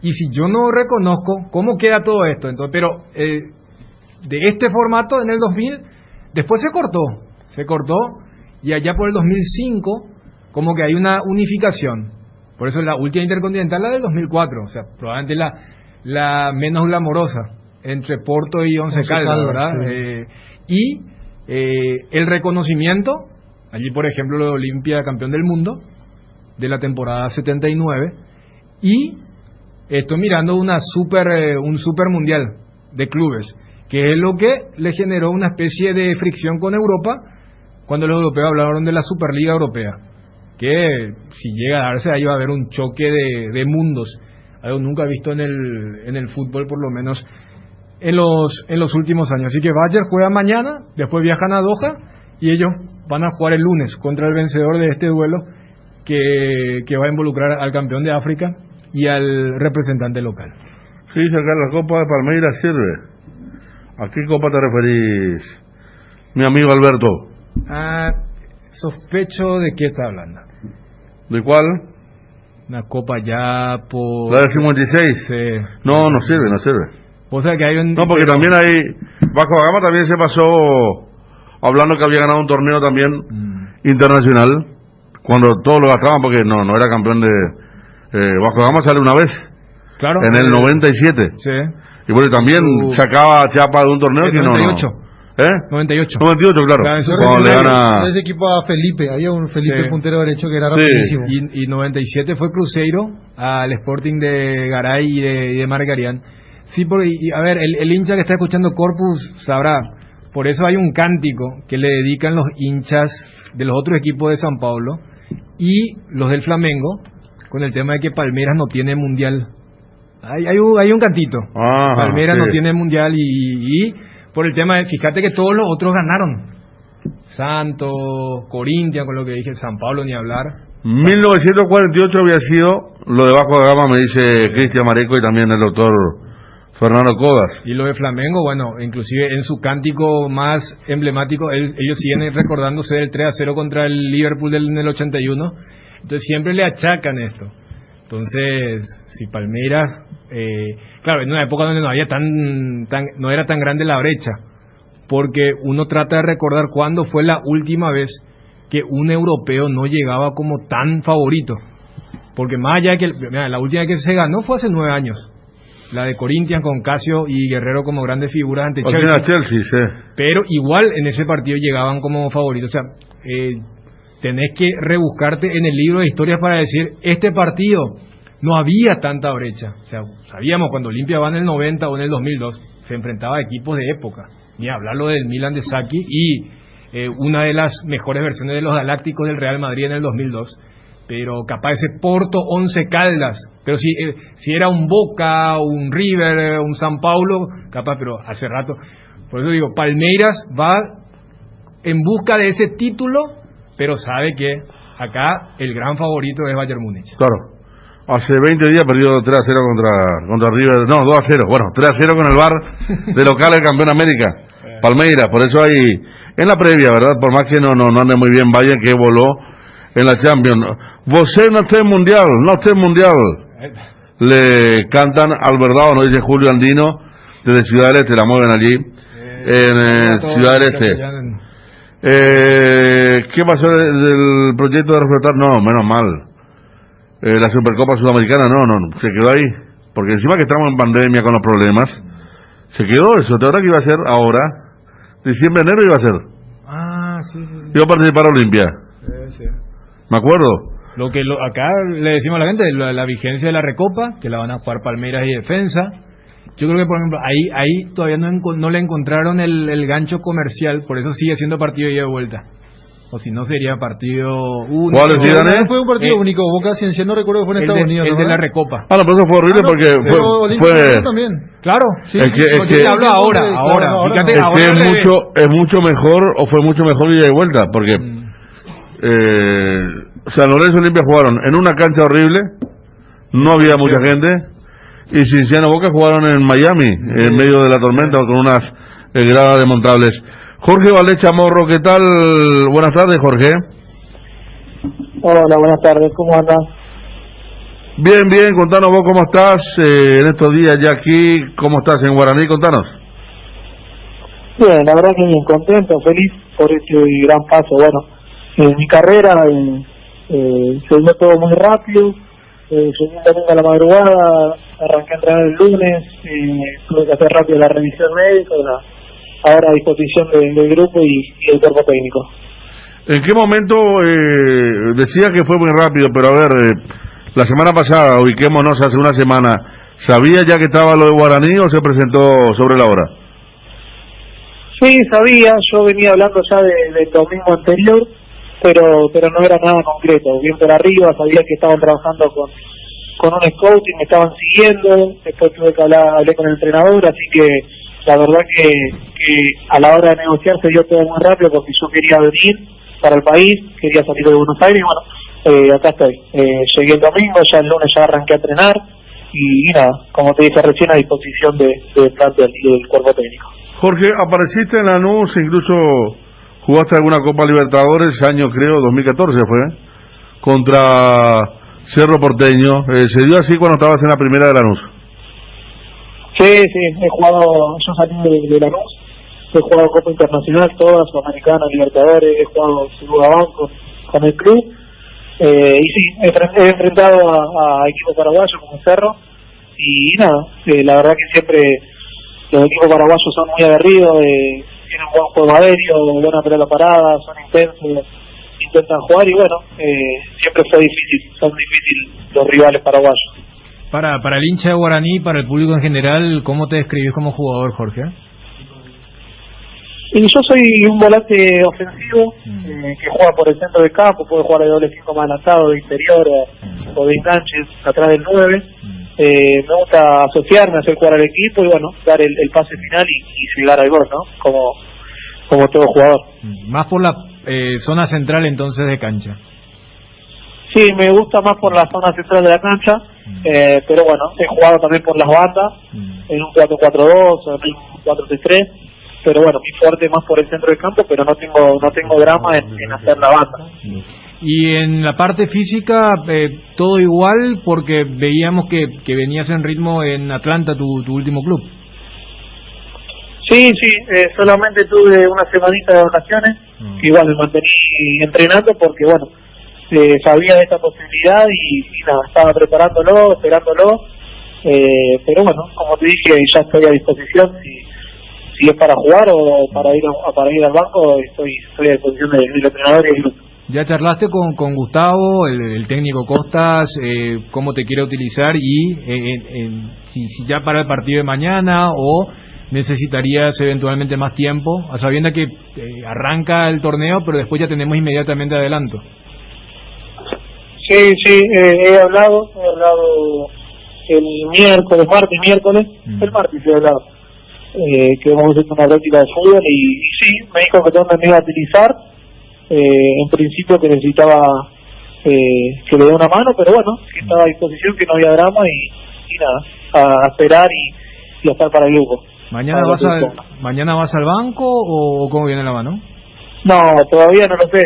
y si yo no reconozco, ¿cómo queda todo esto? Entonces, pero de este formato en el 2000, después se cortó, y allá por el 2005, como que hay una unificación. Por eso la última Intercontinental, la del 2004, o sea, probablemente la menos glamorosa, entre Porto y Once Caldas, ¿verdad? Sí. El reconocimiento, allí por ejemplo lo de Olimpia, campeón del mundo, de la temporada 79, y estoy mirando un super mundial de clubes, que es lo que le generó una especie de fricción con Europa, cuando los europeos hablaron de la Superliga Europea, que si llega a darse ahí va a haber un choque de mundos, algo nunca visto en el fútbol, por lo menos en los últimos años. Así que Bayer juega mañana, después viajan a Doha y ellos van a jugar el lunes contra el vencedor de este duelo que va a involucrar al campeón de África y al representante local. Sí, acá la Copa de Palmeiras sirve. ¿A qué copa te referís, mi amigo Alberto? Sospecho de qué está hablando. ¿De cuál? Una copa ya por... ¿La del 56? Sí. No sirve. O sea que hay un... No, porque también hay... Vasco da Gama también se pasó hablando que había ganado un torneo también internacional, cuando todos lo gastaban, porque no era campeón de... Vasco da Gama sale una vez. Claro. En el 97. Sí. Y bueno, también sacaba chapa de un torneo que 98. no. ¿Eh? 98, claro. Cuando le gana ese equipo a Felipe, había un Felipe puntero derecho que era rapidísimo. Y 97 fue Cruzeiro al Sporting de Garay y de Margarián. Sí, porque, a ver, el hincha que está escuchando Corpus sabrá, por eso hay un cántico que le dedican los hinchas de los otros equipos de San Paulo y los del Flamengo, con el tema de que Palmeiras no tiene mundial. Hay un cantito. Palmeiras no tiene mundial y por el tema de, fíjate que todos los otros ganaron. Santos, Corinthians, con lo que dije, San Paulo ni hablar. 1948 había sido lo de Vasco da Gama, me dice Cristian Mareco y también el doctor Fernando Codas. Y lo de Flamengo, bueno, inclusive en su cántico más emblemático, ellos siguen recordándose del 3-0 contra el Liverpool en el 81. Entonces siempre le achacan esto. Entonces, si Palmeiras, claro, en una época donde no había no era tan grande la brecha, porque uno trata de recordar cuándo fue la última vez que un europeo no llegaba como tan favorito, porque más allá de que la última vez que se ganó fue hace 9 años, la de Corinthians con Casio y Guerrero como grandes figuras ante Chelsea, sí. Pero igual en ese partido llegaban como favoritos, o sea, tenés que rebuscarte en el libro de historias para decir, este partido no había tanta brecha. O sea, sabíamos cuando Olimpia va en el 90 o en el 2002, se enfrentaba a equipos de época. Ni hablarlo del Milan de Sacchi y una de las mejores versiones de los Galácticos del Real Madrid en el 2002. Pero capaz ese Porto, Once Caldas. Pero si era un Boca, un River, un San Paulo, capaz, pero hace rato. Por eso digo, Palmeiras va en busca de ese título, pero sabe que acá el gran favorito es Bayern Múnich. Claro. Hace 20 días perdió 3-0 contra River. No, 2-0. Bueno, 3-0 con el VAR de local del campeón América. Palmeiras. Por eso hay, en la previa, ¿verdad? Por más que no ande muy bien Bayern, que voló en la Champions. Vosé no esté mundial, le cantan al verdad, nos dice Julio Andino desde Ciudad del Este, la mueven allí en Ciudad del Este. ¿Qué pasó del proyecto de reflotar? No, menos mal. La Supercopa Sudamericana no, se quedó ahí, porque encima que estamos en pandemia con los problemas, se quedó eso. ¿Te acuerdas que iba a ser ahora? Diciembre, enero iba a ser. Sí. Iba a participar a Olimpia. Sí. Me acuerdo. Acá le decimos a la gente, la vigencia de la Recopa, que la van a jugar Palmeiras y Defensa. Yo creo que, por ejemplo, ahí todavía no le encontraron el gancho comercial, por eso sigue siendo partido de ida y vuelta. O si no, sería partido único. ¿Cuál es, Daniel? Fue un partido único. Boca Ciencia, no recuerdo que fue en Estados Unidos. El de la Recopa. Pero eso fue horrible porque fue también. Claro. Sí, es que hablo ahora. Fíjate, es ahora que es mucho mejor, o fue mucho mejor ida y vuelta, porque San Lorenzo y Olimpia jugaron en una cancha horrible, no había mucha gente, y Cienciano Boca jugaron en Miami, en medio de la tormenta, con unas gradas desmontables. Jorge Valdés Chamorro, ¿qué tal? Buenas tardes, Jorge. Hola, buenas tardes, ¿cómo andas? Bien, contanos vos cómo estás en estos días ya aquí, cómo estás en Guaraní, contanos. Bien, la verdad que bien, contento, feliz por este gran paso. Bueno, en mi carrera se dio todo muy rápido, llegué un domingo a la madrugada, arranqué a entrenar el lunes, tuve que hacer rápido la revisión médica, ahora a disposición del grupo y del cuerpo técnico. ¿En qué momento decía que fue muy rápido, pero a ver, la semana pasada, ubiquémonos hace una semana, ¿sabía ya que estaba lo de Guaraní o se presentó sobre la hora? Sí, sabía, yo venía hablando ya del domingo anterior, pero no era nada concreto, bien por arriba, sabía que estaban trabajando con un scouting, me estaban siguiendo, después tuve que hablé con el entrenador, así que la verdad que a la hora de negociar se dio todo muy rápido porque yo quería venir para el país, quería salir de Buenos Aires y bueno, acá estoy. Llegué el domingo, ya el lunes ya arranqué a entrenar y nada, como te dije recién, a disposición del plantel y del cuerpo técnico. Jorge, apareciste en Lanús, incluso jugaste alguna Copa Libertadores, año creo, 2014 fue, contra Cerro Porteño. ¿Se dio así cuando estabas en la primera de Lanús? Sí, he jugado, yo salí de Lanús, he jugado Copa Internacional, todas, Sudamericana, Libertadores, he jugado Segunda Banco con el club, y sí, he enfrentado a equipos paraguayos como Cerro, y nada, la verdad que siempre los equipos paraguayos son muy aguerridos, tienen buen juego aéreo, buena pelota parada, son intensos, intentan jugar, y bueno, siempre son difíciles los rivales paraguayos. Para el hincha de Guaraní, para el público en general, ¿cómo te describís como jugador, Jorge? Y yo soy un volante ofensivo que juega por el centro del campo, puede jugar de doble 5 más adelantado, de interior o de enganches atrás del 9. Me gusta asociarme, hacer jugar al equipo y bueno, dar el pase final y llegar al gol, ¿no? Como todo jugador. Más por la zona central entonces de cancha. Sí, me gusta más por la zona central de la cancha, pero bueno, he jugado también por las bandas, en un 4-4-2, en un 4-3-3, pero bueno, mi fuerte es más por el centro del campo, pero no tengo drama en hacer la banda. Y en la parte física, todo igual, porque veíamos que venías en ritmo en Atlanta, tu último club. Sí, solamente tuve una semanita de vacaciones, que igual me mantení entrenando porque bueno, sabía de esta posibilidad y nada, estaba preparándolo, esperándolo, pero bueno, como te dije, ya estoy a disposición, si es para jugar o para ir al banco, estoy a disposición del entrenador y del grupo. ¿Ya charlaste con Gustavo, el técnico Costas, cómo te quiere utilizar y si ya para el partido de mañana o necesitarías eventualmente más tiempo, a sabiendo que arranca el torneo, pero después ya tenemos inmediatamente adelanto? Sí, he hablado el miércoles, el martes he hablado, que vamos a hacer una práctica de fútbol y sí, me dijo que dónde me iba a utilizar, en principio que necesitaba que le dé una mano, pero bueno, que estaba a disposición, que no había drama y nada, a esperar y a estar para el grupo. ¿Mañana vas al banco o cómo viene la mano? No, todavía no lo sé.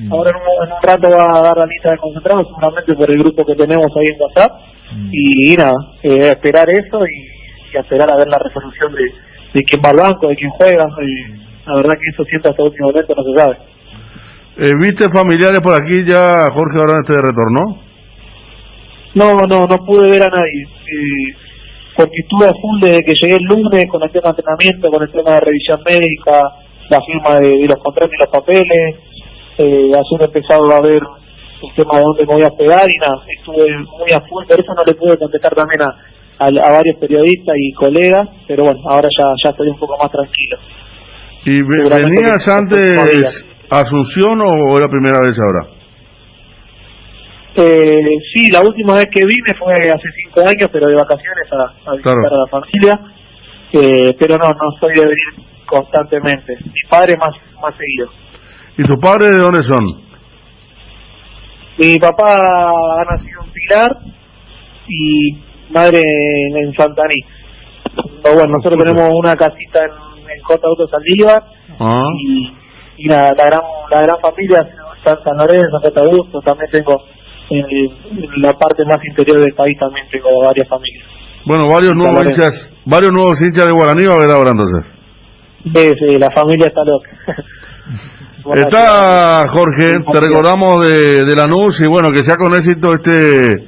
Ahora en un rato va a dar la lista de concentrados, seguramente por el grupo que tenemos ahí en WhatsApp. Y nada, esperar eso y esperar a ver la resolución de quién va al banco, de quién juega. La verdad que eso siempre hasta el último momento no se sabe. ¿Viste familiares por aquí ya, Jorge, ahora este retorno? No pude ver a nadie. Porque estuve a full desde que llegué el lunes con el tema de entrenamiento, con el tema de revisión médica, la firma de los contratos y los papeles. Ayer he empezado a ver el tema de dónde me voy a pegar y nada, estuve muy a full, por eso no le pude contestar también a varios periodistas y colegas, pero bueno, ahora ya estoy un poco más tranquilo. ¿Y venías antes a Asunción o era primera vez ahora? Sí, la última vez que vine fue hace 5 años, pero de vacaciones a visitar a la familia, pero no soy de venir constantemente. Mi padre más seguido. ¿Y tus padres de dónde son? Mi papá ha nacido en Pilar y madre en Santaní. Pero bueno, nosotros tenemos una casita en Costa Auto Saldívar y la gran familia San Lorenzo, Costa Augusto. También tengo en la parte más interior del país también tengo varias familias. Bueno, varios nuevos hinchas de Guaraní va a haber ahora entonces. Sí, la familia está loca. Bueno, está Jorge, te recordamos de Lanús y bueno, que sea con éxito este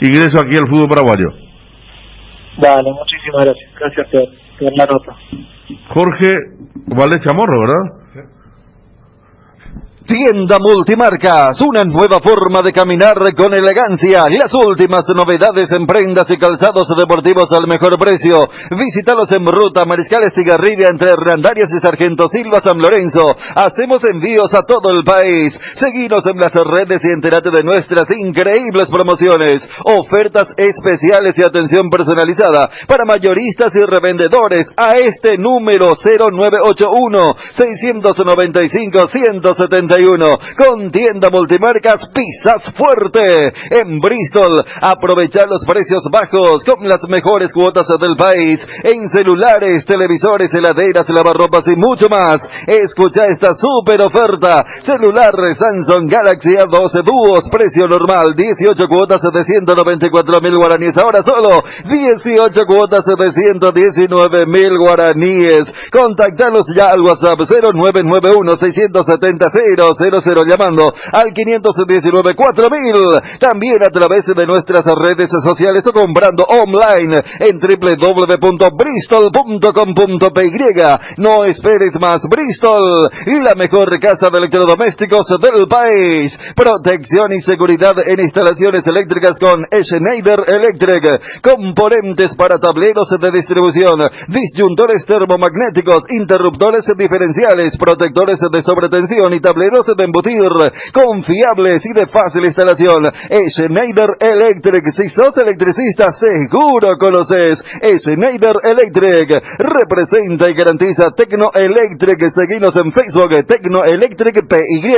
ingreso aquí al fútbol paraguayo. Dale, muchísimas gracias. Gracias por la nota. Jorge Valdés Chamorro, ¿verdad? Sí. Tienda Multimarcas, una nueva forma de caminar con elegancia. Las últimas novedades en prendas y calzados deportivos al mejor precio. Visítalos en Ruta Mariscal Estigarribia entre Hernandarias y Sargento Silva San Lorenzo. Hacemos envíos a todo el país. Seguinos en las redes y entérate de nuestras increíbles promociones, ofertas especiales y atención personalizada para mayoristas y revendedores a este número 0981 695 171. Con Tienda Multimarcas pisas fuerte en Bristol. Aprovechar los precios bajos con las mejores cuotas del país en celulares, televisores, heladeras, lavarropas y mucho más. Escucha esta super oferta: celular Samsung Galaxy A12 Duos, precio normal 18 cuotas de 194.000 guaraníes, ahora solo 18 cuotas de 119.000 guaraníes. Contactanos ya al WhatsApp 0991 670 00 llamando al 519-4000, también a través de nuestras redes sociales o comprando online en www.bristol.com.py. No esperes más. Bristol, la mejor casa de electrodomésticos del país. Protección y seguridad en instalaciones eléctricas con Schneider Electric. Componentes para tableros de distribución, disyuntores termomagnéticos, interruptores diferenciales, protectores de sobretensión y tableros de embutir, confiables y de fácil instalación. Schneider Electric. Si sos electricista, seguro conoces Schneider Electric. Representa y garantiza Tecno Electric. Seguinos en Facebook, Tecno Electric PY.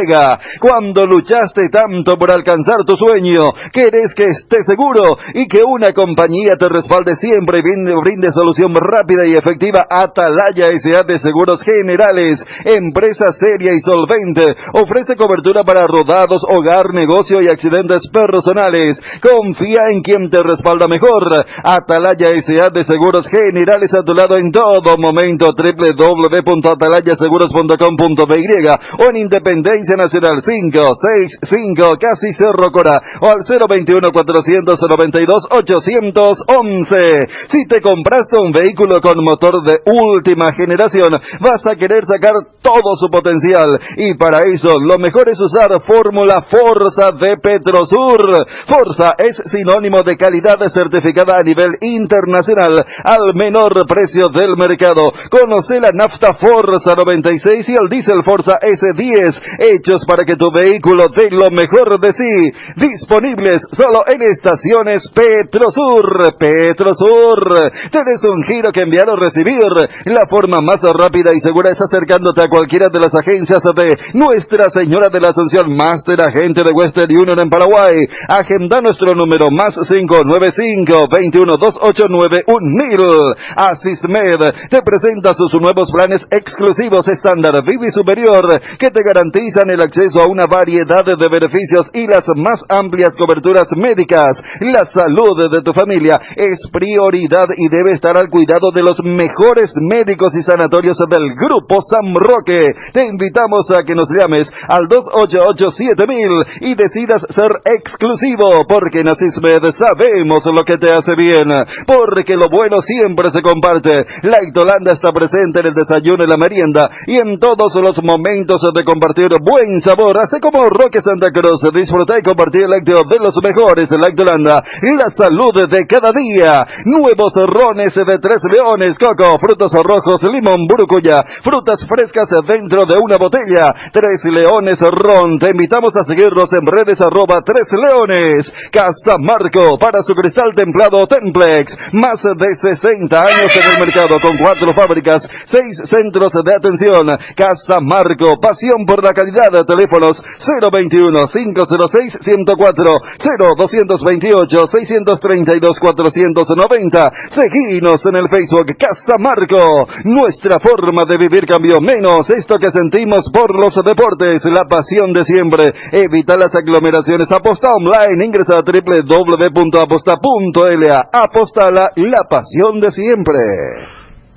Cuando luchaste tanto por alcanzar tu sueño, querés que esté seguro y que una compañía te respalde siempre y brinde solución rápida y efectiva. Atalaya S.A. de Seguros Generales, empresa seria y solvente. Ofrece cobertura para rodados, hogar, negocio y accidentes personales. Confía en quien te respalda mejor. Atalaya S.A. de Seguros Generales, a tu lado en todo momento. www.atalayaseguros.com.py o en Independencia Nacional 565 casi Cerro Cora o al 021-492-811. Si te compraste un vehículo con motor de última generación, vas a querer sacar todo su potencial, y para eso lo mejor es usar fórmula Forza de Petrosur. Forza es sinónimo de calidad certificada a nivel internacional al menor precio del mercado. Conoce la nafta Forza 96 y el diésel Forza S10, hechos para que tu vehículo dé lo mejor de sí. Disponibles solo en estaciones Petrosur. Petrosur. ¿Tienes un giro que enviar o recibir? La forma más rápida y segura es acercándote a cualquiera de las agencias de nuestra Nuestra Señora de la Asunción, Master Agente de Western Union en Paraguay. Agenda nuestro número más 595-21289-1000. Asismed te presenta sus nuevos planes exclusivos estándar Vivi Superior que te garantizan el acceso a una variedad de beneficios y las más amplias coberturas médicas. La salud de tu familia es prioridad y debe estar al cuidado de los mejores médicos y sanatorios del Grupo San Roque. Te invitamos a que nos llames al 288-7000 y decidas ser exclusivo, porque en Asismed sabemos lo que te hace bien, porque lo bueno siempre se comparte. Lactolanda está presente en el desayuno y la merienda y en todos los momentos de compartir buen sabor. Hace como Roque Santa Cruz, disfruta y compartir el lácteo de los mejores. Lactolanda, la salud de cada día. Nuevos rones de 3 Leones, coco, frutos rojos, limón, burucuya, frutas frescas dentro de una botella. 3 Leones Ron. Te invitamos a seguirnos en redes @3leones. Casa Marco, para su cristal templado Templex. Más de 60 años en el mercado, con 4 fábricas, 6 centros de atención. Casa Marco, pasión por la calidad. Teléfonos 021-506-104, 0228-632-490. Seguinos en el Facebook. Casa Marco, nuestra forma de vivir cambió, menos esto que sentimos por los deportes, la pasión de siempre. Evita las aglomeraciones. Aposta online, ingresa a www.aposta.la. Apostala, la pasión de siempre.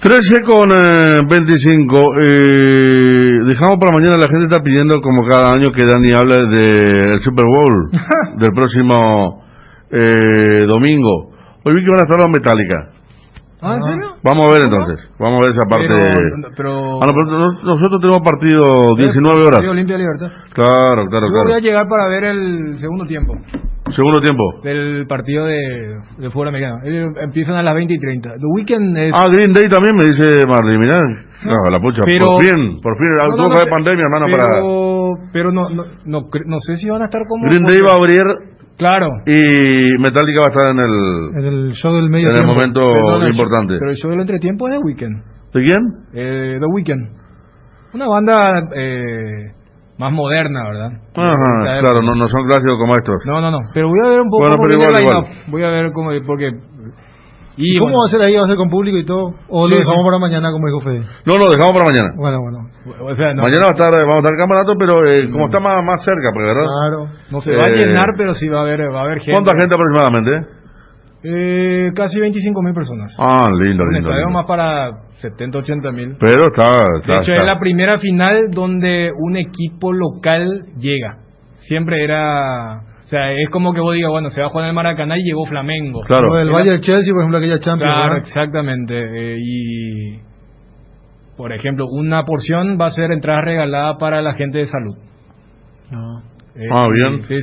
13:25. Dejamos para mañana. La gente está pidiendo, como cada año, que Dani hable del Super Bowl del próximo domingo. Hoy vi que van a estar los Metallica. ¿Ah, en serio? Vamos a ver entonces. Vamos a ver esa parte. Pero nosotros tenemos partido 19 horas. Olimpia Libertad. Claro. Yo voy a llegar para ver el segundo tiempo. Segundo tiempo. Del partido de fútbol americano. Empiezan a las 20:30. The Weeknd es... Green Day también, me dice Marley. Mirá, la pucha. Pero, por fin. Tuvo que haber pandemia, hermano, pero no sé si van a estar como... Green Day va a abrir. Claro. Y Metallica va a estar en el show del medio tiempo. En el momento importante. Pero el show del entretiempo es The Weeknd. ¿De quién? The Weeknd. Una banda más moderna, ¿verdad? Ajá, claro, no son clásicos como estos. No. Pero voy a ver un poco. Bueno, pero igual. Voy a ver cómo, porque... ¿Y cómo va a ser ahí? ¿Va a ser con público y todo? ¿O lo dejamos para mañana, como dijo Fede? No, dejamos para mañana. Bueno. O sea, mañana vamos a estar en campeonato, pero como está más cerca, pues, ¿verdad? Claro. No se va a llenar, pero sí va a haber gente. ¿Cuánta gente aproximadamente? Casi 25.000 personas. Lindo. Más para 70-80.000. Pero está. De hecho, es la primera final donde un equipo local llega. Siempre era... O sea, es como que vos digas, bueno, se va a jugar en el Maracaná y llegó Flamengo. Claro. El Bayern Chelsea, por ejemplo, aquella Champions. Claro, ¿verdad? exactamente. Y, por ejemplo, una porción va a ser entrada regalada para la gente de salud. Bien. Sí.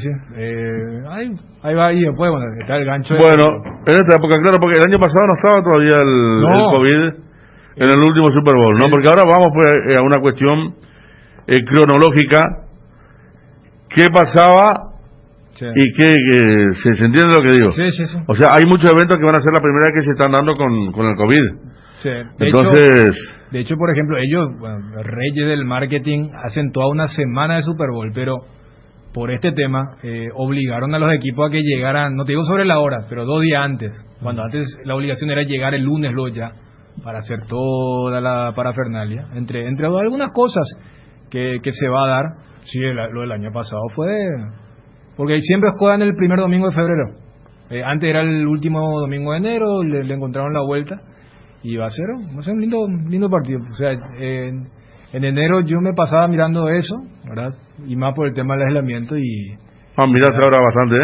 Ahí va, y después, bueno, está el gancho. Bueno, en esta época, claro, porque el año pasado no estaba todavía el COVID en el último Super Bowl, ¿no? Porque ahora vamos pues a una cuestión cronológica. ¿Qué pasaba? Sí. Y que se entiende lo que digo. Sí. O sea, hay muchos eventos que van a ser la primera vez que se están dando con el COVID. Sí. De hecho, por ejemplo, ellos, reyes del marketing, hacen toda una semana de Super Bowl, pero por este tema obligaron a los equipos a que llegaran, no te digo sobre la hora, pero 2 días antes, cuando antes la obligación era llegar el lunes ya, para hacer toda la parafernalia, entre algunas cosas que se va a dar. Sí, lo del año pasado fue... Porque siempre juegan el primer domingo de febrero. Antes era el último domingo de enero, le encontraron la vuelta y va a ser un lindo partido. O sea, en enero yo me pasaba mirando eso, ¿verdad? Y más por el tema del aislamiento y... miraste ahora bastante,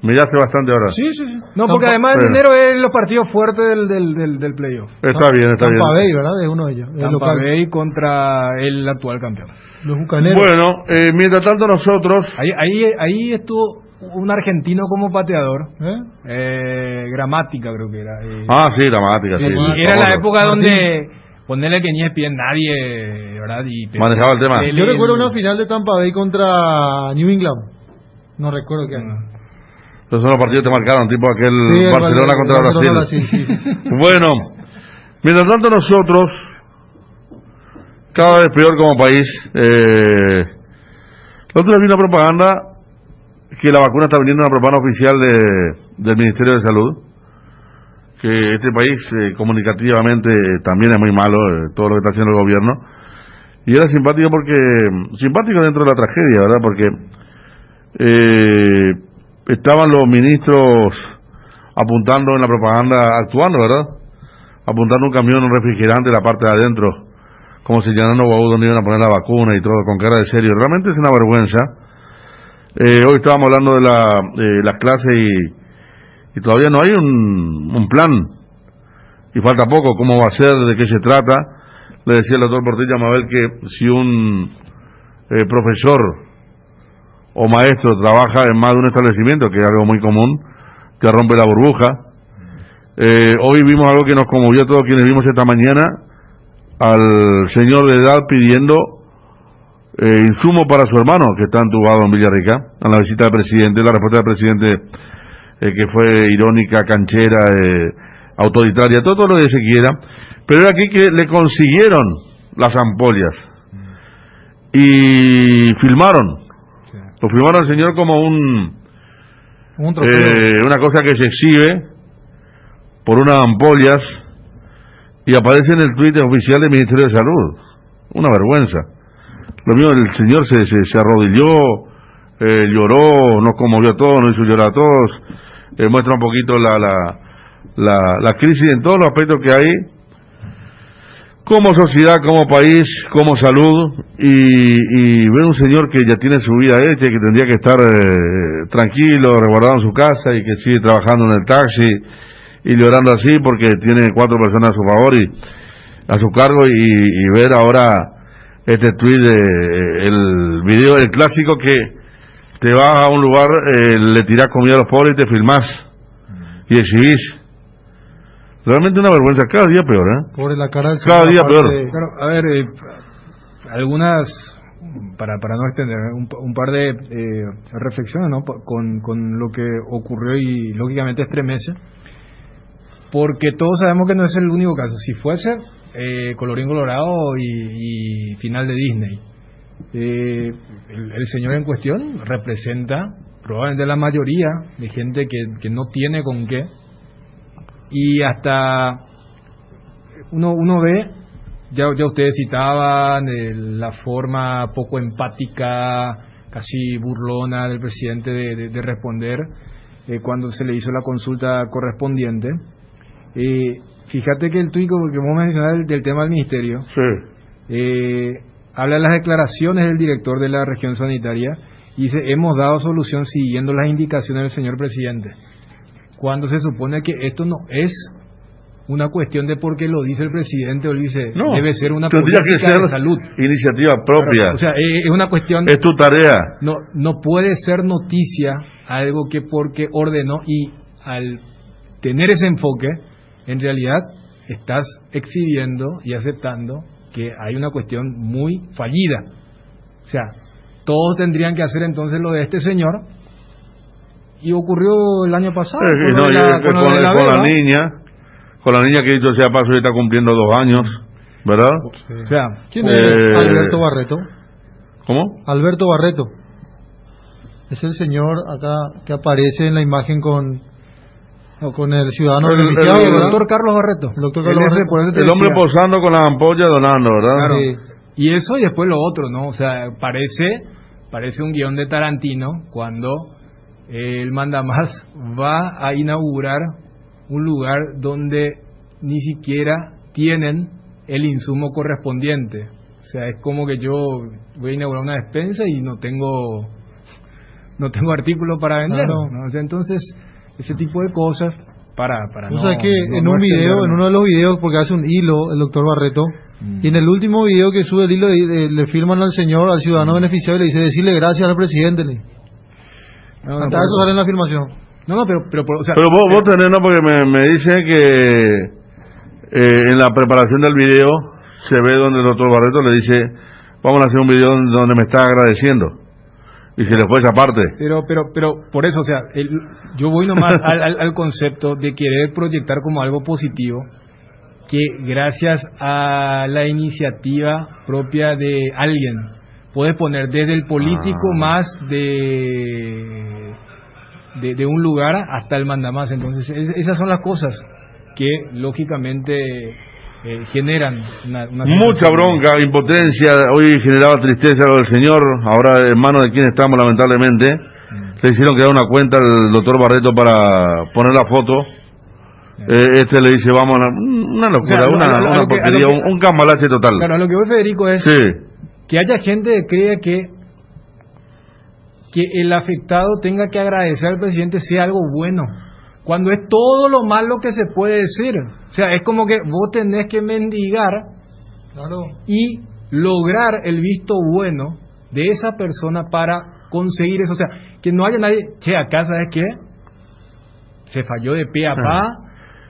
Miraste bastante ahora. Sí. No, porque además en enero es los partidos fuertes del playoff. Está bien. Tampa Bay, ¿verdad? Es uno de ellos. Tampa Bay contra el actual campeón. Los bucaneros. Bueno, mientras tanto nosotros... Ahí estuvo un argentino como pateador. Gramática creo que era. Sí, Gramática, sí. Y era la época donde... Ponerle que ni es bien nadie, ¿verdad? Manejaba el tema. Yo recuerdo una final de Tampa Bay contra New England. No recuerdo qué año. Esos son los partidos que te marcaron, tipo aquel Barcelona contra Brasil. Sí. Bueno, mientras tanto nosotros, cada vez peor como país, La otra vez vi una propaganda que la vacuna está viniendo, una propaganda oficial del Ministerio de Salud, que este país comunicativamente también es muy malo, todo lo que está haciendo el gobierno, y era simpático dentro de la tragedia, ¿verdad? Porque estaban los ministros apuntando en la propaganda, actuando, ¿verdad? Apuntando un camión, un refrigerante en la parte de adentro, como señalando donde iban a poner la vacuna y todo, con cara de serio. Realmente es una vergüenza. Hoy estábamos hablando de las clases y todavía no hay un plan, y falta poco. ¿Cómo va a ser? ¿De qué se trata? Le decía el doctor Portilla Mabel que si un profesor o maestro trabaja en más de un establecimiento, que es algo muy común, te rompe la burbuja. Hoy vimos algo que nos conmovió a todos quienes vimos esta mañana al señor de edad pidiendo insumo para su hermano que está entubado en Villarrica, a la visita del presidente. La respuesta del presidente que fue irónica, canchera, autoritaria, todo lo que se quiera, pero era aquí que le consiguieron las ampollas y filmaron, lo filmaron al señor como una cosa que se exhibe por unas ampollas y aparece en el tuit oficial del Ministerio de Salud. Una vergüenza. Lo mismo, el señor se arrodilló, lloró, nos conmovió a todos, nos hizo llorar a todos. Muestra un poquito la crisis en todos los aspectos que hay como sociedad, como país, como salud, y ver un señor que ya tiene su vida hecha y que tendría que estar tranquilo, resguardado en su casa y que sigue trabajando en el taxi y llorando así porque tiene 4 personas a su favor y a su cargo, y ver ahora este tweet, el video, el clásico que te vas a un lugar, le tirás comida a los pobres y te filmás y exhibís. Realmente una vergüenza, cada día peor, Por la cara del cada día peor. Claro, a ver, algunas, para no extender, un par de reflexiones, ¿no? Con lo que ocurrió, y lógicamente estremece, porque todos sabemos que no es el único caso. Si fuese colorín colorado y final de Disney, el señor en cuestión representa probablemente la mayoría de gente que no tiene con qué, y hasta uno ve, ya ustedes citaban la forma poco empática, casi burlona del presidente de responder cuando se le hizo la consulta correspondiente. Fíjate que el tuit que vos mencionás del tema del ministerio, habla de las declaraciones del director de la región sanitaria y dice: hemos dado solución siguiendo las indicaciones del señor presidente, cuando se supone que esto no es una cuestión de porque lo dice el presidente o lo dice, no, debe ser una política que ser de salud, iniciativa propia. Claro, o sea, es una cuestión, es tu tarea. No puede ser noticia algo que porque ordenó, y al tener ese enfoque, en realidad estás exhibiendo y aceptando que hay una cuestión muy fallida. O sea, todos tendrían que hacer entonces lo de este señor, y ocurrió el año pasado con la niña que dicho sea paso ya está cumpliendo 2 años, ¿verdad? Sí. O sea, ¿quién es Alberto Barreto? ¿Cómo? Alberto Barreto es el señor acá que aparece en la imagen con el ciudadano beneficiado, el doctor Carlos Barreto. El doctor Carlos Barreto. El hombre posando con las ampollas donando, ¿verdad? Claro. Y eso, y después lo otro, ¿no? O sea, parece un guión de Tarantino cuando el mandamás va a inaugurar un lugar donde ni siquiera tienen el insumo correspondiente. O sea, es como que yo voy a inaugurar una despensa y no tengo artículo para vender, ¿no? O sea, entonces, ese tipo de cosas para o sea, que en un video, en uno de los videos, porque hace un hilo el doctor Barreto, y en el último video que sube el hilo le firman al señor, al ciudadano beneficiario, y le dice: decirle gracias al presidente. Hasta eso sale en la afirmación. Pero vos tenés, no, porque me dice que en la preparación del video se ve donde el doctor Barreto le dice: vamos a hacer un video donde me está agradeciendo, y se le fue esa parte. Pero por eso, o sea, yo voy nomás al concepto de querer proyectar como algo positivo, que gracias a la iniciativa propia de alguien puedes poner desde el político más de un lugar hasta el mandamás. Entonces esas son las cosas que lógicamente generan una mucha bronca, impotencia. Hoy generaba tristeza lo del señor, ahora en manos de quien estamos lamentablemente. Le hicieron que dar una cuenta al doctor Barreto para poner la foto. Este le dice, vamos a una locura, o sea, una porquería, un cambalache total. Claro, a lo que voy, Federico, es que haya gente que cree que el afectado tenga que agradecer al presidente sea algo bueno, cuando es todo lo malo que se puede decir. O sea, es como que vos tenés que mendigar y lograr el visto bueno de esa persona para conseguir eso. O sea, que no haya nadie, acá, ¿sabes qué? Se falló de pe a pa,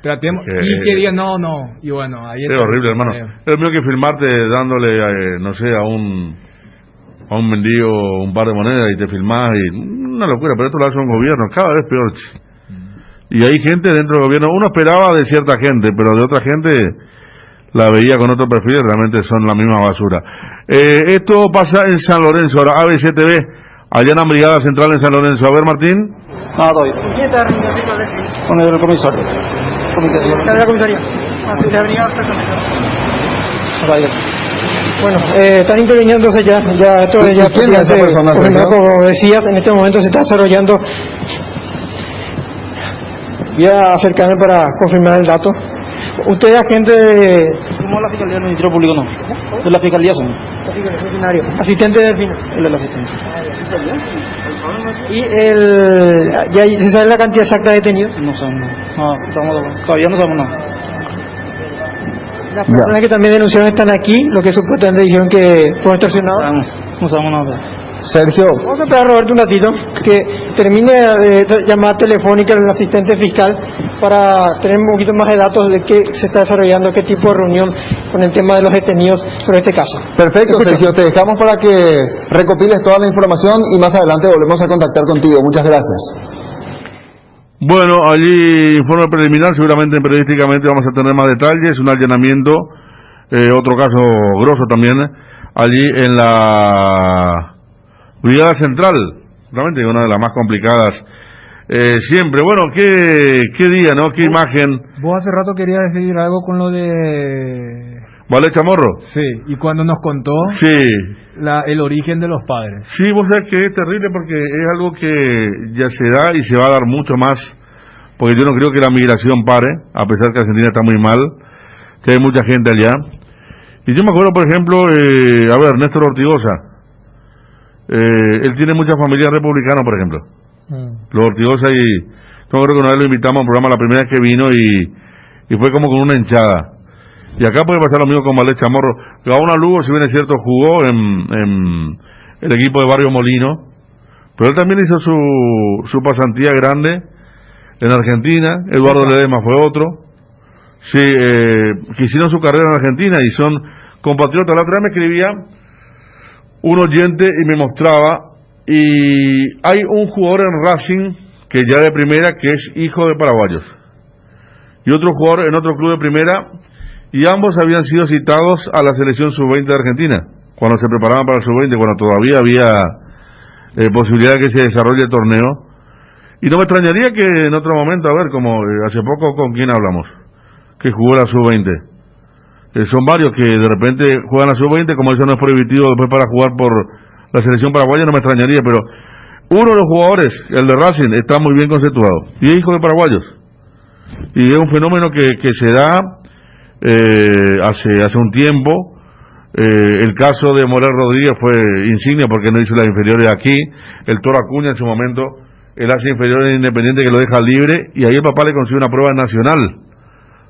tratemos, y que diga no, y bueno, ahí es horrible, hermano. Es mío que filmarte dándole, no sé, a un mendigo un par de monedas y te filmás, y una locura, pero esto lo hace un gobierno, cada vez peor. Y hay gente dentro del gobierno, uno esperaba de cierta gente, pero de otra gente la veía con otro perfil, realmente son la misma basura. Esto pasa en San Lorenzo, ahora ABC TV, allá en la Brigada Central en San Lorenzo. A ver, Martín. Doy. ¿Quién está reuniendo con el comisario? ¿Está de la comisaría? De la Brigada Central. Bueno, están interviniendo ya esto ya ¿quién es esa persona? Como decías, en este momento se está desarrollando. Voy a acercarme para confirmar el dato. ¿Usted es agente de...? ¿Cómo la Fiscalía del Ministerio Público? No. ¿De la Fiscalía son? La Fiscalía, funcionario. ¿Asistente de Delfino? Él es el asistente. ¿Y ya se sabe la cantidad exacta de detenidos? No sabemos. Todavía no sabemos nada. Las personas que también denunciaron están aquí, lo que supuestamente dijeron que fueron extorsionados. No sabemos nada. Sergio. Vamos a esperar a Roberto un ratito, que termine de llamada telefónica al asistente fiscal para tener un poquito más de datos de qué se está desarrollando, qué tipo de reunión con el tema de los detenidos sobre este caso. Perfecto, Sergio, te dejamos para que recopiles toda la información y más adelante volvemos a contactar contigo. Muchas gracias. Bueno, allí informe preliminar, seguramente periodísticamente vamos a tener más detalles, un allanamiento, otro caso grosso también, allí en la Brigada Central, realmente una de las más complicadas siempre. Bueno, qué día, ¿no? Qué imagen. Vos hace rato querías decir algo con lo de... ¿Vale, Chamorro? Sí, y cuando nos contó el origen de los padres. Sí, vos sabés que es terrible porque es algo que ya se da y se va a dar mucho más, porque yo no creo que la migración pare, a pesar que Argentina está muy mal, que hay mucha gente allá. Y yo me acuerdo, por ejemplo, Néstor Ortigosa. Él tiene mucha familia republicana, por ejemplo. Los Ortigosa, y yo creo que una vez lo invitamos a un programa la primera vez que vino y fue como con una hinchada. Y acá puede pasar lo mismo con Valé Chamorro. Gaona Lugo, si bien es cierto, jugó en el equipo de Barrio Molino, pero él también hizo su pasantía grande en Argentina. Eduardo Ledesma fue otro. Sí, que hicieron su carrera en Argentina y son compatriotas. La otra vez me escribía un oyente y me mostraba, y hay un jugador en Racing que ya de primera que es hijo de paraguayos, y otro jugador en otro club de primera, y ambos habían sido citados a la selección sub-20 de Argentina cuando se preparaban para el sub-20, cuando todavía había posibilidad de que se desarrolle el torneo. Y no me extrañaría que en otro momento, como hace poco, ¿con quién hablamos? Que jugó la sub-20. Son varios que de repente juegan a sub-20, como eso no es prohibitivo después para jugar por la selección paraguaya, no me extrañaría, pero uno de los jugadores, el de Racing, está muy bien conceptuado, y es hijo de paraguayos, y es un fenómeno que se da hace un tiempo. El caso de Morel Rodríguez fue insignia porque no hizo las inferiores aquí, el Toro Acuña en su momento, él hace inferiores en Independiente que lo deja libre, y ahí el papá le consigue una prueba nacional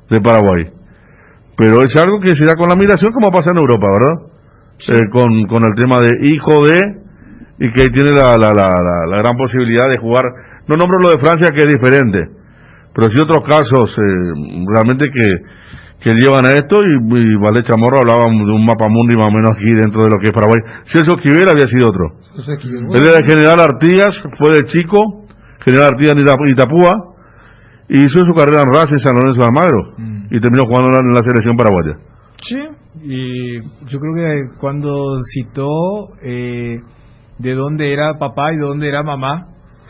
de Paraguay. Pero es algo que se da con la migración, como pasa en Europa, ¿verdad? Sí. Con el tema de hijo de, y que tiene la gran posibilidad de jugar. No nombro lo de Francia, que es diferente, pero sí otros casos realmente que llevan a esto, y Valé Chamorro hablaba de un mapa mundi más o menos aquí dentro de lo que es Paraguay. Celso Esquivel había sido otro. Él era de General Artigas, fue de chico, General Artigas en Itapúa, y hizo su carrera en Racing, San Lorenzo de Almagro, y terminó jugando en la selección paraguaya. Sí, y yo creo que cuando citó de dónde era papá y de dónde era mamá,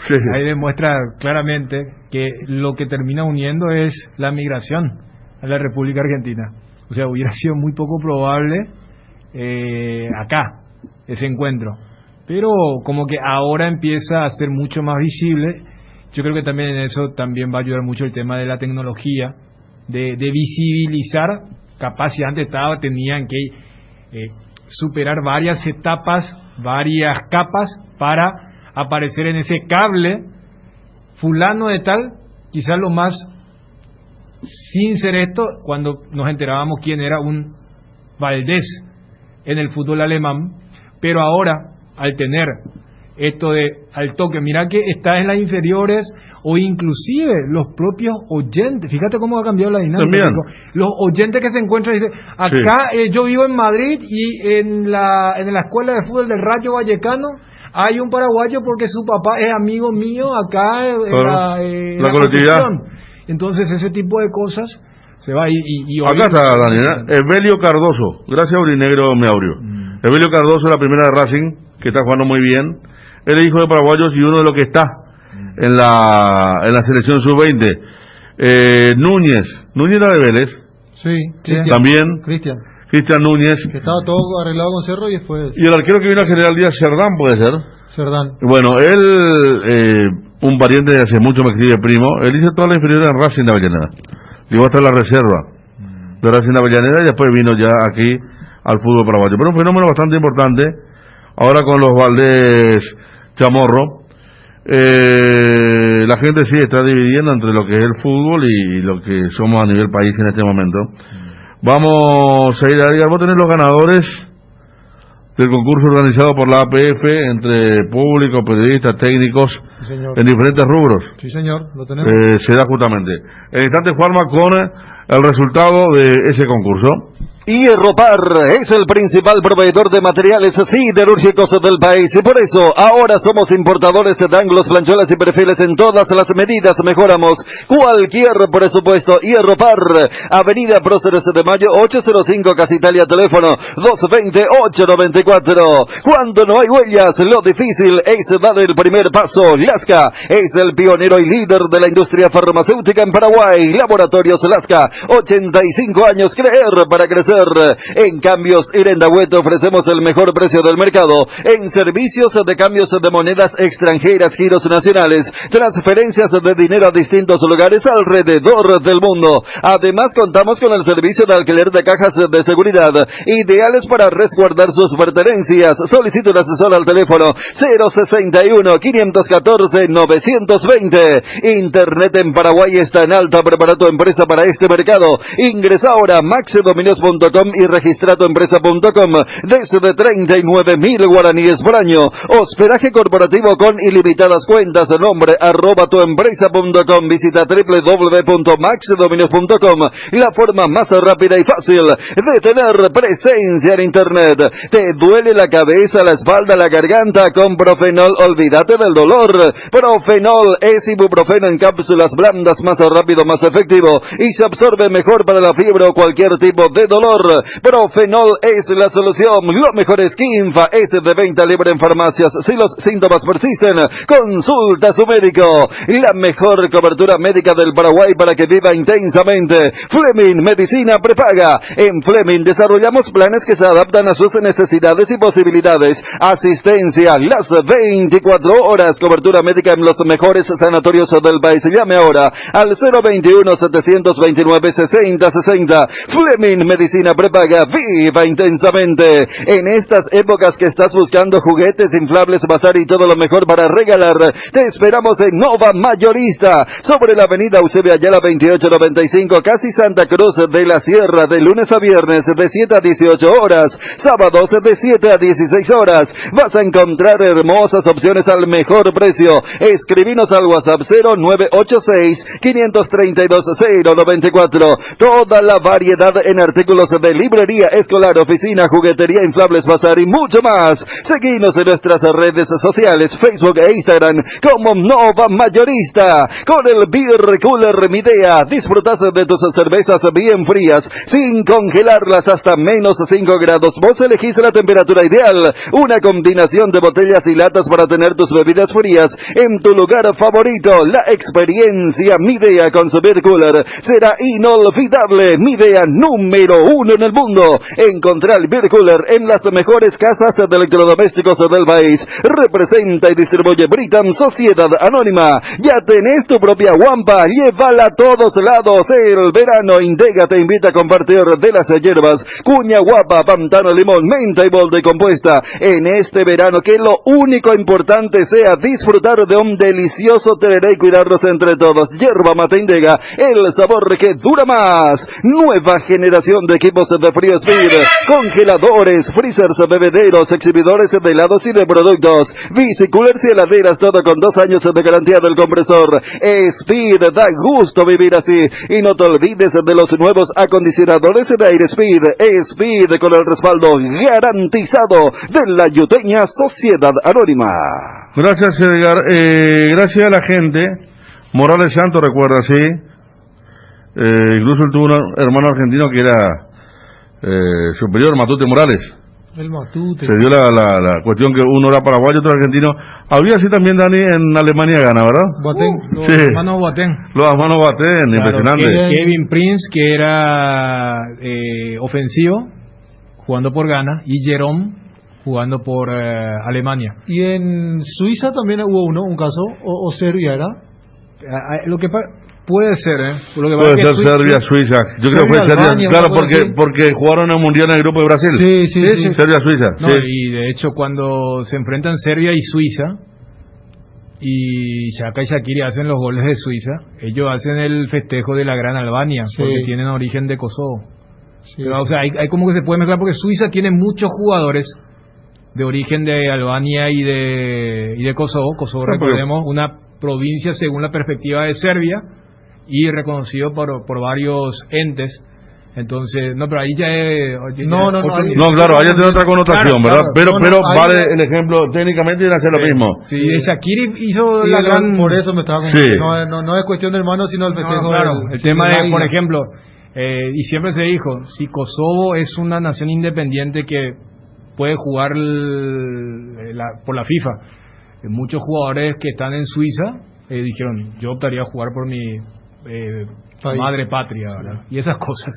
sí, ahí demuestra claramente que lo que termina uniendo es la migración a la República Argentina. O sea, hubiera sido muy poco probable acá ese encuentro, pero como que ahora empieza a ser mucho más visible. Yo creo que también en eso también va a ayudar mucho el tema de la tecnología, de visibilizar. Capaz si antes tenían que superar varias etapas, varias capas para aparecer en ese cable fulano de tal. Quizás lo más sin ser esto, cuando nos enterábamos quién era un Valdés en el fútbol alemán, pero ahora al tener esto de al toque, mira que está en las inferiores, o inclusive los propios oyentes, fíjate cómo ha cambiado la dinámica. Los oyentes que se encuentran dicen, acá yo vivo en Madrid y en la escuela de fútbol del Rayo Vallecano hay un paraguayo porque su papá es amigo mío acá en la colectividad. Entonces ese tipo de cosas se va y acá está Daniel, Evelio Cardoso, gracias Aurinegro Meaurio. Evelio Cardoso es la primera de Racing, que está jugando muy bien. Él es hijo de paraguayos y uno de los que está en la selección sub-20. Núñez era de Vélez. Sí, también Cristian Núñez, que estaba todo arreglado con Cerro y después. Y el arquero que vino a General Díaz, Cerdán, puede ser. Cerdán. Bueno, él, un pariente de hace mucho me escribe primo, él hizo toda la inferior en Racing de Avellaneda. Llegó hasta la reserva de Racing de Avellaneda y después vino ya aquí al fútbol paraguayo. Pero un fenómeno bastante importante, ahora con los Valdés Chamorro. La gente sí está dividiendo entre lo que es el fútbol y lo que somos a nivel país en este momento. Vamos a ir a vos tenés los ganadores del concurso organizado por la APF entre público, periodistas, técnicos, sí, en diferentes rubros. Sí, señor, lo tenemos. Se da justamente. En instante, Juanma, con el resultado de ese concurso. Hierropar es el principal proveedor de materiales siderúrgicos del país y por eso ahora somos importadores de ángulos, plancholas y perfiles en todas las medidas. Mejoramos cualquier presupuesto. Hierropar, Avenida Próceres de Mayo 805, Casa Italia, teléfono 220-894. Cuando no hay huellas, lo difícil es dar el primer paso. Lasca es el pionero y líder de la industria farmacéutica en Paraguay. Laboratorios Lasca, 85 años, creer para crecer. En Cambios Irendahuete ofrecemos el mejor precio del mercado en servicios de cambios de monedas extranjeras, giros nacionales, transferencias de dinero a distintos lugares alrededor del mundo. Además contamos con el servicio de alquiler de cajas de seguridad ideales para resguardar sus pertenencias. Solicite un asesor al teléfono 061-514-920. Internet en Paraguay está en alta. Prepara tu empresa para este mercado. Ingresa ahora a maxdominios.com y registra tu empresa.com desde 39.000 guaraníes por año. Hospedaje corporativo con ilimitadas cuentas. Nombre @tuempresa.com. Visita www.maxdominios.com. La forma más rápida y fácil de tener presencia en internet. ¿Te duele la cabeza, la espalda, la garganta? Con Profenol olvídate del dolor. Profenol es ibuprofeno en cápsulas blandas, más rápido, más efectivo y se absorbe mejor para la fiebre o cualquier tipo de dolor. Profenol es la solución. Lo mejor es Kinfa, es de venta libre en farmacias. Si los síntomas persisten, consulta a su médico. La mejor cobertura médica del Paraguay para que viva intensamente. Fleming Medicina Prepaga. En Fleming desarrollamos planes que se adaptan a sus necesidades y posibilidades. Asistencia las 24 horas. Cobertura médica en los mejores sanatorios del país. Llame ahora al 021-729-6060. Fleming Medicina Prepaga, viva intensamente. En estas épocas que estás buscando juguetes, inflables, bazar y todo lo mejor para regalar, te esperamos en Nova Mayorista, sobre la avenida Eusebio Ayala 2895, casi Santa Cruz de la Sierra, de lunes a viernes de 7 a 18 horas, sábados de 7 a 16 horas. Vas a encontrar hermosas opciones al mejor precio. Escribinos al WhatsApp 0986-532-094. Toda la variedad en artículos de librería escolar, oficina, juguetería, inflables, bazar y mucho más. Seguinos en nuestras redes sociales, Facebook e Instagram como Nova Mayorista. Con el Beer Cooler Midea disfrutas de tus cervezas bien frías, sin congelarlas hasta menos 5 grados. Vos elegís la temperatura ideal, una combinación de botellas y latas para tener tus bebidas frías en tu lugar favorito. La experiencia Midea con su Beer Cooler será inolvidable. Midea número 1 en el mundo. Encontrar el Beer Cooler en las mejores casas de electrodomésticos del país. Representa y distribuye Britam Sociedad Anónima. Ya tenés tu propia guampa, llévala a todos lados. El verano Indega te invita a compartir de las hierbas cuña guapa, pantano, limón, menta y bolde compuesta. En este verano que lo único importante sea disfrutar de un delicioso tereré y cuidarnos entre todos. Hierba mate Indega, el sabor que dura más. Nueva generación de equipos de frío Speed, congeladores, freezers, bebederos, exhibidores de helados y de productos, bicicoolers y heladeras, todo con 2 años de garantía del compresor. Speed, da gusto vivir así. Y no te olvides de los nuevos acondicionadores de aire Speed. Speed con el respaldo garantizado de la Yuteña Sociedad Anónima. Gracias, Edgar. Gracias a la gente. Morales Santos, recuerda, sí. Incluso él tuvo un hermano argentino que era superior, Matute Morales. El Matute. Se dio la cuestión que uno era paraguayo, otro argentino. Había así también, Dani, en Alemania gana, ¿verdad? Boateng, los sí. hermanos Boateng. Los hermanos Boateng, claro, impresionante. Kevin Prince, que era ofensivo, jugando por Ghana, y Jerome, jugando por Alemania. Y en Suiza también hubo un caso, o Serbia era. Lo que puede ser, Lo que puede ser Serbia, Suiza. Yo creo que fue Serbia, Albania, claro, porque jugaron en el Mundial en el grupo de Brasil. Sí. Serbia, Suiza. No, sí. Y de hecho cuando se enfrentan Serbia y Suiza, y Xhaka y Shaqiri hacen los goles de Suiza, ellos hacen el festejo de la Gran Albania, porque tienen origen de Kosovo. Sí. Pero, o sea, hay como que se puede mezclar, porque Suiza tiene muchos jugadores de origen de Albania y de Kosovo. Kosovo, recordemos, una provincia según la perspectiva de Serbia y reconocido por varios entes. Entonces, no, pero ahí ya es... No, claro, ahí tiene otra connotación, claro, ¿verdad? Pero vale el ejemplo, técnicamente viene a ser lo mismo. Sí, Shaqiri hizo la gran... Por eso me estaba confundiendo. No es cuestión de hermano, sino el festejo. Claro, el tema de, por ejemplo, y siempre se dijo, si Kosovo es una nación independiente que puede jugar por la FIFA, muchos jugadores que están en Suiza dijeron, yo optaría a jugar por mi madre patria, ¿verdad? Y esas cosas.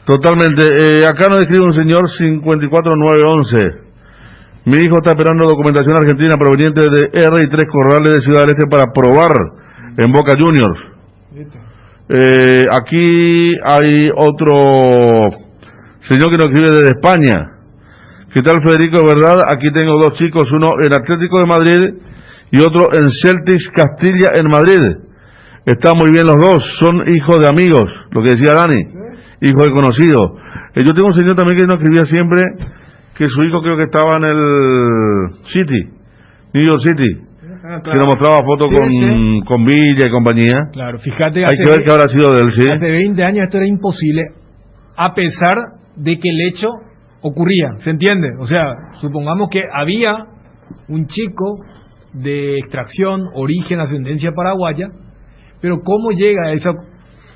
Totalmente. Acá nos escribe un señor 54911. Mi hijo está esperando documentación argentina proveniente de R3 Corrales de Ciudad del Este para probar en Boca Juniors. Aquí hay otro señor que nos escribe desde España. ¿Qué tal, Federico? ¿Verdad? Aquí tengo 2 chicos, uno en Atlético de Madrid y otro en Celtics Castilla en Madrid. Están muy bien los dos, son hijos de amigos, lo que decía Dani, hijos de conocidos. Yo tengo un señor también que nos escribía siempre que su hijo creo que estaba en el City, New York City, claro, que nos mostraba fotos con Villa y compañía. Claro, fíjate, hay que ver qué habrá sido de él, sí. Hace 20 años esto era imposible, a pesar de que el hecho ocurría, ¿se entiende? O sea, supongamos que había un chico de extracción, origen, ascendencia paraguaya, pero ¿cómo llega a eso?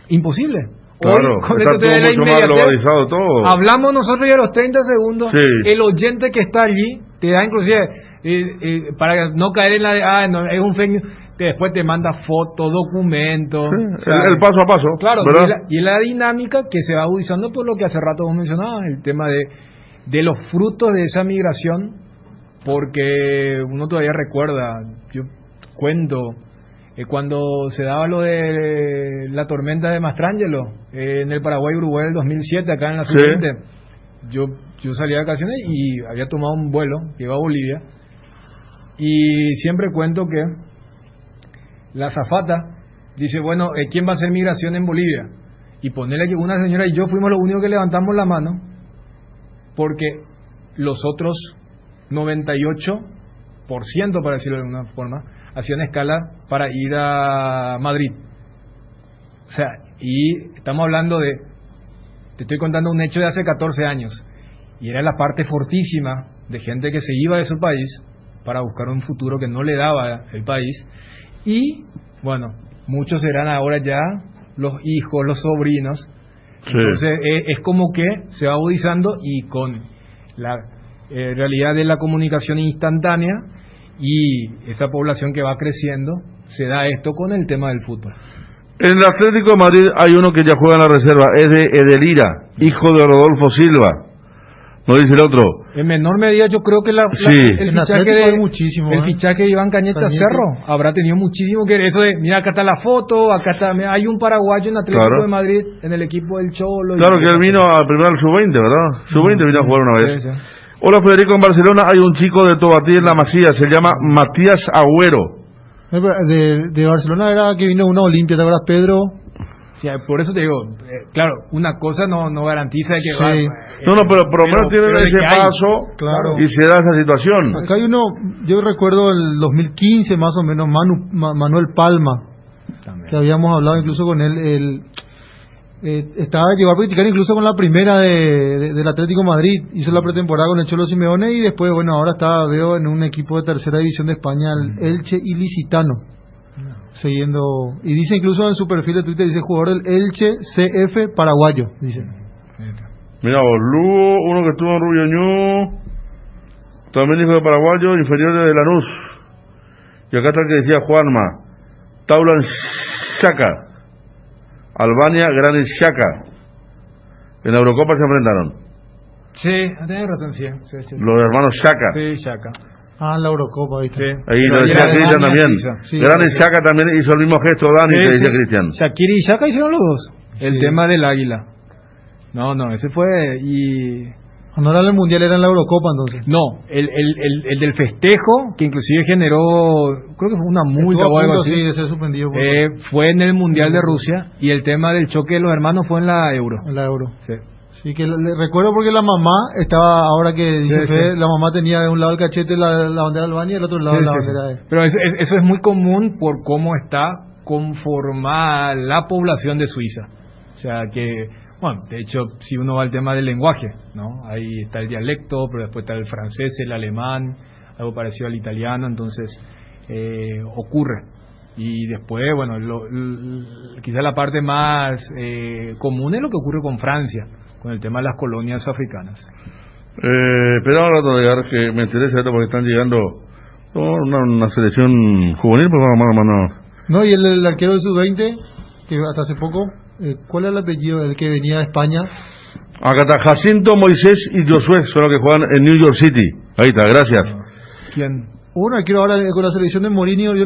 Imposible. Claro, hoy, está todo mucho más globalizado todo. Hablamos nosotros y a los 30 segundos, el oyente que está allí te da inclusive, para no caer en la de, no, es un fake news, después te manda fotos, documentos. Sí, o sea, el paso a paso. Claro, y la dinámica que se va agudizando por lo que hace rato vos mencionabas, el tema de los frutos de esa migración, porque uno todavía recuerda, yo cuento, cuando se daba lo de la tormenta de Mastrangelo en el Paraguay-Uruguay del 2007, acá en la sub-20, yo salí de vacaciones y había tomado un vuelo que iba a Bolivia, y siempre cuento que la azafata dice, bueno, ¿quién va a hacer migración en Bolivia? Y ponerle que una señora y yo fuimos los únicos que levantamos la mano, porque los otros 98%, para decirlo de alguna forma, hacían escala para ir a Madrid. O sea, y estamos hablando de te estoy contando un hecho de hace 14 años, y era la parte fortísima de gente que se iba de su país para buscar un futuro que no le daba el país, y bueno, muchos serán ahora ya los hijos, los sobrinos. Sí. Entonces es como que se va agudizando, y con la realidad de la comunicación instantánea y esa población que va creciendo, se da esto con el tema del fútbol. En el Atlético de Madrid hay uno que ya juega en la reserva, es de Edelira, hijo de Rodolfo Silva. No dice el otro. En menor medida yo creo que el fichaje de Iván Cañete Cerro habrá tenido muchísimo que ver. Eso de, mira, acá está la foto, acá está, hay un paraguayo en Atlético de Madrid, en el equipo del Cholo. Claro que él vino a primero al Sub-20, ¿verdad? Sub-20 vino a jugar una vez. Sí. Hola Federico, en Barcelona hay un chico de Tobatí en la Masía, se llama Matías Agüero. De Barcelona era que vino una Olimpia, ¿te acuerdas, Pedro? Sí, por eso te digo, claro, una cosa no garantiza que va. No, pero por lo menos tienen ese paso, claro, y se da esa situación. Acá hay uno, yo recuerdo el 2015 más o menos, Manuel Palma, también, que habíamos hablado incluso con él, llegó a practicar incluso con la primera del Atlético Madrid, hizo la pretemporada con el Cholo Simeone, y después, bueno, ahora veo en un equipo de tercera división de España, el Elche Ilicitano. Siguiendo, y dice incluso en su perfil de Twitter, dice jugador del Elche CF paraguayo, dice. Mira vos, Lugo, uno que estuvo en Rubio Ñu, también hijo de paraguayo, inferior de Lanús. Y acá está el que decía Juanma, Taulan Shaka, Albania, Granit Xhaka. En la Eurocopa se enfrentaron. Sí, tenés razón, sí. Los hermanos Xhaka. Sí, Xhaka. La Eurocopa, ¿viste? Sí. Ahí lo decía Cristian también. Sí, Granit Xhaka también hizo el mismo gesto, Dani, que decía Cristian. Shaqiri y Xhaka hicieron los dos. El tema del águila. No, ese fue No era el Mundial, era en la Eurocopa entonces. No, el del festejo, que inclusive generó, creo que fue una multa o algo así. Sí, de ser suspendido. Fue en el Mundial de Rusia, y el tema del choque de los hermanos fue en la Euro. En la Euro. Sí, que le recuerdo porque la mamá estaba, ahora que dice Fede, la mamá tenía de un lado el cachete la bandera de Albania y del otro lado la bandera de... Pero eso es muy común por cómo está conformada la población de Suiza. O sea que, bueno, de hecho, si uno va al tema del lenguaje, ¿no? Ahí está el dialecto, pero después está el francés, el alemán, algo parecido al italiano, entonces ocurre. Y después, bueno, quizá la parte más común es lo que ocurre con Francia, con el tema de las colonias africanas. Pero ahora que me interesa esto porque están llegando una selección juvenil, pues vamos. No, y el arquero de sub-20, que hasta hace poco, ¿cuál es el apellido? El que venía de España. Acá está Jacinto, Moisés y Josué, son los que juegan en New York City. Ahí está, gracias. ¿Quién? Un arquero ahora con la selección de Mourinho, yo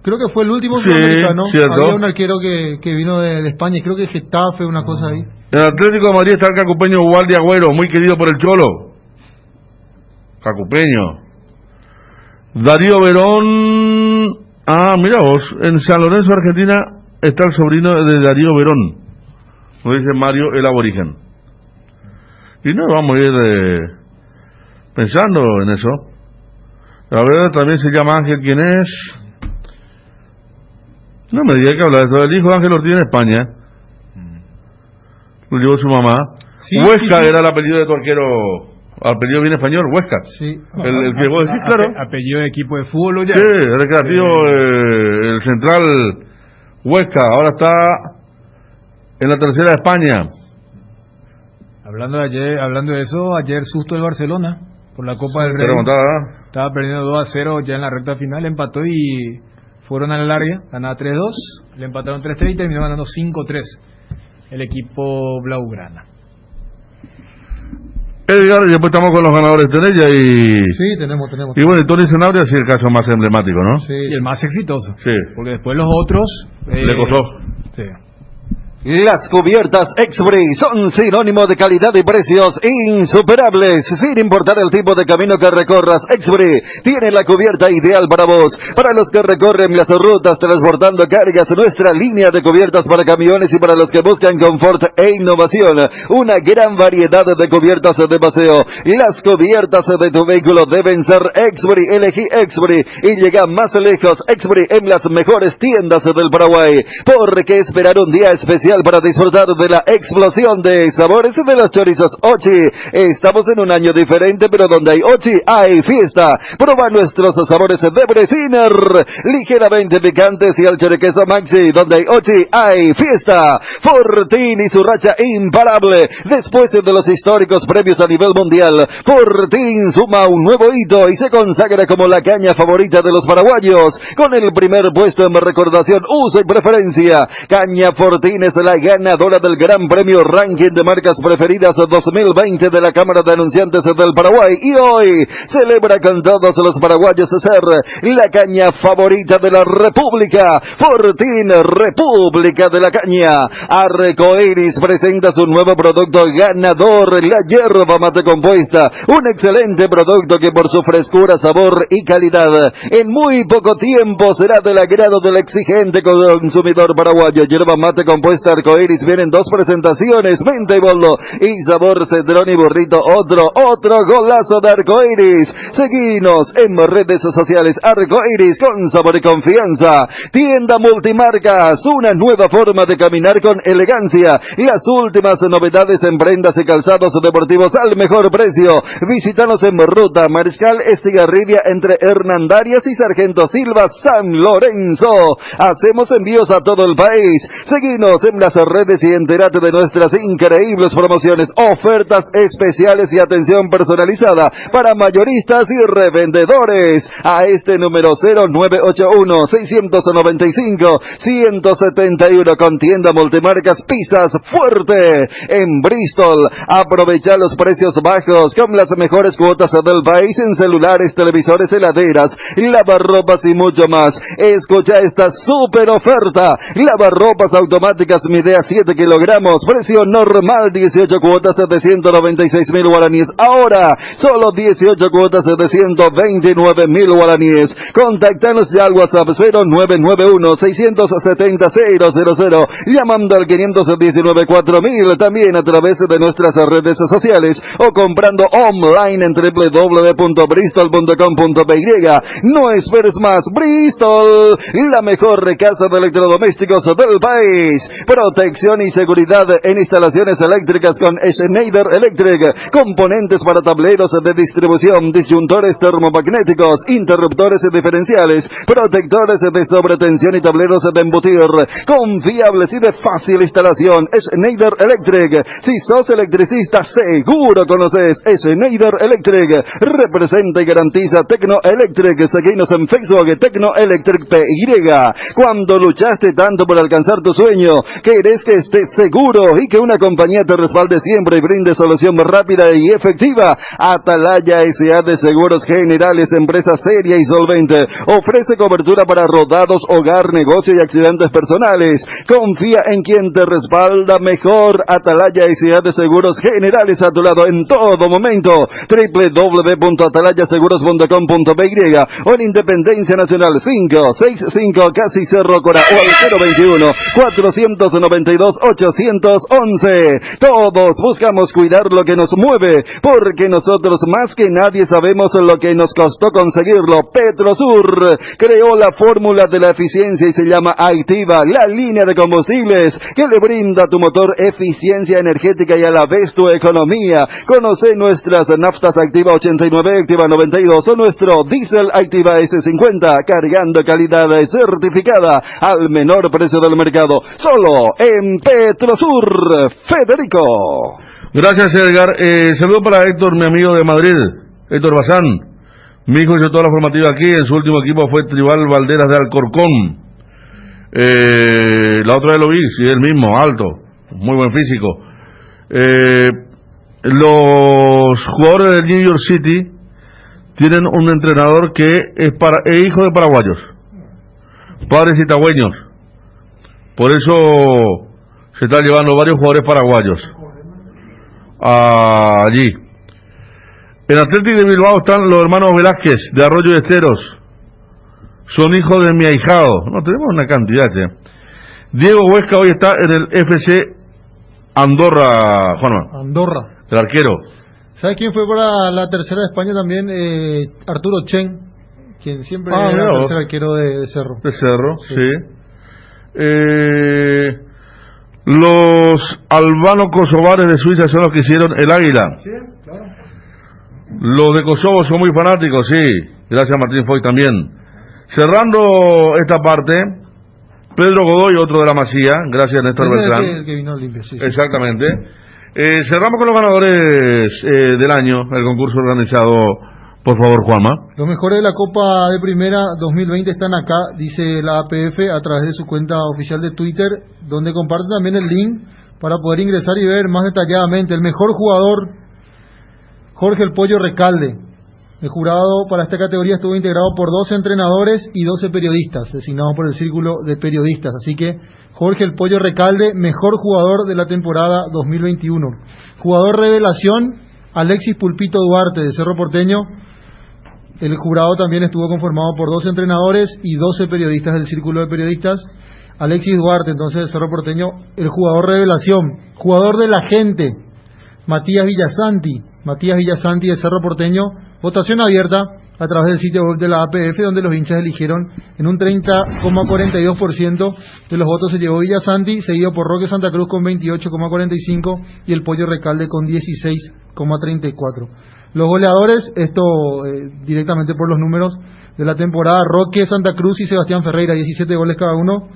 creo que fue el último sudamericano. Cierto. Había un arquero que vino de España, creo que Getafe, una cosa ahí. En el Atlético de Madrid está el cacupeño Waldi Agüero, muy querido por el Cholo. Cacupeño. Darío Verón. Mira vos, en San Lorenzo, Argentina, está el sobrino de Darío Verón. Lo dice Mario, el aborigen. Y no vamos a ir pensando en eso. La verdad también se llama Ángel, ¿quién es? No me diga que habla de eso. El hijo de Ángel Ortiz en España. Lo llevó su mamá. Sí, Huesca era el apellido de tu arquero. Apellido bien español, Huesca. Sí. El que vos decís, claro. Apellido de equipo de fútbol ya. Sí, el recreativo, el central Huesca. Ahora está en la tercera de España. Hablando de eso, ayer susto del Barcelona por la Copa del Rey. Estaba perdiendo 2-0 ya en la recta final, empató y fueron a la larga, ganaba 3-2, le empataron 3-3 y terminó ganando 5-3 el equipo blaugrana. Edgar, y después estamos con los ganadores de Tenella y... Sí, tenemos. Y bueno, y Tony Sanabria sí el caso más emblemático, ¿no? Sí. Y el más exitoso. Sí. Porque después los otros... le costó. Sí. Las cubiertas Exbri son sinónimo de calidad y precios insuperables. Sin importar el tipo de camino que recorras, Exbri tiene la cubierta ideal para vos. Para los que recorren las rutas transportando cargas, nuestra línea de cubiertas para camiones, y para los que buscan confort e innovación, una gran variedad de cubiertas de paseo. Las cubiertas de tu vehículo deben ser Exbri. Elegí Exbri y llega más lejos. Exbri en las mejores tiendas del Paraguay. ¿Por qué esperar un día especial local para disfrutar de la explosión de sabores de los chorizos Ochi. Estamos en un año diferente, pero donde hay Ochi hay fiesta. Prueba nuestros sabores de Bresiner, ligeramente picantes, y el choriqueso Maxi. Donde hay Ochi hay fiesta. Fortín y su racha imparable. Después de los históricos premios a nivel mundial, Fortín suma un nuevo hito y se consagra como la caña favorita de los paraguayos, con el primer puesto en recordación, uso y preferencia. Caña Fortín es la ganadora del Gran Premio Ranking de Marcas Preferidas 2020 de la Cámara de Anunciantes del Paraguay, y hoy celebra con todos los paraguayos ser la caña favorita de la República. Fortín, República de la Caña. Arcoiris presenta su nuevo producto ganador, la yerba mate compuesta, un excelente producto que por su frescura, sabor y calidad en muy poco tiempo será del agrado del exigente consumidor paraguayo. Yerba mate compuesta Arcoiris viene en 2 presentaciones, menta y bolo, y sabor cedrón y burrito. Otro golazo de Arcoiris. Seguinos en redes sociales. Arcoiris, con sabor y confianza. Tienda Multimarcas, una nueva forma de caminar con elegancia. Las últimas novedades en prendas y calzados deportivos al mejor precio. Visítanos en Ruta Mariscal Estigarribia entre Hernandarias y Sargento Silva, San Lorenzo. Hacemos envíos a todo el país. Seguinos en las redes y entérate de nuestras increíbles promociones, ofertas especiales y atención personalizada para mayoristas y revendedores. A este número 0981-695-171 con Tienda Multimarcas Pizzas Fuerte en Bristol. Aprovecha los precios bajos con las mejores cuotas del país en celulares, televisores, heladeras, lavarropas y mucho más. Escucha esta super oferta. Lavarropas automáticas Midea 7 kilogramos, precio normal 18 cuotas de 196.000 guaraníes. Ahora solo 18 cuotas de 129.000 guaraníes. Contáctanos ya al WhatsApp 0991-670-000, llamando al 519-4000, también a través de nuestras redes sociales o comprando online en www.bristol.com.py. No esperes más. Bristol, la mejor casa de electrodomésticos del país. Protección y seguridad en instalaciones eléctricas con Schneider Electric. Componentes para tableros de distribución, disyuntores termomagnéticos, interruptores diferenciales, protectores de sobretensión y tableros de embutir. Confiables y de fácil instalación. Schneider Electric. Si sos electricista, seguro conoces Schneider Electric. Representa y garantiza Tecno Electric. Seguinos en Facebook, Tecno Electric PY. Cuando luchaste tanto por alcanzar tu sueño, querés que estés seguro y que una compañía te respalde siempre y brinde solución rápida y efectiva. Atalaya S.A. de Seguros Generales, empresa seria y solvente. Ofrece cobertura para rodados, hogar, negocio y accidentes personales. Confía en quien te respalda mejor. Atalaya S.A. de Seguros Generales, a tu lado en todo momento. www.atalayaseguros.com.py o en Independencia Nacional 565 casi Cerro Cora, o al 021-492-811. Todos buscamos cuidar lo que nos mueve, porque nosotros más que nadie sabemos lo que nos costó conseguirlo. Petrosur creó la fórmula de la eficiencia y se llama Activa, la línea de combustibles que le brinda a tu motor eficiencia energética y a la vez tu economía. Conoce nuestras naftas Activa 89, Activa 92 o nuestro diésel Activa S50, cargando calidad certificada al menor precio del mercado, solo en Petrosur. Federico. Gracias, Edgar. Saludo para Héctor, mi amigo de Madrid, Héctor Bazán. Mi hijo hizo toda la formativa aquí, en su último equipo fue Tribal Valderas de Alcorcón. La otra vez lo vi, sí, el mismo, alto, muy buen físico. Los jugadores del New York City tienen un entrenador que es hijo de paraguayos, padres itagüeños. Por eso se están llevando varios jugadores paraguayos allí. En Atlético de Bilbao están los hermanos Velázquez de Arroyo de Esteros. Son hijos de mi ahijado. No, tenemos una cantidad, ¿eh? Diego Huesca hoy está en el FC Andorra, Juanma. Andorra. El arquero. ¿Sabes quién fue para la tercera de España también? Arturo Chen, quien siempre era el tercer arquero de Cerro. De Cerro, sí. Los albano-kosovares de Suiza son los que hicieron el águila. Sí, claro. Los de Kosovo son muy fanáticos, sí. Gracias Martín Foy también. Cerrando esta parte, Pedro Godoy, otro de la Masía. Gracias Néstor Beltrán. El que vino limpio, sí. Exactamente. Cerramos con los ganadores del año, el concurso organizado, por favor, Juanma. Los mejores de la Copa de Primera 2020 están acá, dice la APF, a través de su cuenta oficial de Twitter, donde comparte también el link para poder ingresar y ver más detalladamente. El mejor jugador, Jorge el Pollo Recalde. El jurado para esta categoría estuvo integrado por 12 entrenadores y 12 periodistas, designados por el Círculo de Periodistas. Así que Jorge el Pollo Recalde, mejor jugador de la temporada 2021. Jugador revelación, Alexis Pulpito Duarte, de Cerro Porteño. El jurado también estuvo conformado por 12 entrenadores y 12 periodistas del Círculo de Periodistas. Alexis Duarte, entonces, de Cerro Porteño, el jugador revelación. Jugador de la gente, Matías Villasanti de Cerro Porteño. Votación abierta a través del sitio web de la APF, donde los hinchas eligieron en un 30,42% de los votos se llevó Villasanti, seguido por Roque Santa Cruz con 28,45% y el Pollo Recalde con 16,34%. Los goleadores, esto directamente por los números de la temporada, Roque Santa Cruz y Sebastián Ferreira, 17 goles cada uno.